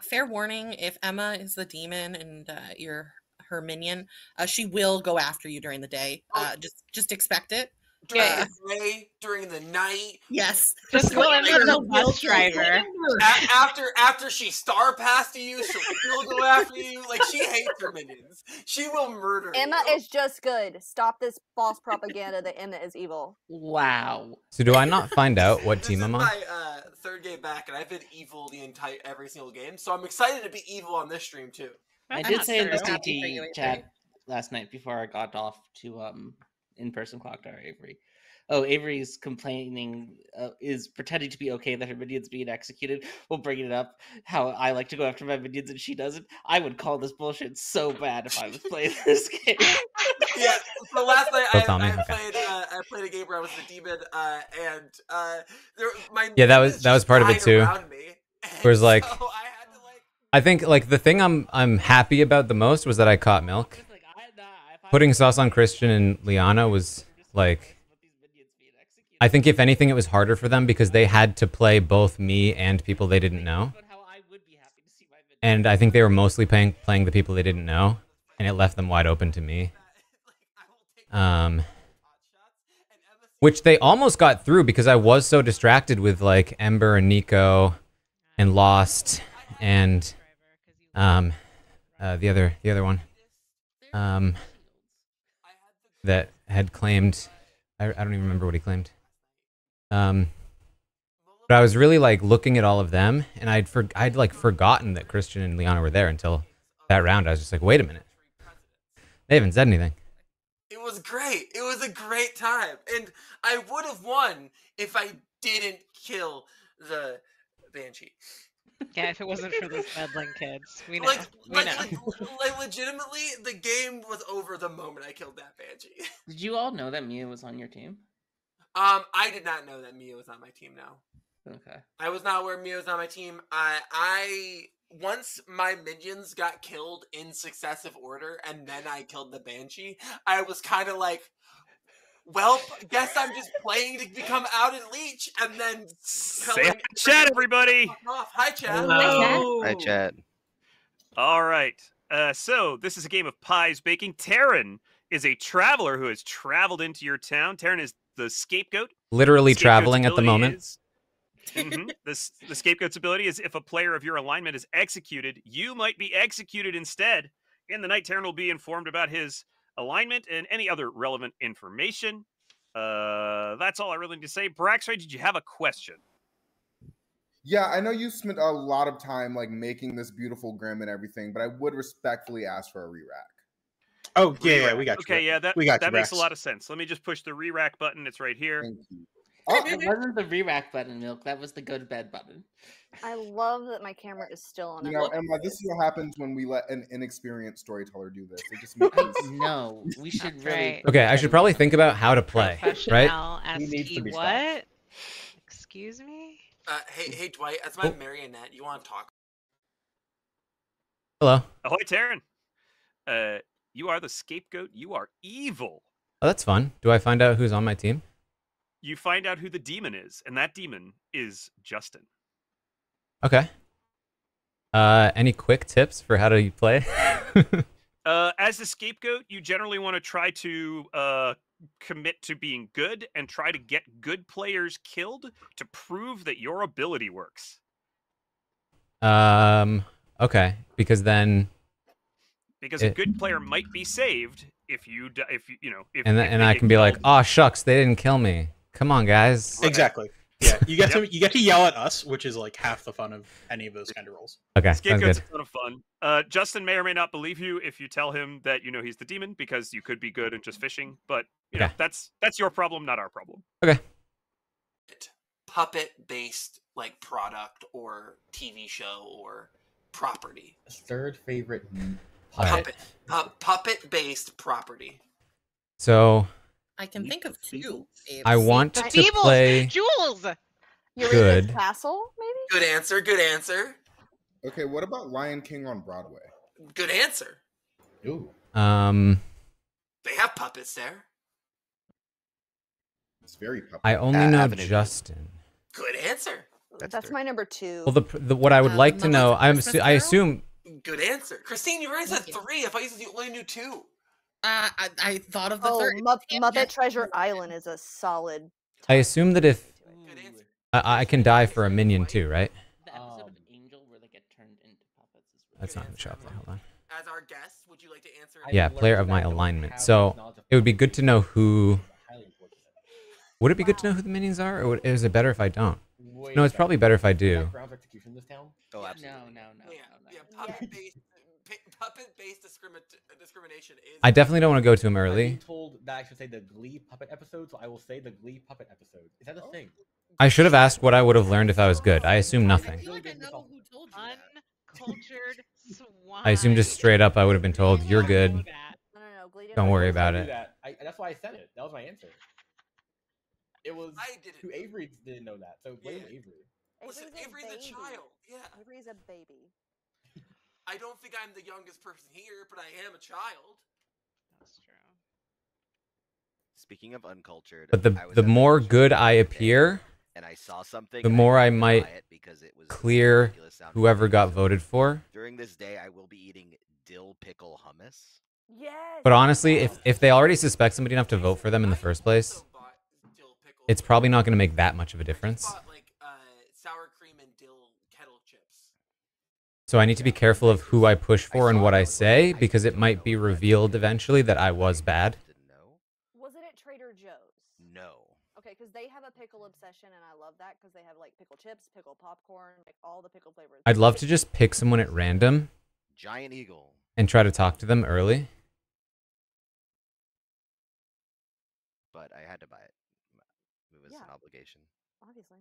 Fair warning: if Emma is the demon and you're her minion, she will go after you during the day. Just expect it. During the day, during the night. Yes. Just go in with the bus driver. After she star passed you, she'll still go after you. Like, she hates her minions. She will murder Emma you. is just good. Stop this false propaganda that Emma is evil. Wow. So do I not find out what team I'm on? My third game back, and I've been evil the entire every single game. So I'm excited to be evil on this stream too. I did say in the CT chat last night before I got off to in-person Clocktower Avery. Oh, Avery's complaining, is pretending to be okay that her minions being executed. We'll bring it up. How I like to go after my minions and she doesn't. I would call this bullshit so bad if I was playing this game. Yeah. So last night I played a game where I was the demon, and Yeah, that was part of it too. Whereas like, I think like the thing I'm happy about the most was that I caught Milk. Putting sauce on Christian and Liana was like, I think if anything it was harder for them because they had to play both me and people they didn't know. And I think they were mostly playing the people they didn't know, and it left them wide open to me. Which they almost got through because I was so distracted with like Ember and Nico and Lost and the other one that had claimed, I don't even remember what he claimed. But I was really like looking at all of them, and I'd like forgotten that Christian and Liana were there until that round. I was just like, wait a minute, they haven't said anything. It was great. It was a great time, and I would have won if I didn't kill the Banshee. Yeah, if it wasn't for those meddling kids, we know. Like legitimately, the game was over the moment I killed that Banshee. Did you all know that Mia was on your team? I did not know that Mia was on my team. No. Okay. I was not aware Mia was on my team. I once my minions got killed in successive order, and then I killed the Banshee. I was kind of like, well, guess I'm just playing to become out and leech, and then Say hi, chat, everybody. Hi, chat. Hello. Hi, chat. All right. So this is a game of pies baking. Taran is a traveler who has traveled into your town. Taran is the scapegoat. Literally traveling at the moment. The scapegoat's ability is if a player of your alignment is executed, you might be executed instead. In the night, Taran will be informed about his alignment and any other relevant information. That's all I really need to say. Braxray, did you have a question? Yeah, I know you spent a lot of time like making this beautiful grim and everything, but I would respectfully ask for a re-rack. Oh, yeah, we got you. Okay, yeah, that makes a lot of sense. Let me just push the re-rack button. It's right here. Thank you. It wasn't the re-rack button, Milk. That was the go to bed button. I love that my camera is still on. You know, Emma, this is what happens when we let an inexperienced storyteller do this. It just makes us... No, we should really. Okay, I should probably think about how to play, right? He needs to be what? Excuse me? Hey, Dwight, as my marionette, you want to talk? Hello. Ahoy, Taran. You are the scapegoat. You are evil. Oh, that's fun. Do I find out who's on my team? You find out who the demon is, and that demon is Justin. Okay. Any quick tips for how to play? As the scapegoat, you generally want to try to commit to being good and try to get good players killed to prove that your ability works. Okay, because then... Because a good player might be saved if and I can be like, oh shucks, they didn't kill me. Come on, guys. Exactly. Yeah, you get to yell at us, which is like half the fun of any of those kind of roles. Okay, Scapegoat's a sounds ton of fun. Justin may or may not believe you if you tell him that you know he's the demon, because you could be good and just fishing. But you know that's your problem, not our problem. Okay. Puppet-based like product or TV show or property. Third favorite Puppet-based property. So I can think of two. I want to Feebles! play Jules! Eureka's good. Castle, maybe? Good answer. Good answer. Okay, what about Lion King on Broadway? Good answer. Ooh. They have puppets there. It's very puppet. I only know Avenue. Justin. Good answer. That's my number 2. Well, the what I would like to know, I assume. Good answer. Christine, you already said 3. I thought you said you only knew 2. I thought of the Oh, third. Muppet Treasure Island is a solid. I assume that if I can die for a minion too, right? The episode of Angel where they get turned into puppets is really That's not in the shop there. Hold on. As our guest, would you like to answer? Yeah, player of my alignment. So it would be good to know who. Would it be good to know who the minions are, or is it better if I don't? No, it's probably better if I do. execution in this town? Oh, absolutely. Puppet-based discrimination is. I definitely don't want to go to him I've early. been told that I should say the Glee puppet episode, so I will say the Glee puppet episode. Is that a thing? I should have asked what I would have learned if I was good. I assume nothing. Uncultured swine. I assume just straight up I would have been told, you're good. Don't worry about it. That's why I said it. That was my answer. It was who Avery didn't know that, so blame Avery. Listen, Avery's a child. Yeah. Avery's a baby. I don't think I'm the youngest person here, but I am a child. That's true. Speaking of uncultured, But I was the at more show good the I other day, appear, and I saw something, the and more I had to buy might it because it was clear ridiculous sounding whoever things. got voted for. During this day, I will be eating dill pickle hummus. Yes. But honestly, if they already suspect somebody enough to vote for them in the first place, it's probably not going to make that much of a difference. Sour cream and dill kettle chips. So I need to be careful of who I push for and what I say, because it might be revealed eventually that I was bad. Was it at Trader Joe's? No. Okay, because they have a pickle obsession, and I love that because they have like pickle chips, pickle popcorn, like all the pickle flavors. I'd love to just pick someone at random Giant eagle. and try to talk to them early. But I had to buy it. It was an obligation. Obviously.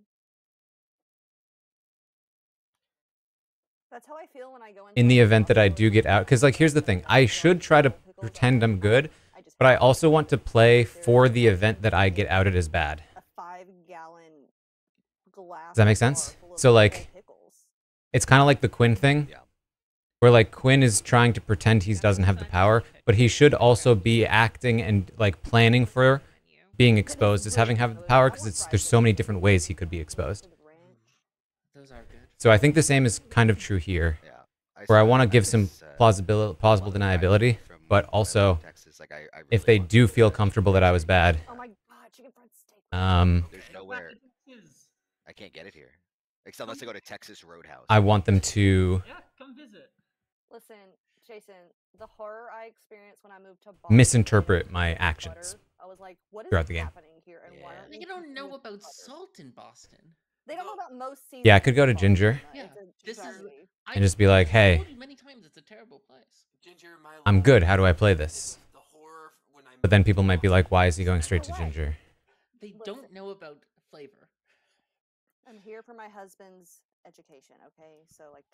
That's how I feel when I go into In the event that I do get out. Because, like, here's the thing. I should try to pretend I'm good, but I also want to play for the event that I get outed as bad. a 5-gallon glass. Does that make sense? So, like, it's kind of like the Quinn thing. Where, like, Quinn is trying to pretend he doesn't have the power, but he should also be acting and, like, planning for being exposed as having the power, because there's so many different ways he could be exposed. Those are good. So I think the same is kind of true here, where I want to give some plausible deniability, but also if they do feel comfortable that I was bad, Oh my god, chicken fried steak. There's nowhere. I can't get it here. Except unless I go to Texas Roadhouse. I want them to Yeah, come visit. Listen, Jason, the horror I experienced when I moved to Boston. misinterpret my actions I was like, what is throughout the game. happening here? And why aren't They we don't cooking know with about butter? salt in Boston. They don't know about most seasons. Yeah, I could go to Ginger Yeah, this is. and just be like, hey, told you many times it's a terrible place. Ginger, I'm good. How do I play this? But then people might be like, why is he going straight to Ginger? They don't know about flavor. I'm here for my husband's education, okay? So like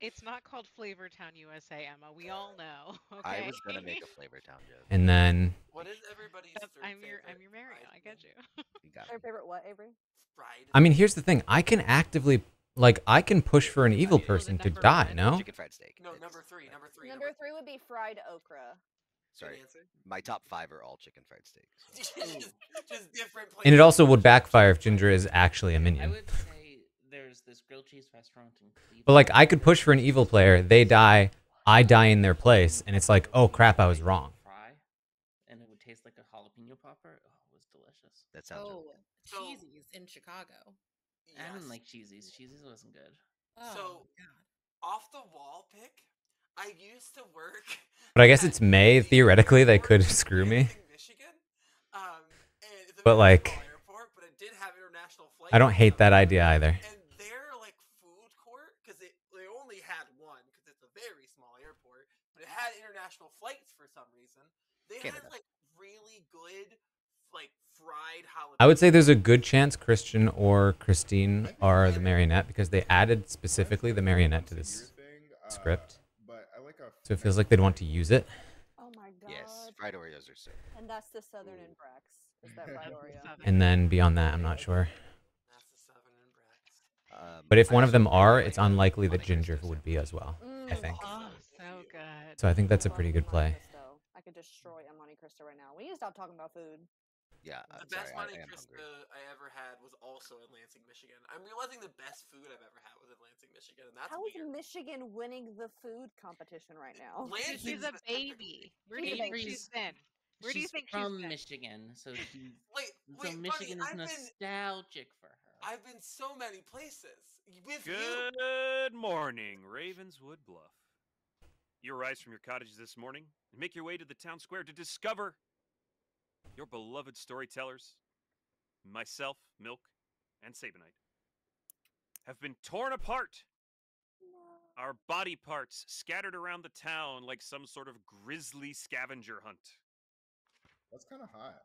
It's not called Flavortown USA, Emma. We all know. Okay. I was gonna make a Flavor Town joke. And then What is everybody's I'm your Marion. I get you. Their favorite what, Avery? I mean, here's the thing. I can actively, like, I can push for an evil person to die, no? Chicken fried steak. No, number 3. Number 3 would be fried okra. Sorry. My top 5 are all chicken fried steaks. Just different And it also would backfire if Ginger is actually a I minion. would say there's this grilled cheese restaurant in Cleveland. But, like, I could push for an evil player. They die. I die in their place. And it's like, oh, crap, I was wrong. Fry, and it would taste like a jalapeno popper. Oh, it was delicious. That sounds Cheesy's in Chicago. I didn't like Cheesy's. Cheesy's wasn't good. So, off the wall pick, I used to work. But I guess it's May. Theoretically, they could screw me. Michigan, But, like, airport, but it did have international flights. I don't hate that idea either. And their like food court, because they only had one, because it's a very small airport, but it had international flights for some reason. They had like really good like fried jalapeno. I would say there's a good chance Christian or Christine are the marionette, because they added specifically the marionette to this script. So it feels like they'd want to use it. Oh my god. Yes, fried Oreos are so good. And that's the Southern and Brax. Is that fried Oreo? And then beyond that, I'm not sure. Um, But if I one of also them really are, like it's unlikely that Ginger would be as well, I think. Oh, so good. So I think that's a pretty good play. I could destroy a Monte Cristo right now. We need to stop talking about food. Yeah, The sorry, best Monte I am Cristo hungry. I ever had was also in Lansing, Michigan. I'm realizing the best food I've ever had was in Lansing, Michigan, and that's How is weird. Michigan winning the food competition right now? She's a baby. Where do you think she's been? Where do you She's think from she's been? Michigan, so she's Wait, so Michigan is nostalgic for her. I've been so many places with you. Good morning, Ravenswood Bluff. You arise from your cottages this morning and make your way to the town square to discover your beloved storytellers, myself, Milk, and Sabanite, have been torn apart. Our body parts scattered around the town like some sort of grisly scavenger hunt. That's kind of hot.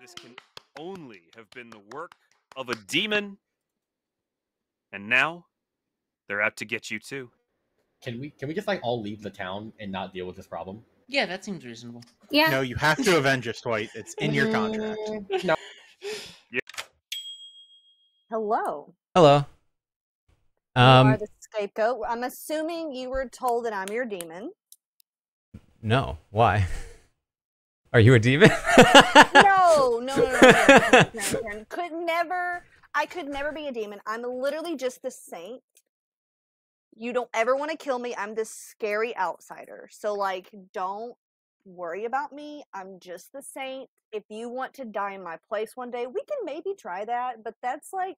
This can only have been the work of a demon. And now, they're out to get you too. Can we just like all leave the town and not deal with this problem? Yeah, that seems reasonable. Yeah. No, you have to avenge us, Dwight. It's in your contract. No. Hello. Hello. You are the scapegoat. I'm assuming you were told that I'm your demon. No. Why? Are you a demon? No. I could never be a demon. I'm literally just the saint. You don't ever want to kill me. I'm this scary outsider. So, like, don't worry about me. I'm just the saint. If you want to die in my place one day, we can maybe try that. But that's like...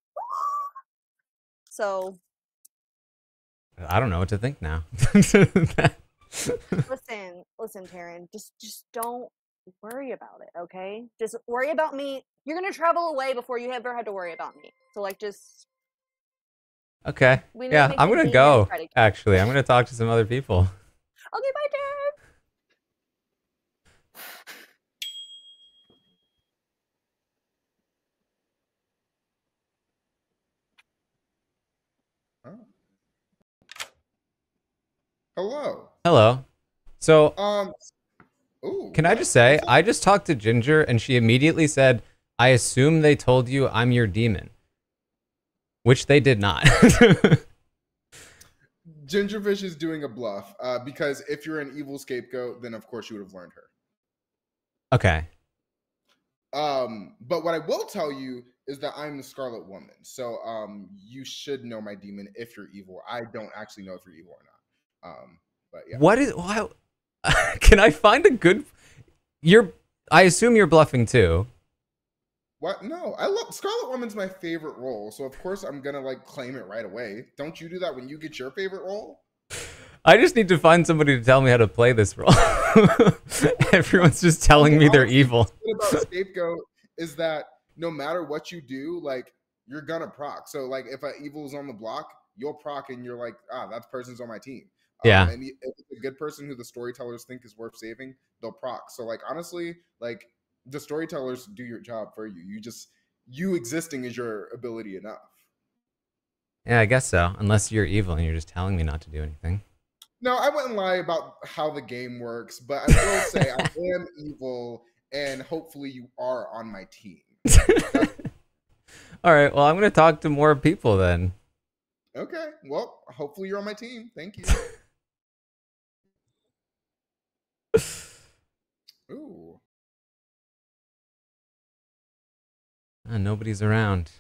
So... I don't know what to think now. listen, Taran. Just don't worry about it, okay? Just worry about me. You're gonna travel away before you ever had to worry about me. So, like, just... Okay. We need to Yeah, make I'm the gonna demon go. try to- Actually, I'm gonna talk to some other people. Okay, bye, Taran. Hello. Hello. So, ooh, can I just say, I just talked to Ginger, and she immediately said, "I assume they told you I'm your demon," which they did not. Gingerfish is doing a bluff because if you're an evil scapegoat, then of course you would have learned her. Okay. But what I will tell you is that I'm the Scarlet Woman. So you should know my demon if you're evil. I don't actually know if you're evil or not. But yeah. What is? Why? Can I find a good? I assume you're bluffing too. What? No, I love Scarlet Woman's my favorite role. So of course I'm gonna like claim it right away. Don't you do that when you get your favorite role? I just need to find somebody to tell me how to play this role. Everyone's just telling me they're evil. The thing about scapegoat is that no matter what you do, like you're gonna proc. So like if an evil is on the block, you'll proc and you're like, that person's on my team. Yeah. And if it's a good person who the storytellers think is worth saving, they'll proc. So like honestly, like the storytellers do your job for you. You existing is your ability enough. Yeah, I guess so. Unless you're evil and you're just telling me not to do anything. No, I wouldn't lie about how the game works, but I will say I am evil, and hopefully you are on my team. All right. Well, I'm gonna talk to more people then. Okay. Well, hopefully you're on my team. Thank you. Ooh. Nobody's around.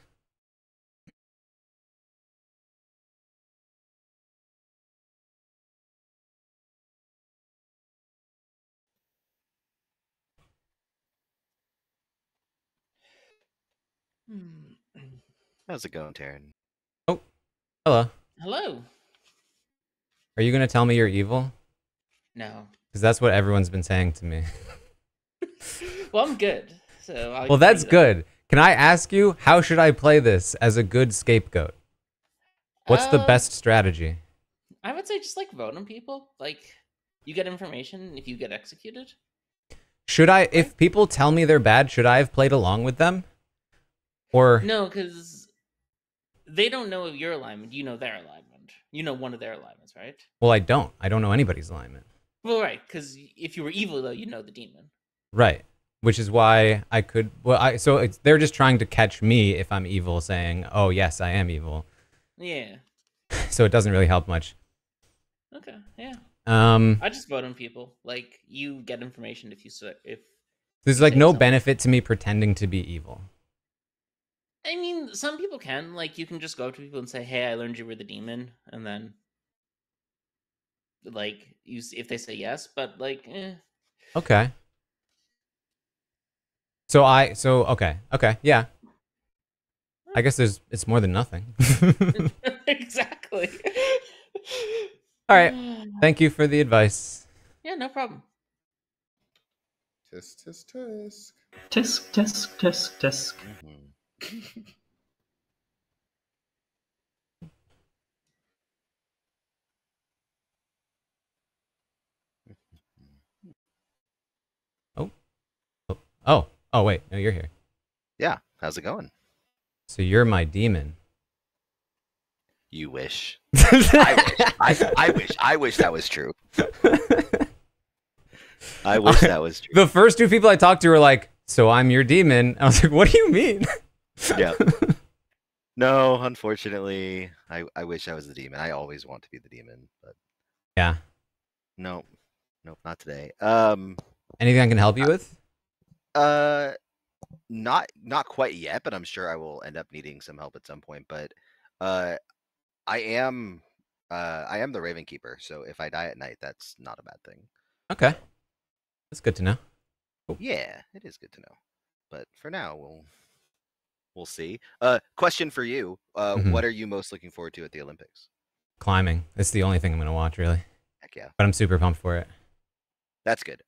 How's it going, Taran? Oh, hello. Hello. Are you gonna tell me you're evil? No. Because that's what everyone's been saying to me. Well, I'm good. So I'll Well, give that's you that. good. Can I ask you, how should I play this as a good scapegoat? What's the best strategy? I would say just like vote on people. Like you get information, and if you get executed. Should I, if people tell me they're bad, should I have played along with them? Or No, because they don't know your alignment. You know their alignment. You know one of their alignments, right? well, I don't know anybody's alignment. Well, right, because if you were evil, though, you'd know the demon. Right. Which is why I could. Well, they're just trying to catch me if I'm evil, saying, "Oh yes, I am evil." Yeah. So it doesn't really help much. Okay. Yeah. I just vote on people. Like, you get information if There's like no benefit to me pretending to be evil. I mean, some people can. Like, you can just go to people and say, "Hey, I learned you were the demon," and then, like, if they say yes, but like, Okay. Okay, yeah. I guess it's more than nothing. Exactly. All right. Thank you for the advice. Yeah, no problem. Tisk, tisk, tisk. Tisk, tisk, tisk, tisk. Oh, wait. No, you're here. Yeah. How's it going? So you're my demon. You wish. I wish that was true. I wish that was true. The first two people I talked to were like, "So I'm your demon." I was like, "What do you mean?" Yeah. No, unfortunately, I wish I was the demon. I always want to be the demon, but yeah. Nope, not today. Anything I can help you with? Not quite yet, but I'm sure I will end up needing some help at some point. But I am the Raven Keeper, so if I die at night, that's not a bad thing. Okay. That's good to know. Cool. Yeah, it is good to know. But for now, we'll see. Question for you. What are you most looking forward to at the Olympics? Climbing. It's the only thing I'm going to watch, really. Heck yeah. But I'm super pumped for it. That's good.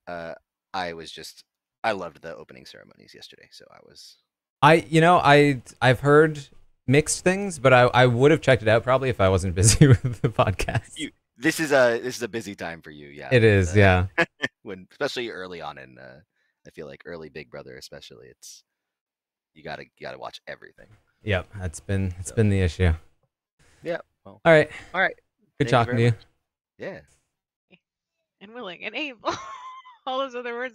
I loved the opening ceremonies yesterday, so I was. I've heard mixed things, but I would have checked it out probably if I wasn't busy with the podcast. This is a busy time for you, yeah. It is, yeah. When especially early on in, I feel like early Big Brother, especially, it's you gotta watch everything. Yep, it's been the issue. Yeah. Well, all right. Thank Good talking to you. much. Yeah. And willing and able. All those other words.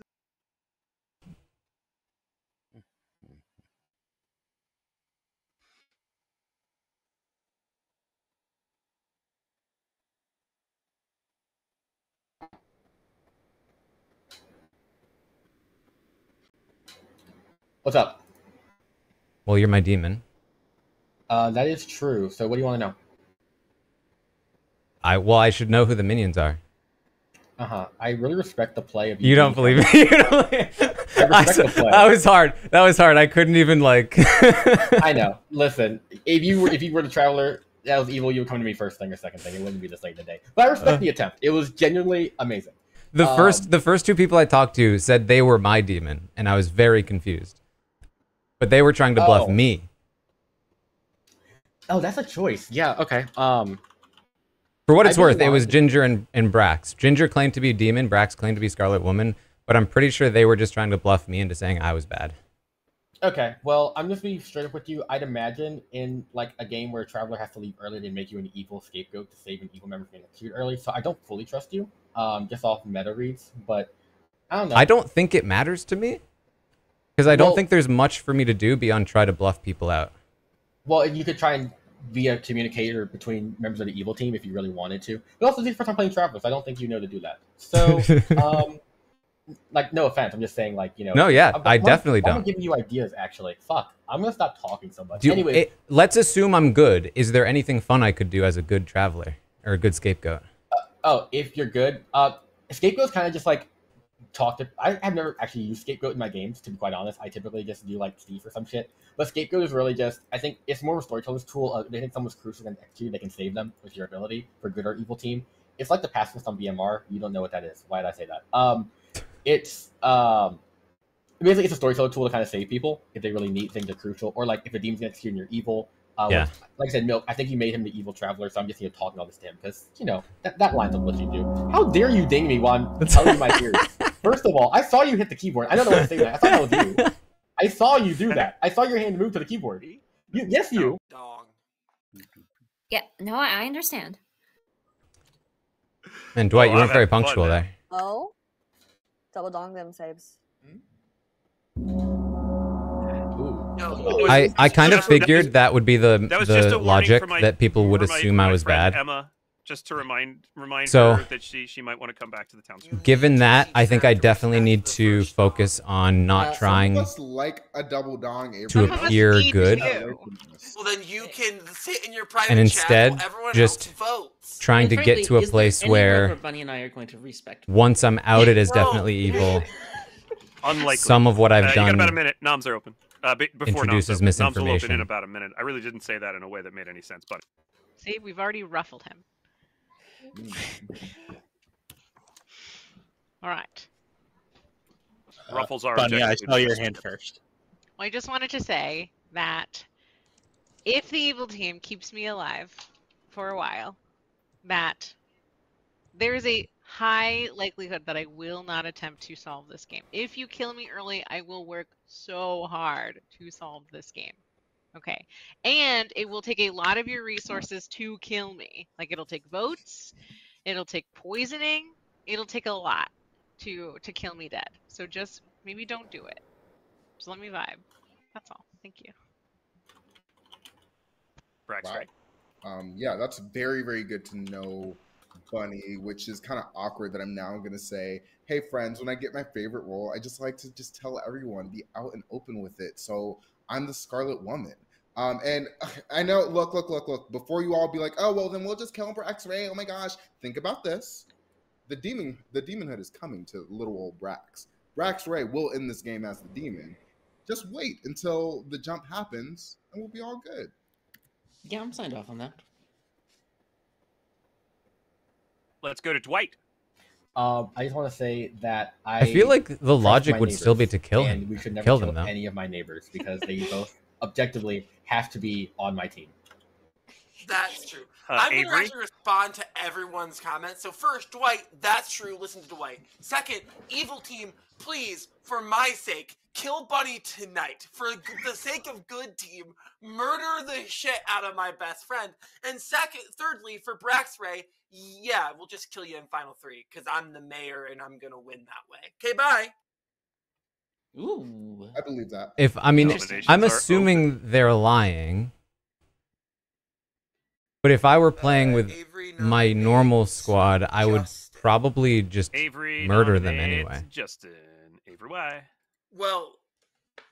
What's up? Well, you're my demon. That is true. So what do you want to know? I should know who the minions are. I really respect the play of you. Don't believe me? You don't believe... I respect the play. That was hard. I couldn't even like. I know. Listen, if you were the traveler that was evil, you would come to me first thing or second thing. It wouldn't be this late in the day. But I respect the attempt. It was genuinely amazing. The first two people I talked to said they were my demon, and I was very confused. But they were trying to bluff me. Oh, that's a choice. Yeah. Okay. For what it's worth, it was Ginger and Brax. Ginger claimed to be a demon. Brax claimed to be Scarlet Woman. But I'm pretty sure they were just trying to bluff me into saying I was bad. Okay, well, I'm just being straight up with you. I'd imagine in like a game where a traveler has to leave early, they make you an evil scapegoat to save an evil member from being executed early. So I don't fully trust you, just off meta reads. But I don't know. I don't think it matters to me because I don't think there's much for me to do beyond try to bluff people out. Well, you could try and be a communicator between members of the evil team if you really wanted to. But also, this is the first time playing travelers. I don't think you know to do that. So, like, no offense. I'm just saying, like, you know. No, yeah, I definitely don't. I'm giving you ideas, actually. Fuck. I'm gonna stop talking so much. Anyway, let's assume I'm good. Is there anything fun I could do as a good traveler or a good scapegoat? If you're good, scapegoat's kind of just like talk to. I have never actually used scapegoat in my games, to be quite honest. I typically just do like Steve or some shit. But scapegoat is really just, I think it's more of a storyteller's tool. They think someone's crucial and executed, they can save them with your ability for good or evil team. It's like the pacifist on BMR. You don't know what that is. Why did I say that? It's basically it's a storyteller tool to kind of save people if they really need things that are crucial, or like if a demon's gonna execute and you're evil. Yeah. Like I said, Milk, I think you made him the evil traveler, so I'm just here talking all this to him because, you know, that lines up what you do. How dare you ding me while I'm telling you my theories? First of all, I saw you hit the keyboard. I don't know what to say that. I thought that was you. I saw you do that. I saw your hand move to the keyboard. Yes, you. Dog. Yeah, no, I understand. And Dwight, you weren't very punctual there. Oh, double dong them saves. I kind of figured that would be the That was just a warning logic for my, that people would for my- assume for I my was friend bad. Emma, just to remind So- her that she might want to come back to the town square. Given that, I think I definitely need to focus on not trying Some of us like a double dong. to Some of us appear need good, to. Well, then you can sit in your private and chat instead while everyone just else votes. trying to get to a place where Bunny and I are going to respect. once I'm outed as definitely evil, Unlikely. some of what I've You got done about a minute. Noms are open. Before introduces Noms open. Noms will open in misinformation. about a minute. I really didn't say that in a way that made any sense, but See, we've already ruffled him. All right. ruffles are. Bunny, I objectively saw your the best. hand first. Well, I just wanted to say that if the evil team keeps me alive for a while, that there is a high likelihood that I will not attempt to solve this game. If you kill me early, I will work so hard to solve this game. Okay. And it will take a lot of your resources to kill me. Like, it'll take votes, it'll take poisoning, it'll take a lot to kill me dead. So just maybe don't do it. Just let me vibe. That's all. Thank you. Wow. Yeah, that's very, very good to know, Bunny, which is kind of awkward that I'm now going to say, hey, friends, when I get my favorite role, I just like to just tell everyone, be out and open with it. So I'm the Scarlet Woman. And I know, look, before you all be like, oh, well, then we'll just kill him for X-ray. Oh my gosh. Think about this. The demonhood is coming to little old Brax. Brax Ray will end this game as the demon. Just wait until the jump happens and we'll be all good. Yeah, I'm signed off on that. Let's go to Dwight. I just want to say that I feel like the trust logic my would still be neighbors, to kill and him. we should never Kill kill them, though. any of my neighbors because they both objectively have to be on my team. That's true. I'm going to Avery? actually respond to everyone's comments. So first, Dwight, that's true. Listen to Dwight. Second, evil team, please, for my sake, kill Bunny tonight. For the sake of good team, murder the shit out of my best friend. And thirdly, for Braxray, yeah, we'll just kill you in Final 3 because I'm the mayor and I'm going to win that way. Okay, bye. Ooh. I believe that. If I mean, Nominations I'm are assuming they're lying. But if I were playing with my normal squad, I would probably just Avery murder them nominates anyway. Justin. Avery, why? Well,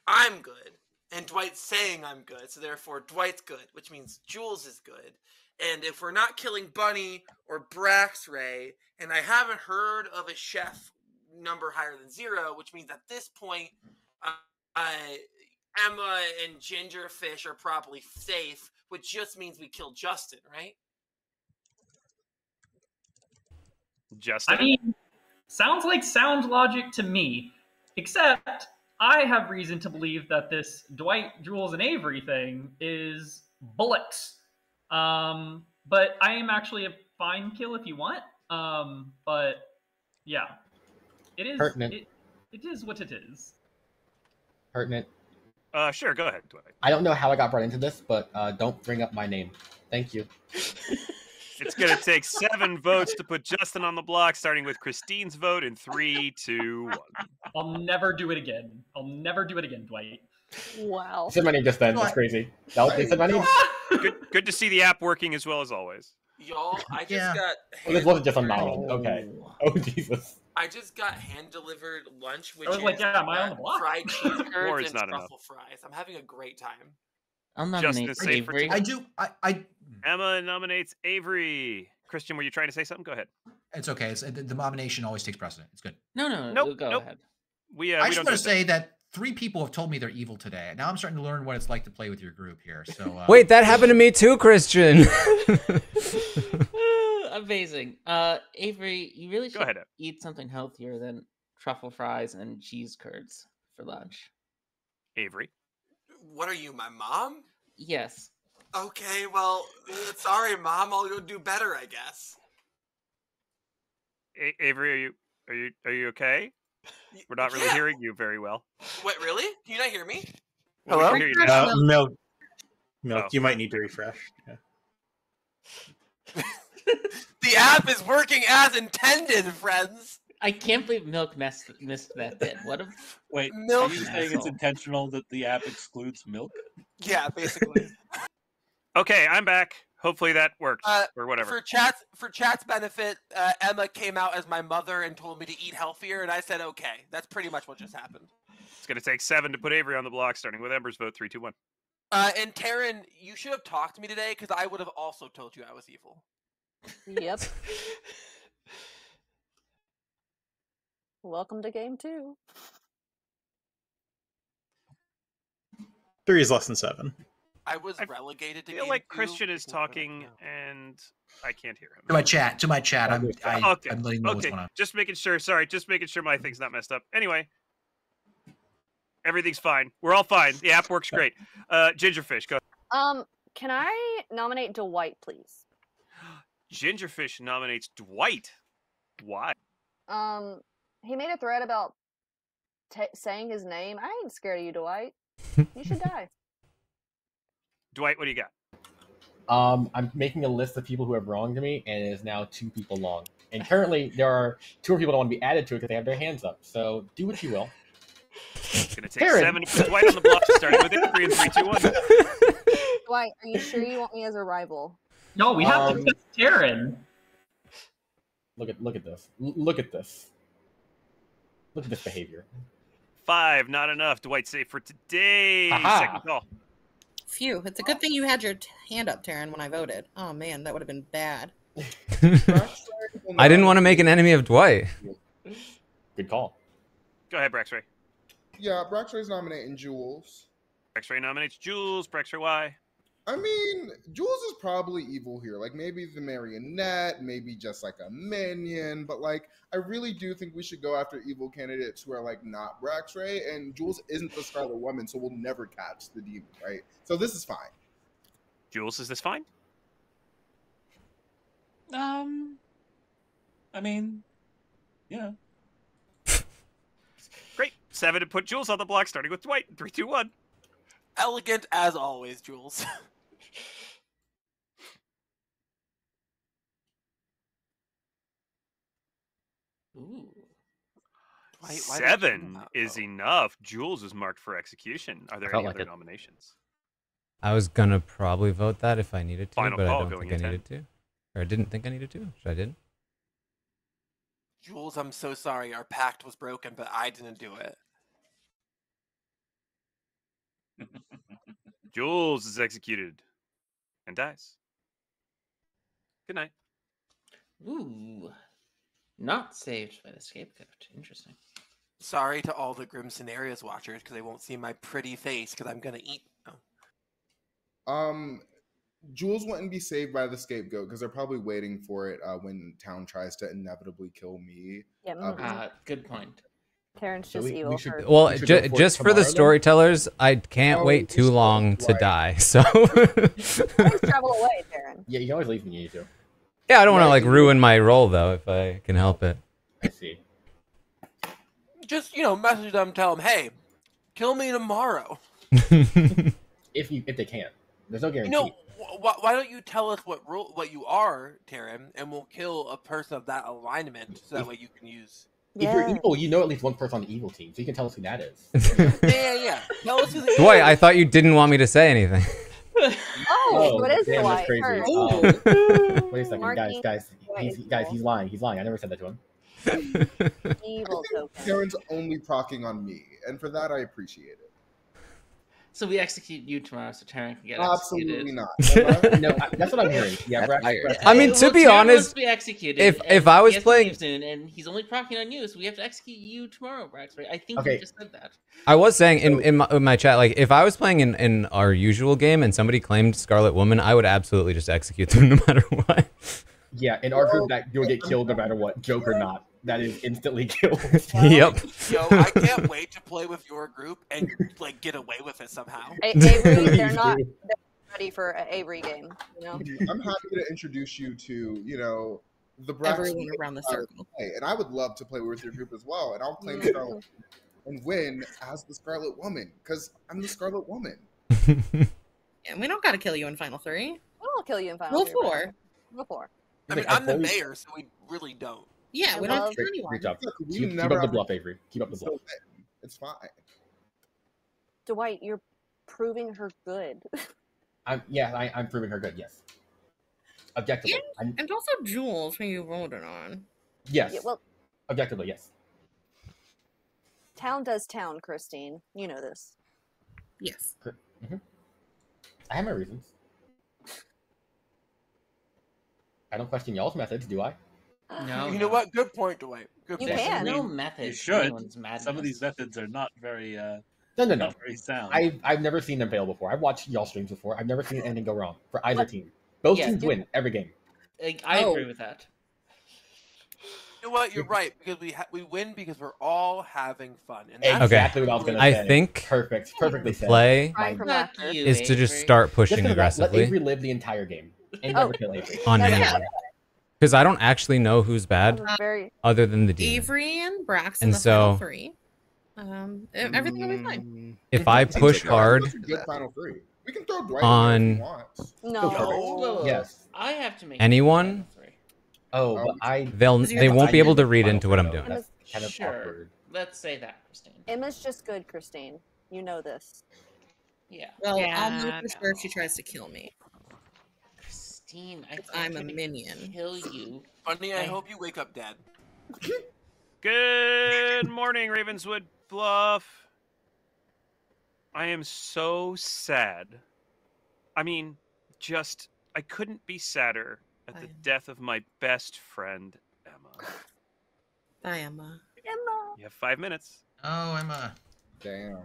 I'm good, and Dwight's saying I'm good, so therefore Dwight's good, which means Jules is good. And if we're not killing Bunny or Braxray, and I haven't heard of a chef number higher than 0, which means at this point, Emma and Gingerfish are probably safe, which just means we kill Justin, right? Justin? I mean, sounds like sound logic to me, except I have reason to believe that this Dwight, Jules, and Avery thing is bullocks. But I am actually a fine kill if you want. But yeah, it is. Pertinent. It is what it is. Pertinent. Sure, go ahead, Dwight. I don't know how I got brought into this, but don't bring up my name. Thank you. It's going to take 7 votes to put Justin on the block, starting with Christine's vote in 3, 2, 1. I'll never do it again. I'll never do it again, Dwight. Wow. I said my name just then. That's crazy. They said my name. Good to see the app working as well as always. Y'all, I just got. Oh, this wasn't just on my end. Okay. Oh Jesus. I just got hand delivered lunch, which I was like, is yeah, am I on the block? fried cheese Or curds it's and not enough. truffle fries. I'm having a great time. I'll Justin nominate is safe for Avery. I Emma nominates Avery. Christian, were you trying to say something? Go ahead. It's okay. The nomination always takes precedent. It's good. Nope, go nope. ahead. We I we just don't want do to say that 3 people have told me they're evil today. Now I'm starting to learn what it's like to play with your group here. So Wait, that happened to me too, Christian. Amazing. Avery, you really should eat something healthier than truffle fries and cheese curds for lunch. Avery. What are you, my mom? Yes. Okay, well, sorry, Mom. I'll go do better, I guess. Avery, are you okay? We're not really hearing you very well. Wait, really? Can you not hear me? Well, we Hello? can hear you now. Milk. Oh. You might need to refresh. Yeah. The app is working as intended, friends. I can't believe Milk missed that bit. What a Wait, Milk are you saying it's intentional that the app excludes milk? Yeah, basically. Okay, I'm back. Hopefully that worked, or whatever. For chat's benefit, Emma came out as my mother and told me to eat healthier, and I said okay. That's pretty much what just happened. It's going to take 7 to put Avery on the block, starting with Ember's vote. 3, 2, 1. And Taran, you should have talked to me today because I would have also told you I was evil. Yep. Welcome to game 2. 3 is less than 7. I was relegated to I feel game like 2. Christian is talking, and I can't hear him. To my chat. I'm letting you know what's Okay, going on. just making sure. Sorry, just making sure my thing's not messed up. Anyway, everything's fine. We're all fine. The app works great. Gingerfish, go. Can I nominate Dwight, please? Gingerfish nominates Dwight. Why? He made a thread about saying his name. I ain't scared of you, Dwight. You should die. Dwight, what do you got? I'm making a list of people who have wronged me, and it is now 2 people long. And currently, there are 2 people that want to be added to it because they have their hands up. So do what you will. It's going to take 7 to put Dwight on the block, starting with it. 3 and 3, 2, 1. Dwight, are you sure you want me as a rival? No, we have to pick Taran. Look at this. Look at this. Look at this behavior. 5, not enough. Dwight safe for today. Aha. Second call. Phew, it's a good thing you had your hand up, Taran, when I voted. Oh man, that would have been bad. I didn't want to make an enemy of Dwight. Good call. Go ahead, Braxray. Yeah, Braxray's nominating Jules. Braxray nominates Jules. Braxray, why? I mean, Jules is probably evil here. Like, maybe the marionette, maybe just like a minion. But, like, I really do think we should go after evil candidates who are, like, not Braxray. And Jules isn't the Scarlet Woman, so we'll never catch the demon, right? So this is fine. Jules, is this fine? I mean, yeah. Great. 7 to put Jules on the block, starting with Dwight. 3, 2, 1. Elegant as always, Jules. Ooh. 7 is enough. Jules is marked for execution. Are there Felt any like other it. nominations? I was gonna probably vote that if I needed to, Final but I call don't going think I in needed to. Or I didn't think I needed to. Should I did? Jules, I'm so sorry. Our pact was broken, but I didn't do it. Jules is executed and dies. Good night. Ooh. Not saved by the scapegoat. Interesting. Sorry to all the Grim Scenarios watchers because they won't see my pretty face because I'm gonna eat. Jules wouldn't be saved by the scapegoat because they're probably waiting for it when Town tries to inevitably kill me. Yeah, good point. Taran's So just we evil. should- for- Well, We should go for it just for the tomorrow, then? storytellers, I can't Oh, wait we too still long to Dwight. die. So Always travel away, Taran. Yeah, you can always leave when you need to. yeah, I don't want to Yeah, like you- ruin my role though if I can help it. I see. Just message them, tell them, hey, kill me tomorrow. If they can. There's no guarantee. Why don't you tell us what you are, Taran, and we'll kill a person of that alignment so that way you can use. If you're evil, you know at least one person on the evil team, so you can tell us who that is. Yeah. Tell us who the Dwight, I thought you didn't want me to say anything. Oh, so it is damn, that's Dwight. crazy. Heard. Wait a second, Marky guys. Dwight is He's lying. He's lying. I never said that to him. Evil token. Taran's only procking on me, and for that I appreciate it. So we execute you tomorrow, so Taran can get Absolutely executed. not. That's what I'm hearing. Yeah, That's Brax- fire. Brax- I mean, to be Taran honest, wants to be executed, if and I was he has to playing, leave soon, and he's only procking on you, so we have to execute you tomorrow, Braxray. I think Okay. you just said that. I was saying in my chat, like if I was playing in our usual game and somebody claimed Scarlet Woman, I would absolutely just execute them no matter what. Yeah, in our group, that you'll get killed no matter what, joke or not. That is instantly killed. Yep. Yo, I can't wait to play with your group and get away with it somehow. Avery, they're not ready for an Avery game. I'm happy to introduce you to, the Braxton Everyone around the circle. and I would love to play with your group as well. And I'll claim Scarlet and win as the Scarlet Woman because I'm the Scarlet Woman. Yeah, we don't got to kill you in Final 3. We'll kill you in Final Rule 3. 4. Rule 4. I mean, I'm the mayor, so we really don't. Yeah, I we don't have love- to kill anyone. Great job. We Keep never up the have bluff, to- Avery. Keep up the bluff. It's fine. Dwight, you're proving her good. I'm proving her good. Yes. Objectively. And also Jules, who you voted on. Yes. Yeah, well, Objectively, yes. town does town, Christine. You know this. Yes. Mm-hmm. I have my reasons. I don't question y'all's methods, do I? You know what? Good point, Dwight. Good You point. can. No You method. should. Anyone's madness. Some of these methods are not very No. not very sound. I've never seen them fail before. I've watched y'all streams before. I've never seen anything go wrong for either team. Both teams win every game. I agree with that. You know what? You're right, because we win because we're all having fun. And Exactly what I was going to say. I think perfectly said. play Fuck you, is to just Avery. start pushing Just gonna let aggressively Avery live the entire game and never kill Avery. on anyone. Because I don't actually know who's bad other than the demon. Avery and Brax in And the final so 3. Everything will be fine. if I push hard That's a good final 3. We can throw Dwight on in there if he wants. No. Yes. I have to make anyone, Oh, but they won't be able to read into what I'm doing. That's kind of Sure. awkward. Let's say that, Christine. Emma's just good, Christine. You know this. Yeah. Well, Yeah, I'll know for sure if she tries to kill me. Christine, I'm a minion. Kill you. Funny, I hope you wake up dead. Good morning, Ravenswood Bluff. I am so sad. I mean, I couldn't be sadder at the death of my best friend, Emma. Bye, Emma. Emma. You have 5 minutes. Oh, Emma. Damn.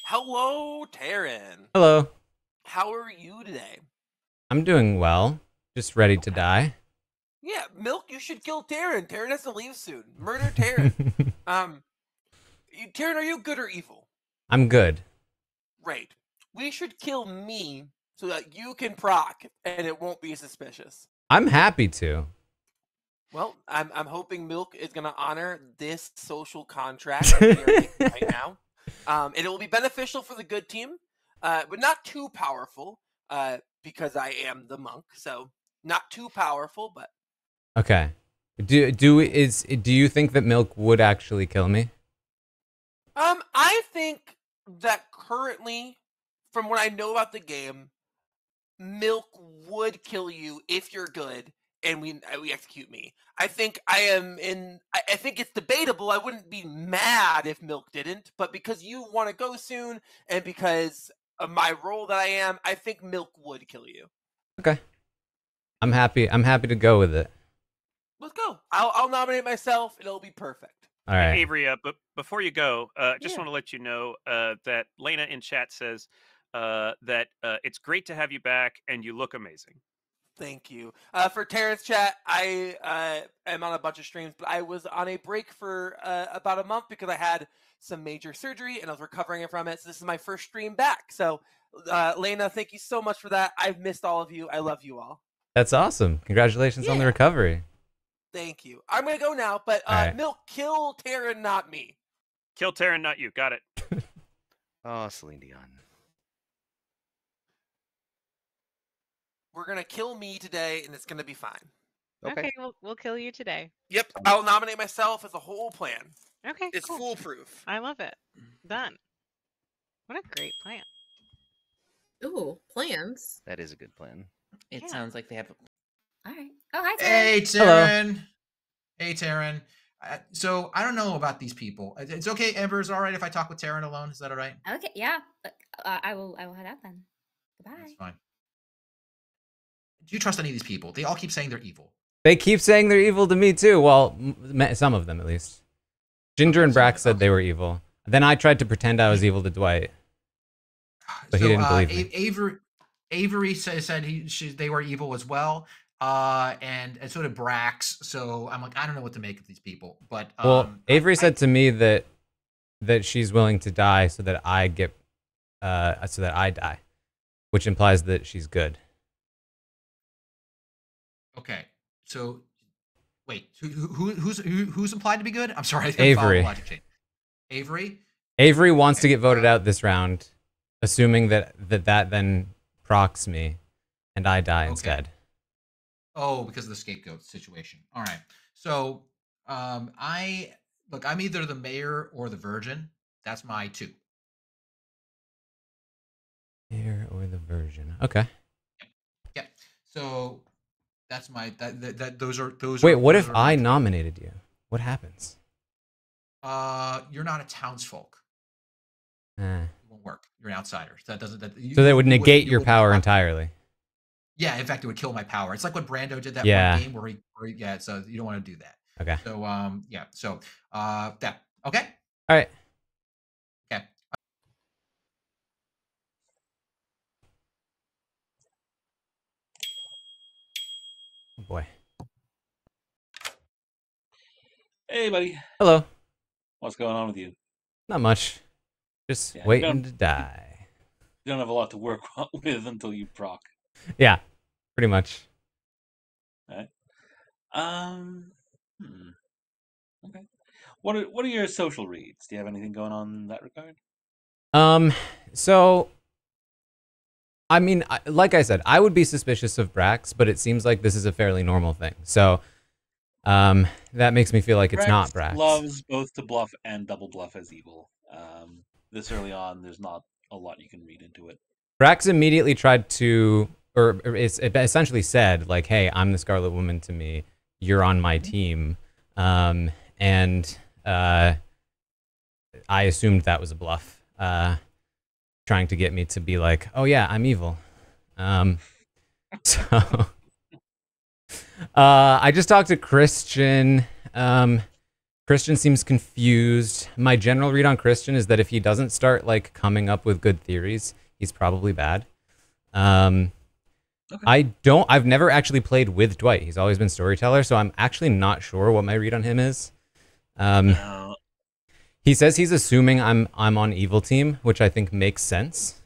Hello, Taran. Hello. How are you today? I'm doing well. Just ready to die. Yeah, Milk, you should kill Taran. Taran has to leave soon. Murder Taran. Taran, are you good or evil? I'm good. Right. We should kill me so that you can proc and it won't be suspicious. I'm happy to. Well, I'm hoping Milk is going to honor this social contract that we are making right now. And it will be beneficial for the good team, but not too powerful because I am the monk. So not too powerful, but Okay. Do you think that Milk would actually kill me? I think that currently, from what I know about the game, Milk would kill you if you're good and we execute me. I think I think it's debatable. I wouldn't be mad if Milk didn't, but because you want to go soon and because of my role that I am, I think Milk would kill you. Okay. I'm happy to go with it. Let's go. I'll nominate myself and it'll be perfect. All right. Avery, but before you go, just want to let you know that Lena in chat says that it's great to have you back and you look amazing. Thank you. For Terrence chat, I am on a bunch of streams, but I was on a break for about a month because I had some major surgery and I was recovering from it. So this is my first stream back. So Lena, thank you so much for that. I've missed all of you. I love you all. That's awesome. Congratulations on the recovery. Thank you. I'm going to go now, but All right. Milk, kill Taran, not me. Kill Taran, not you. Got it. Oh, Celine Dion. We're going to kill me today, and it's going to be fine. Okay, we'll kill you today. Yep, I'll nominate myself as a whole plan. Okay, It's cool. foolproof. I love it. Done. What a great plan. Ooh, plans. That is a good plan. It sounds like they have a All right. Oh, hi, Taran. Hey, Taran. Hey, Taran. So I don't know about these people. It's okay, Amber. Is it all right if I talk with Taran alone? Is that all right? Okay, yeah. I will head out then. Goodbye. That's fine. Do you trust any of these people? They all keep saying they're evil. They keep saying they're evil to me too. Well, some of them at least. Ginger and Brack said they were evil. Then I tried to pretend I was evil to Dwight, but he didn't believe me. Avery said they were evil as well, and so did Brax. So I'm like, I don't know what to make of these people. But Well, Avery said to me that she's willing to die so that I die, which implies that she's good. Okay, so wait, who's implied to be good? I'm sorry, I didn't follow the Avery. logic chain. Avery. Avery wants to get voted out this round, assuming that then procs me, and I die Okay. instead. Oh, because of the scapegoat situation. All right. So, I'm either the mayor or the virgin. That's my 2. Mayor or the virgin. Okay. Yeah. So that's my those are Wait, are what those if are my I choices. nominated you? What happens? You're not a townsfolk. Eh. It won't work. You're an outsider. So that doesn't. So that would you negate you your will be power locked- entirely. Yeah, in fact, it would kill my power. It's like what Brando did that Yeah. one game where he yeah. So you don't want to do that. Okay. So yeah. So that okay. All right. Okay. Oh boy. Hey, buddy. Hello. What's going on with you? Not much. Just Yeah, you waiting don't- to die. You don't have a lot to work with until you proc. Yeah, pretty much. All right. Okay. What are your social reads? Do you have anything going on in that regard? So, I mean, like I said, I would be suspicious of Brax, but it seems like this is a fairly normal thing. So, that makes me feel like it's not Brax. Loves both to bluff and double bluff as evil. This early on, there's not a lot you can read into it. Brax immediately tried to, or it essentially said, like, hey, I'm the Scarlet Woman to me. You're on my team. And I assumed that was a bluff. Trying to get me to be like, oh yeah, I'm evil. So I just talked to Christian. Christian seems confused. My general read on Christian is that if he doesn't start like coming up with good theories, he's probably bad. Okay. I've never actually played with Dwight. He's always been storyteller, so I'm actually not sure what my read on him is. No. He says he's assuming I'm on evil team, which I think makes sense.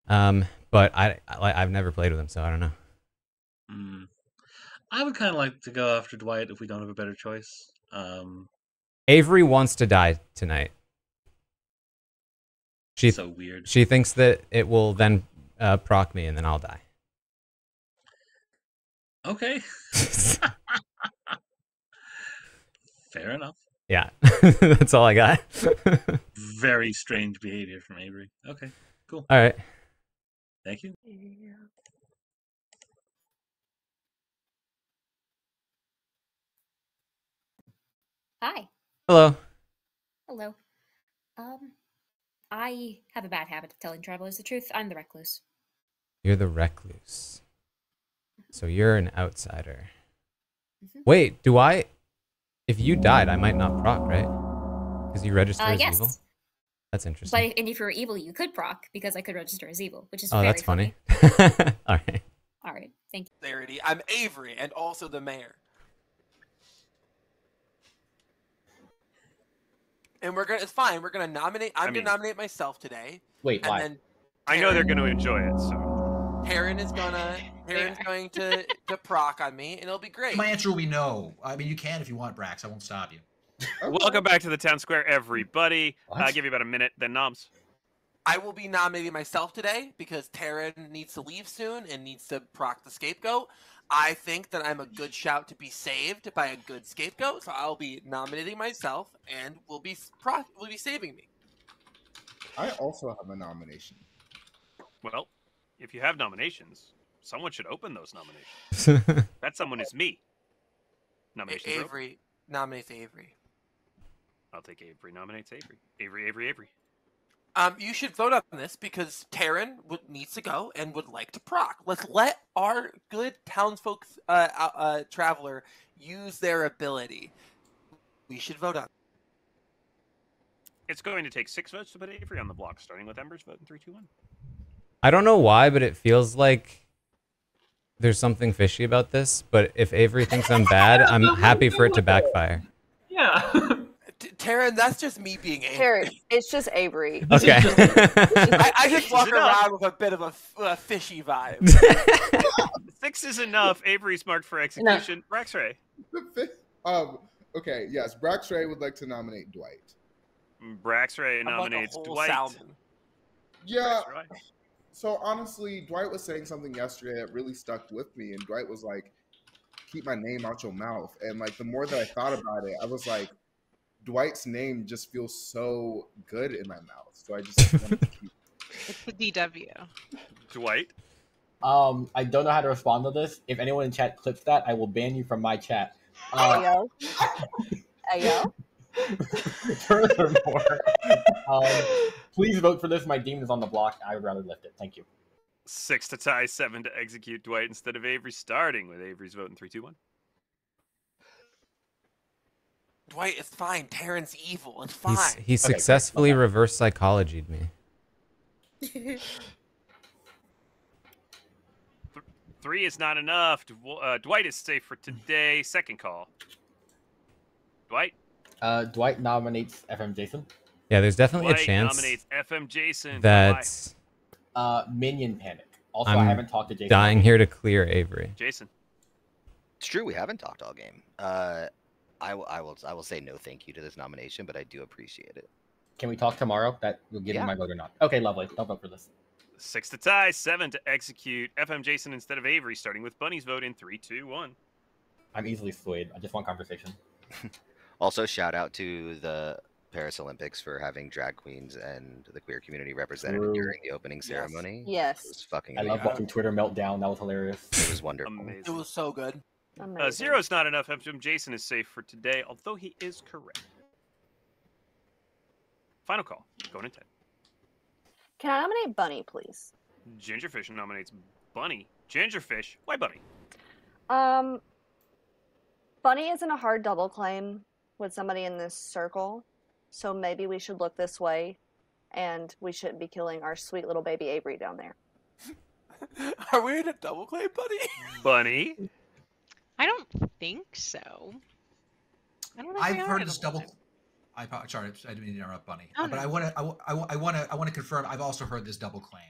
But I've never played with him, so I don't know. I would kind of like to go after Dwight if we don't have a better choice. Avery wants to die tonight. So weird. She thinks that it will then proc me and then I'll die. Okay. Fair enough. Yeah, that's all I got. Very strange behavior from Avery. Okay, cool. All right. Thank you. Hi. Hello. Hello. I have a bad habit of telling travelers the truth. I'm the recluse. You're the recluse. So you're an outsider. Wait, do I... If you died, I might not proc, right? Because you register as yes. evil? That's interesting. But if you were evil, you could proc, because I could register as evil, which is Oh, very that's funny. All right. All right, thank you. I'm Avery, and also the mayor. And it's fine. We're gonna nominate. I'm gonna nominate myself today. Wait, and why? Then I know they're going to enjoy it. So Taryn is going to proc on me, and it'll be great. My answer will be no. I mean, you can if you want, Brax. I won't stop you. welcome back to the town square, everybody. I'll give you about a minute, then noms. I will be nominating myself today because Taryn needs to leave soon and needs to proc the scapegoat. I think that I'm a good shout to be saved by a good scapegoat, so I'll be nominating myself and will be saving me. I also have a nomination. Well, if you have nominations, someone should open those nominations. That someone is me. Nominations Avery nominates Avery. I'll take Avery nominates Avery. Avery. You should vote on this because Taryn needs to go and would like to proc. Let's let our good townsfolk traveler use their ability. We should vote on. It's going to take 6 votes to put Avery on the block, starting with Ember's vote in 3, 2, 1. I don't know why, but it feels like there's something fishy about this. But if Avery thinks I'm bad, I'm happy for it to backfire. Yeah. Taryn, that's just me being Avery. Taryn, it's just Avery. Okay. I just walk around with a bit of a fishy vibe. 6 is enough. Avery's marked for execution. Braxray. Okay, yes. Braxray would like to nominate Dwight. Braxray nominates Dwight. Yeah. So honestly, Dwight was saying something yesterday that really stuck with me, and Dwight was like, "Keep my name out your mouth." And like the more that I thought about it, I was like, Dwight's name just feels so good in my mouth. So I just wanted to keep. It's the DW. Dwight. I don't know how to respond to this. If anyone in chat clips that, I will ban you from my chat. Ayo. Ayo. Furthermore, please vote for this. My demon is on the block. I would rather lift it. Thank you. 6 to tie, 7 to execute Dwight instead of Avery, starting with Avery's vote in 3, 2, 1. Dwight, it's fine. Taran's evil. It's fine. He successfully reverse psychologied me. 3 is not enough. Dwight is safe for today. Second call. Dwight. Dwight nominates FM Jason. Yeah, there's definitely Dwight a chance nominates FM Jason. that Minion Panic. Also, I'm I haven't talked to Jason. dying here to clear Avery. Jason. It's true, we haven't talked all game. I will say no thank you to this nomination, but I do appreciate it. Can we talk tomorrow? That you'll give me Yeah. my vote or not? Okay, lovely. I'll vote for this. 6 to tie, 7 to execute FM Jason instead of Avery, starting with Bunny's vote in 3, 2, 1. I'm easily swayed. I just want conversation. Also, shout out to the Paris Olympics for having drag queens and the queer community represented True. during the opening ceremony. Yes. It was fucking I love amazing. watching Twitter meltdown. That was hilarious. It was wonderful. It was so good. 0 is not enough. FM Jason is safe for today, although he is correct. Final call. Going in 10. Can I nominate Bunny, please? Gingerfish nominates Bunny. Gingerfish? Why Bunny? Bunny isn't a hard double claim with somebody in this circle, so maybe we should look this way, and we shouldn't be killing our sweet little baby Avery down there. Are we in a double claim, Bunny? Bunny? I don't think so. I don't think I've we are heard in this a double. claim. Sorry, I didn't mean to interrupt, Bunny. Oh, But no. I want to confirm. I've also heard this double claim.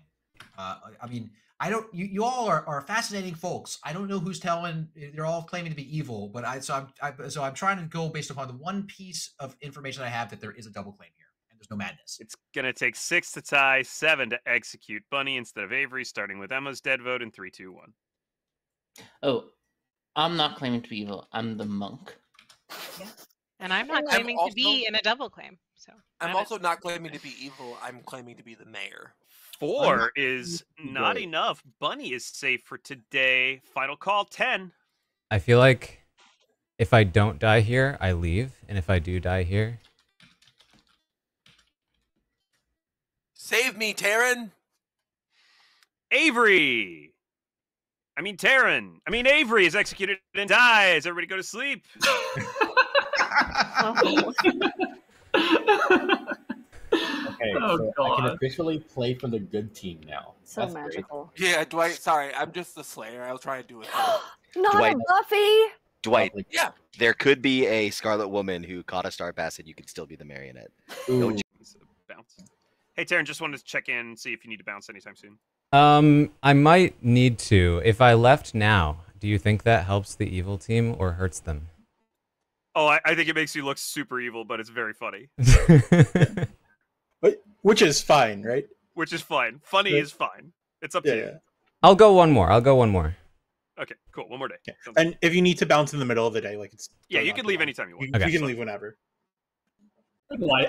I mean, I don't. You all are fascinating folks. I don't know who's telling. They're all claiming to be evil, but I'm trying to go based upon the one piece of information I have that there is a double claim here, and there's no madness. It's going to take 6 to tie, 7 to execute Bunny instead of Avery, starting with Emma's dead vote in 3, 2, 1. Oh, I'm not claiming to be evil. I'm the monk. And I'm not I'm claiming also- to be in a double claim. So I'm that also is- not claiming to be evil. I'm claiming to be the mayor. 4 is Good. not enough. Bunny is safe for today. Final call, 10. I feel like if I don't die here, I leave, and if I do die here, Save me, Taran. Avery! Avery is executed and dies. Everybody go to sleep. Okay, Oh, so I can God. officially play for the good team now. So That's great. magical. Yeah, Dwight. Sorry, I'm just the Slayer. I'll try to do it. Not Dwight. a Buffy! Dwight, Yeah. there could be a Scarlet Woman who caught a star pass and you could still be the marionette. No Ooh. Bounce. Hey, Taran, just wanted to check in and see if you need to bounce anytime soon. I might need to. If I left now, do you think that helps the evil team or hurts them? Oh, I think it makes you look super evil, but it's very funny. Which is fine, right? Which is fine. Funny Yeah. is fine. It's up to you. I'll go one more. Okay, cool. One more day. Sounds And if you need to bounce in the middle of the day, like it's Yeah, totally you not can too leave long. anytime you want. You, Okay. you can leave whenever.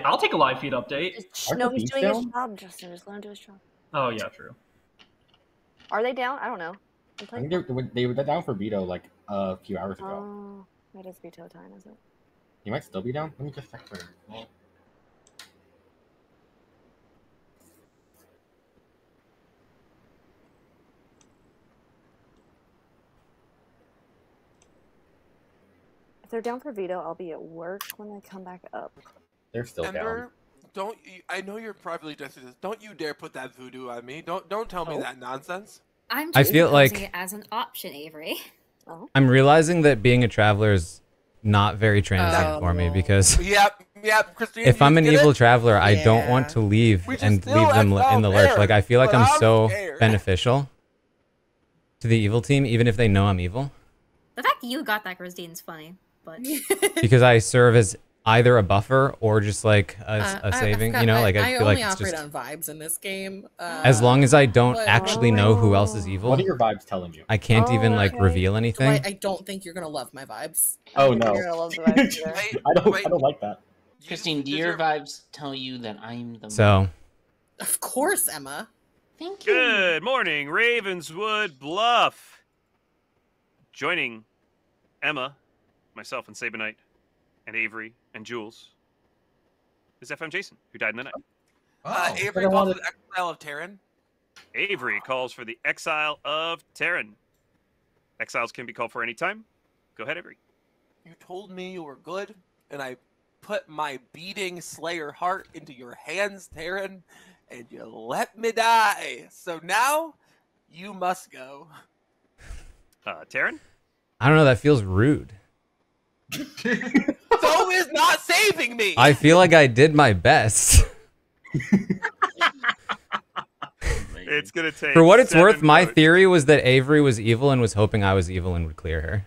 I'll take a live feed update. Aren't No, the he's beats doing his down? job, Justin. Just let him do his job. Oh yeah, true. Are they down? I don't know. I'm I think playing- they were down for veto like a few hours ago. Oh, it is veto time, is it? He might still be down. Let me just check Twitter. If they're down for veto, I'll be at work when they come back up. They're still Ember, don't you, I know you're privately dressed this. Don't you dare put that voodoo on me. Don't tell me that nonsense. I'm I just feel proposing like- it as an option, Avery. Oh. I'm realizing that being a traveler is not very transient for me because Yep, Christine. if you I'm an get evil it? traveler, I don't want to leave We just and still leave them act in the out lurch. there, Like I feel like but I'm I'm so scared. beneficial to the evil team, even if they know I'm evil, The fact that you got that, Christine's funny, but because I serve as either a buffer or just like a saving. You know, like I feel like only it's operate just on vibes in this game. as long as I don't actually know who else is evil. What are your vibes telling you? I can't even like reveal anything. Dwight, I don't think you're gonna love my vibes. Oh no. You're gonna love the vibes either. I don't like that. Christine, do your vibes tell you that I'm the So, Of course, Emma. Thank you. Good morning, Ravenswood Bluff. Joining Emma, myself, and Sabonite, and Avery, and Jules is FM Jason, who died in the night. Avery calls for the exile of Taran. Avery calls for the exile of Taran. Exiles can be called for any time. Go ahead, Avery. You told me you were good, and I put my beating Slayer heart into your hands, Taran, and you let me die. So now, you must go. Taran? I don't know. That feels rude. So is not saving me. I feel like I did my best. It's gonna take. For what it's 7 worth, my votes. theory was that Avery was evil and was hoping I was evil and would clear her.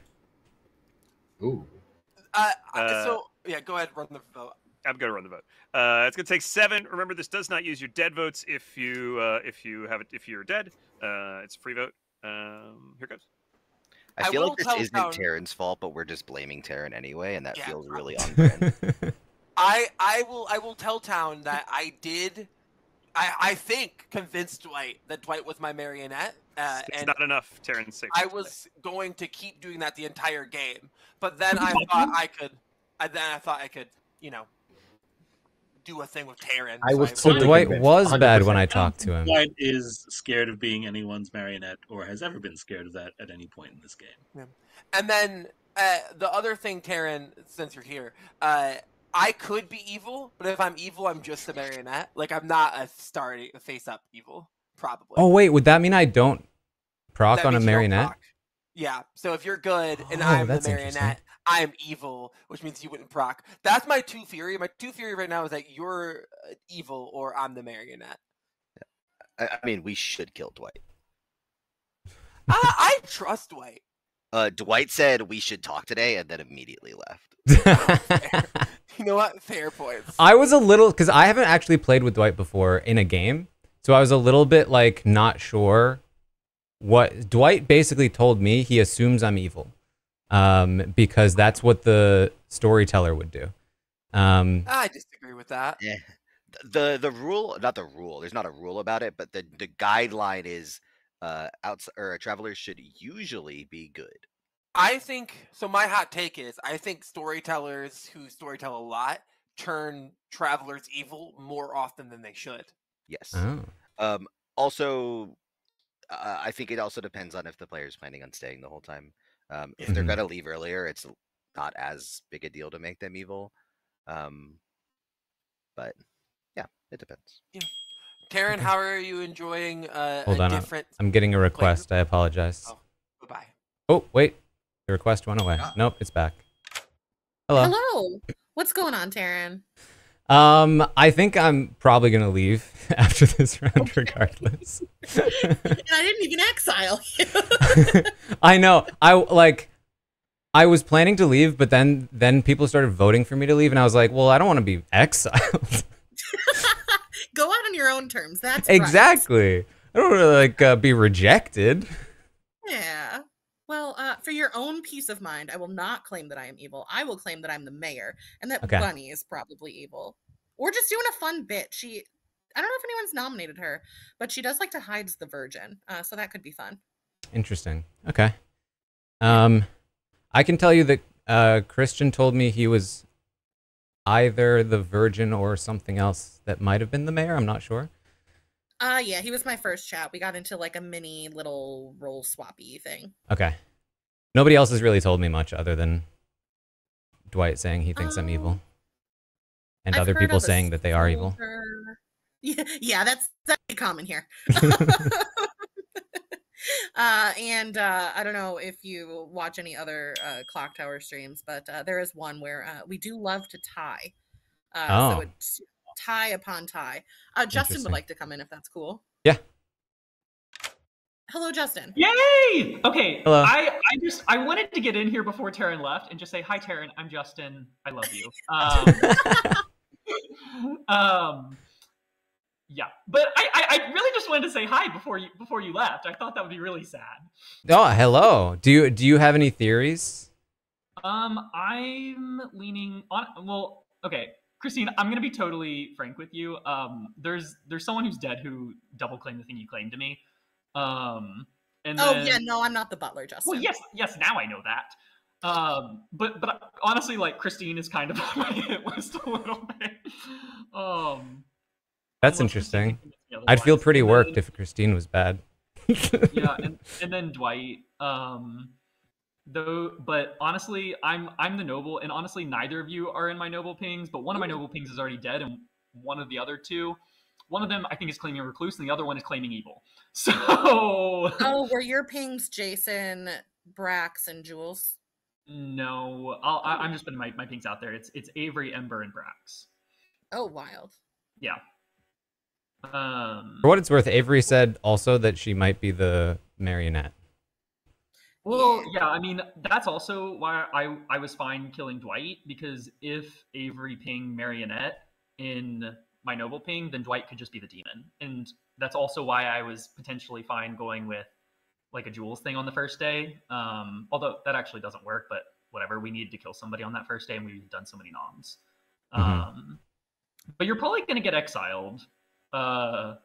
Ooh. So yeah, go ahead, run the vote. I'm gonna run the vote. It's gonna take 7. Remember, this does not use your dead votes if you have it if you're dead. It's a free vote. Here goes. I feel will like this tell isn't Town- Taran's fault, but we're just blaming Taran anyway, and that Yeah, feels really on brand. I will tell Town that I think convinced Dwight that Dwight was my marionette. It's And not enough. Taran's safe. I was going to keep doing that the entire game, but then I thought I could. I could, you know, do a thing with Taran. So Dwight was bad when I talked to him. Dwight is scared of being anyone's marionette, or has ever been scared of that at any point in this game. Yeah. And then the other thing, Taran, since you're here, I could be evil, but if I'm evil, I'm just a marionette. Like I'm not a face-up evil, probably. Oh wait, would that mean I don't proc That on a means you don't marionette? proc. Yeah. So if you're good and Oh, I'm the that's interesting. marionette, I'm evil, which means you wouldn't proc. That's my two theory. My two theory right now is that you're evil or I'm the marionette. I mean, we should kill Dwight. I trust Dwight. Dwight said we should talk today, and then immediately left. You know what? Fair points. I was a little, because I haven't actually played with Dwight before in a game, so I was a little bit like not sure what Dwight basically told me. He assumes I'm evil, because that's what the storyteller would do. I disagree with that. Yeah. The rule, not the rule. There's not a rule about it, but the guideline is travelers should usually be good. I think so. My hot take is I think storytellers who storytell a lot turn travelers evil more often than they should. Yes. Oh. Also, I think it also depends on if the player is planning on staying the whole time. If they're Mhm. gonna leave earlier, it's not as big a deal to make them evil. But yeah, it depends. Yeah. Taran, how are you enjoying Hold on, different? I'm getting a request. I apologize. Oh, goodbye. Oh wait, the request went away. Nope, it's back. Hello. Hello. What's going on, Taran? I think I'm probably gonna leave after this round, regardless. And I didn't even exile you. I know. I was planning to leave, but then people started voting for me to leave, and I was like, well, I don't want to be exiled. Go out on your own terms. That's right. Exactly. I don't want to be rejected. Yeah. Well, for your own peace of mind, I will not claim that I am evil. I will claim that I'm the mayor, and that Okay. Bunny is probably evil, or just doing a fun bit. I don't know if anyone's nominated her, but she does like to hide the virgin, so that could be fun. Interesting. Okay. I can tell you that Christian told me he was either the virgin or something else that might have been the mayor. I'm not sure. Yeah, he was my first chat. We got into like a mini little role swappy thing. Okay. Nobody else has really told me much other than Dwight saying he thinks I'm evil. And I've other heard people of a saying that they are evil. soldier- Yeah, that's common here. And I don't know if you watch any other Clocktower streams, but there is one where we do love to tie. So Oh. it's tie upon tie. Justin would Interesting. like to come in if that's cool. Yeah. Hello, Justin. Yay! Okay, Hello. I wanted to get in here before Taran left and just say, hi, Taran, I'm Justin. I love you. Yeah, but I really just wanted to say hi before you left. I thought that would be really sad. Oh, hello. Do you have any theories? I'm leaning on. Well, okay, Christine, I'm gonna be totally frank with you. There's someone who's dead who double claimed the thing you claimed to me. And then, yeah, no, I'm not the butler, Justin. well, yes, now I know that. But honestly, like Christine is kind of on my hit list a little bit. That's interesting. I'd feel pretty worked if Christine was bad. Yeah, and then Dwight. Though, but honestly, I'm the noble, and honestly, neither of you are in my noble pings. But one of my noble pings is already dead, and one of the other two, one of them I think is claiming recluse, and the other one is claiming evil. So. Oh, were your pings Jason, Brax, and Jules? No, I'm just putting my pings out there. It's Avery, Ember, and Brax. Oh, wild. Yeah. For what it's worth, Avery said also that she might be the marionette. Well, yeah, I mean, that's also why I was fine killing Dwight, because if Avery pinged Marionette in my noble ping, then Dwight could just be the demon. And that's also why I was potentially fine going with like a Jules thing on the first day. Although that actually doesn't work, but whatever, we needed to kill somebody on that first day and we've done so many noms. But you're probably going to get exiled. I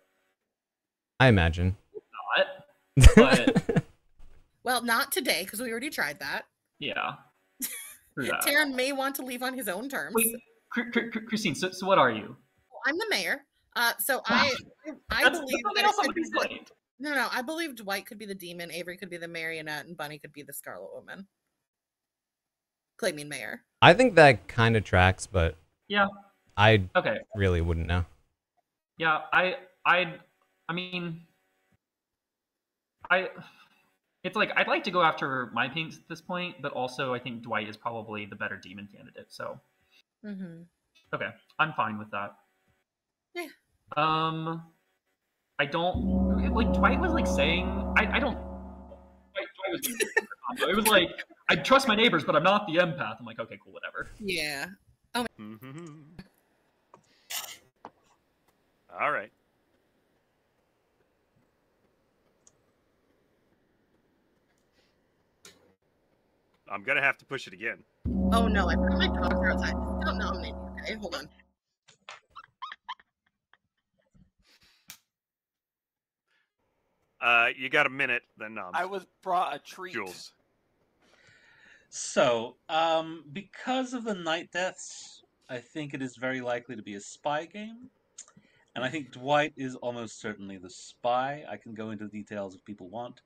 imagine. Not, but... Well, not today, because we already tried that. Yeah. Taran may want to leave on his own terms. Wait, Christine, so what are you? I'm the mayor. So I believe that it could be no, I believe Dwight could be the demon, Avery could be the marionette, and Bunny could be the Scarlet Woman. Claiming mayor. I think that kind of tracks, but yeah, I really wouldn't know. Yeah, I mean, it's like I'd like to go after my pinks at this point, but also I think Dwight is probably the better demon candidate. So, okay, I'm fine with that. Yeah. I don't like Dwight was like saying I don't. Dwight was it was like I trust my neighbors, but I'm not the empath. I'm like, okay, cool, whatever. Yeah. Oh. All right. I'm gonna have to push it again. Oh no, I forgot my dogs are outside. Don't nominate me, okay? Hold on. You got a minute, then I was brought a treat. Jules. So, because of the night deaths, I think it is very likely to be a spy game. And I think Dwight is almost certainly the spy. I can go into details if people want.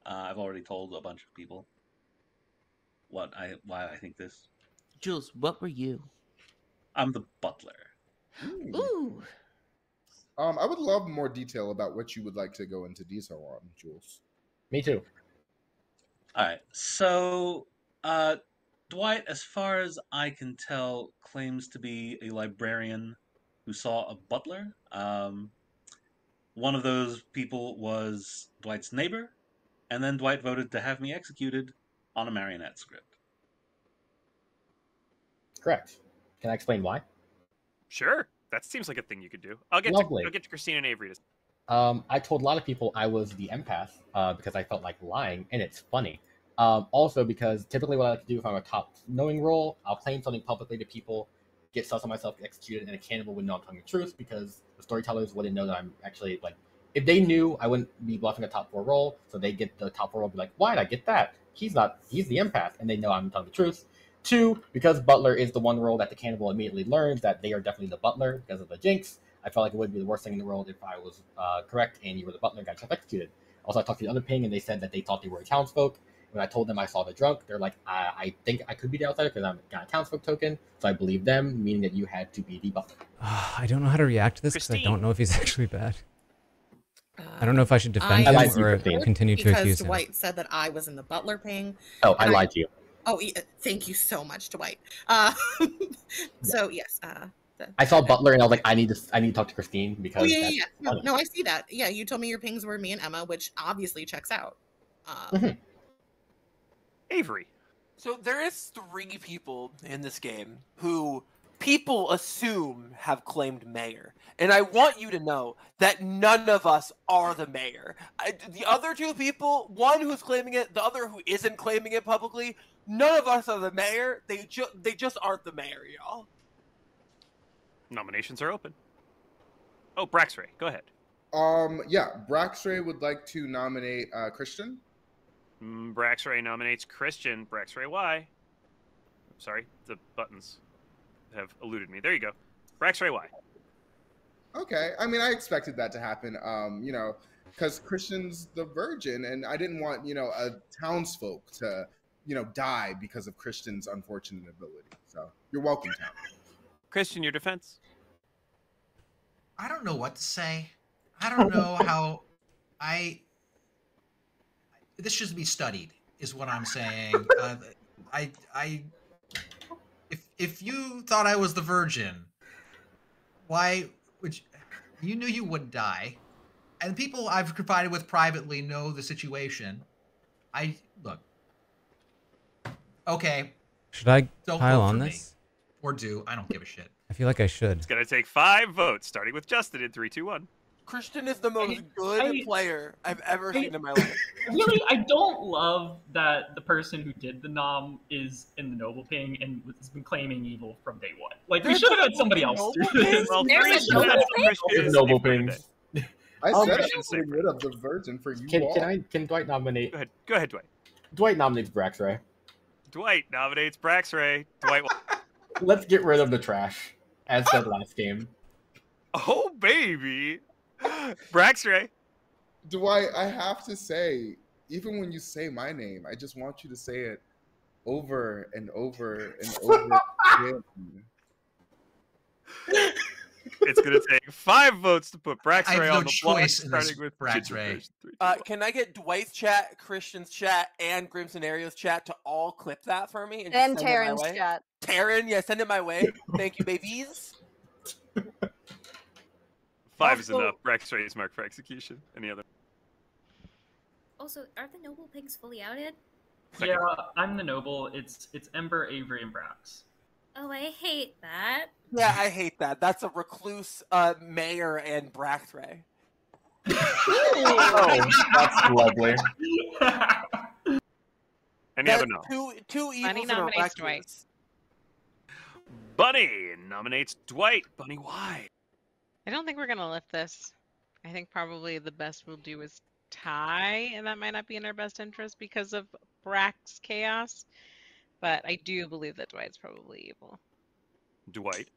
I've already told a bunch of people why I think this. Jules, what were you? I'm the butler. Ooh. I would love more detail about what you would like to go into detail on, Jules. Me too. All right. So, Dwight, as far as I can tell, claims to be a librarian who saw a butler. One of those people was Dwight's neighbor, and then Dwight voted to have me executed on a marionette script. Correct. Can I explain why? Sure. That seems like a thing you could do. I'll get to Christine and Avery to... I told a lot of people I was the empath because I felt like lying, and it's funny. Also because typically what I like to do if I'm a top knowing role, I'll claim something publicly to people, get stuff on myself, get executed, and a cannibal would know I'm telling the truth because the storytellers wouldn't know that I'm actually like, if they knew, I wouldn't be bluffing a top 4 role, so they get the top 4 role, be like, why did I get that? He's the empath, and they know I'm telling the truth. 2, because Butler is the one role that the cannibal immediately learns that they are definitely the Butler because of the jinx. I felt like it would be the worst thing in the world if I was correct and you were the Butler and got yourself executed. Also, I talked to the other ping and they said that they thought they were townsfolk. When I told them I saw the drunk, they're like, I think I could be the outsider because I've got a townsfolk token. So I believe them, meaning that you had to be the Butler. I don't know how to react to this because I don't know if he's actually bad. I don't know if I should defend him or continue to accuse him. Because Dwight said that I was in the Butler ping. Oh, I lied to you. Oh, thank you so much, Dwight. So yes, I saw Butler and I was like, I need to talk to Christine because Oh yeah, that's yeah. No, I see that. Yeah, you told me your pings were me and Emma, which obviously checks out. Avery. So there is 3 people in this game who people assume have claimed mayor. And I want you to know that none of us are the mayor. The other 2 people, one who's claiming it, the other who isn't claiming it publicly, none of us are the mayor. They just aren't the mayor, y'all. Nominations are open. Oh, Braxray, go ahead. Yeah, Braxray would like to nominate Christian. Braxray nominates Christian. Braxray, why? Sorry, the buttons have eluded me. There you go. Braxray, why? Okay, I mean, I expected that to happen. You know, because Christian's the virgin, and I didn't want a townsfolk to die because of Christian's unfortunate ability. So you're welcome, town. Christian, your defense. I don't know what to say. I don't know how this should be studied, is what I'm saying. If you thought I was the virgin, why would you knew you would die, and people I've confided with privately know the situation. Look. Okay. Should I Don't pile vote on for me. this? Or do. I don't give a shit. I feel like I should. It's gonna take 5 votes, starting with Justin in 3, 2, 1. Christian is the most good player I've ever seen in my life. Really, I don't love that the person who did the nom is in the noble ping and has been claiming evil from day one. Like, we should have had somebody else do this. Well, There's a noble ping? Noble pings. I Um, said I was getting rid of the virgin for you all. Can Dwight nominate? Go ahead, Dwight. Dwight nominates Braxray. Dwight nominates Braxray. Dwight. Let's get rid of the trash, as said last game. Oh baby, Braxray. Dwight, I have to say, even when you say my name, I just want you to say it over and over and over again. It's gonna take 5 votes to put Braxray I have no on the block, choice in this, starting with Braxray. Can I get Dwight's chat, Christian's chat, and Grim Scenario's chat to all clip that for me? And just send it my Taran's way? chat. Taran, yeah, send it my way. Thank you, babies. 5 is Also- enough. Braxray is marked for execution. Any other? Also, are the noble pigs fully outed? Yeah, I'm the noble. It's Ember, Avery, and Brax. Oh, I hate that. Yeah, I hate that. That's a recluse mayor and Braxray. Oh, that's lovely. Any other no? Two evils Bunny in a nominates recluse. Bunny nominates Dwight. Bunny, why? I don't think we're gonna lift this. I think probably the best we'll do is tie, and that might not be in our best interest because of Brack's chaos. But I do believe that Dwight's probably evil. Dwight.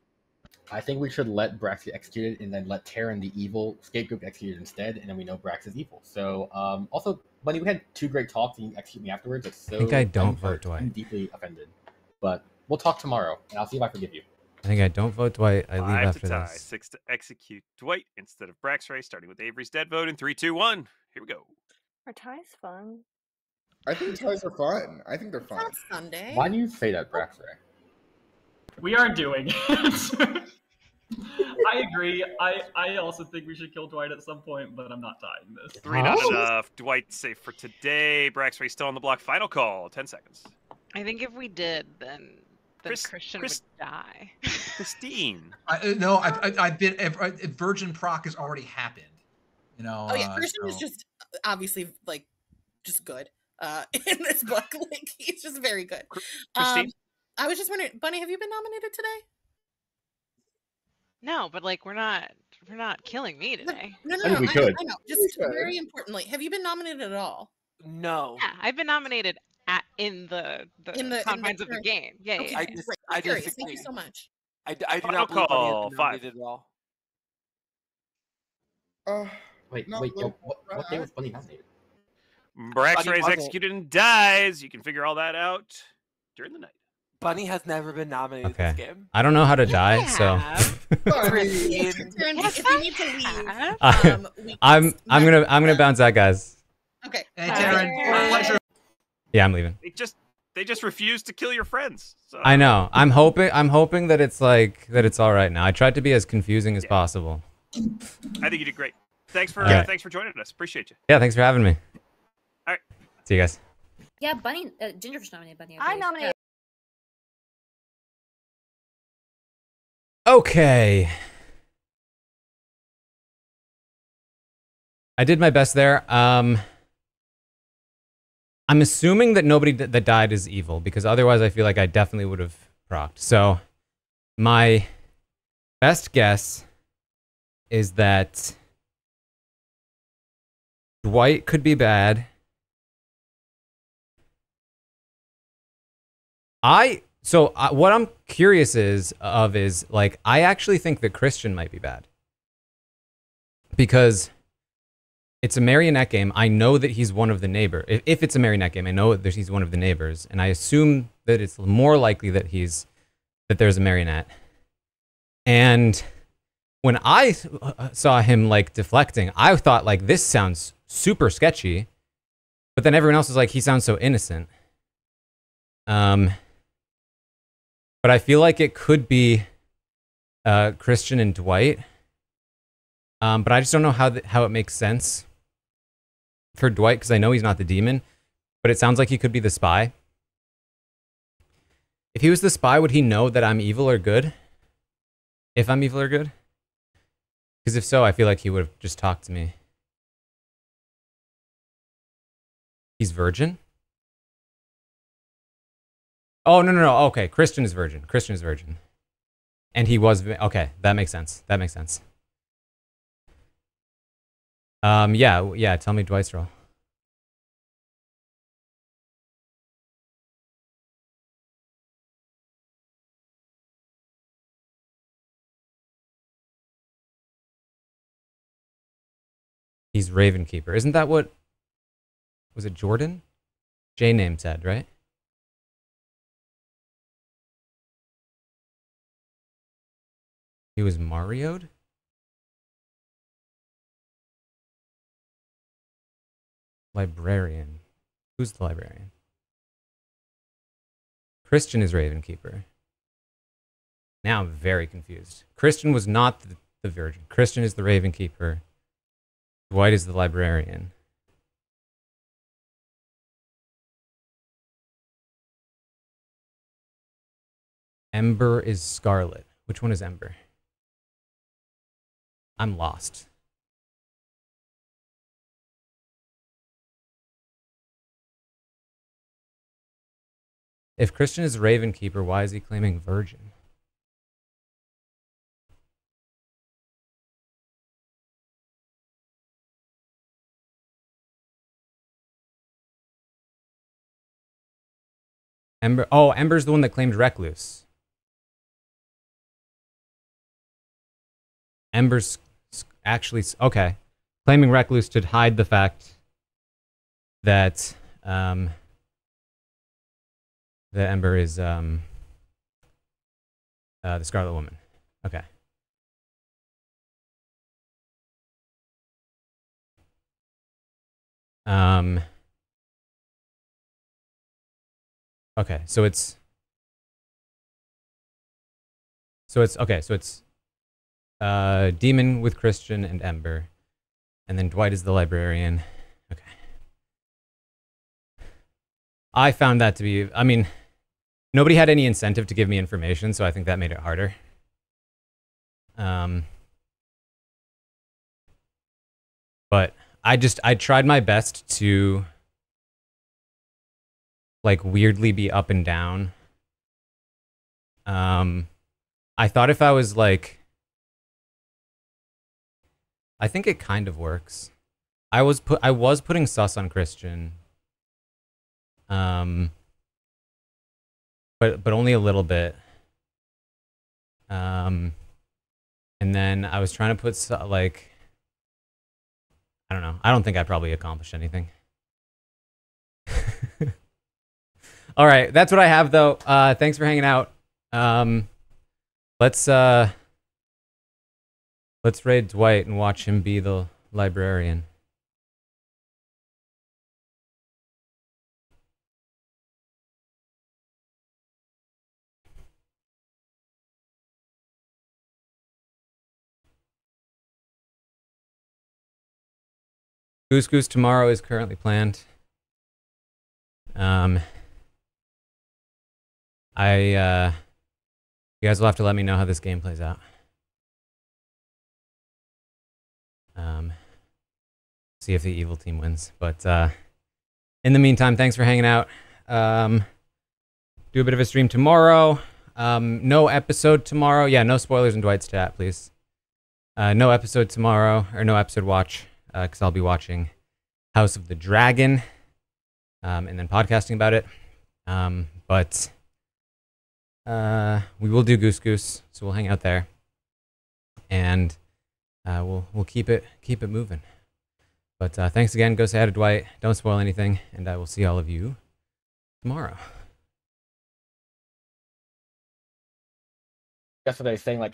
I think we should let Brax get executed and then let Taran the evil scapegoat get executed instead, and then we know Brax is evil. So, also, Bunny, we had 2 great talks and you execute me afterwards. It's so I think I don't I'm vote Dwight. I'm deeply offended. But we'll talk tomorrow, and I'll see if I forgive you. I think I don't vote Dwight. I leave 5 after to tie, this. 6 to execute Dwight instead of Braxray, starting with Avery's dead vote in 3, 2, 1. Here we go. Are ties fun? I think ties are fun. I think they're fun. It's Sunday. Why do you say that, Braxray? We are doing it. I agree. I also think we should kill Dwight at some point, but I'm not tying this. 3 not enough. Dwight's safe for today. Braxray still on the block. Final call. 10 seconds. I think if we did, then Christian would die. Christine. No, I've been. Virgin proc has already happened. You know. Oh yeah, Christian is so- just obviously like just good in this book. Like he's just very good. Christine? I was just wondering, Bunny, have you been nominated today? No, but like we're not killing me today. No, I think we I could. know. Just very importantly, have you been nominated at all? No. Yeah, I've been nominated in the confines of the current- game. Yeah, Okay, yeah. I yeah. just, great. I Curious. disagree. Thank you so much. I do Final not believe Bunny call, has been 5. nominated at all. Wait, Not wait, really. yo, what day was Bunny nominated? Braxray is wasn't. executed and dies. You can figure all that out during the night. Bunny has never been nominated this Okay. game. I don't know how to die, so Christine. If you need to leave, I'm gonna bounce out, guys. okay. Hey, Taran, pleasure. Yeah, I'm leaving. It just They just refuse to kill your friends. So. I know. I'm hoping that it's like that it's all right now. I tried to be as confusing as possible. I think you did great. Thanks for joining us. Appreciate you. Yeah, thanks for having me. All right. See you guys. Yeah, Bunny, Gingerfish nominated Bunny. I nominated. Okay. I did my best there. I'm assuming that nobody that died is evil, because otherwise I feel like I definitely would have procced. So my best guess is that Dwight could be bad. What I'm curious is like, I actually think that Christian might be bad. Because it's a marionette game. I know that he's one of the neighbors. If it's a marionette game, I know that he's one of the neighbors, and I assume that it's more likely that there's a marionette. And when I saw him like deflecting, I thought like, this sounds super sketchy. But then everyone else was like, he sounds so innocent. But I feel like it could be Christian and Dwight. But I just don't know how it makes sense for Dwight, because I know he's not the demon, but it sounds like he could be the spy. If he was the spy, would he know that I'm evil or good? If I'm evil or good? Because if so, I feel like he would have just talked to me. He's virgin? Oh, no. Okay, Christian is virgin. Christian is virgin. And he was... Okay, that makes sense. That makes sense. Yeah, tell me Dwight's role. He's Ravenkeeper. Isn't that what... Was it Jordan? J-Name said, right? He was Mario'd? Librarian. Who's the librarian? Christian is Ravenkeeper. Now I'm very confused. Christian was not the virgin. Christian is the Ravenkeeper. Dwight is the librarian. Ember is Scarlet. Which one is Ember? I'm lost. If Christian is Ravenkeeper, why is he claiming virgin? Ember. Oh, Ember's the one that claimed Recluse. Ember's actually... Okay. Claiming Recluse to hide the fact that... that Ember is the Scarlet Woman. Okay. Okay, so it's Demon with Christian and Ember, and then Dwight is the librarian. Okay. I found that to be, I mean, nobody had any incentive to give me information, so I think that made it harder. But I tried my best to like weirdly be up and down. I thought if I was like, I think it kind of works. I was putting sus on Christian. But only a little bit. And then I was trying to put like, I don't know. I don't think I probably accomplished anything. All right, that's what I have though. Thanks for hanging out. Let's raid Dwight and watch him be the librarian. Goose Goose tomorrow is currently planned. You guys will have to let me know how this game plays out. See if the evil team wins. But in the meantime, thanks for hanging out. Do a bit of a stream tomorrow. No episode tomorrow. Yeah, no spoilers in Dwight's chat, please. No episode tomorrow, or no episode watch, because I'll be watching House of the Dragon, and then podcasting about it. But we will do Goose Goose, so we'll hang out there, and we'll keep it moving. But thanks again. Go say hi to Dwight. Don't spoil anything, and I will see all of you tomorrow. Yesterday saying like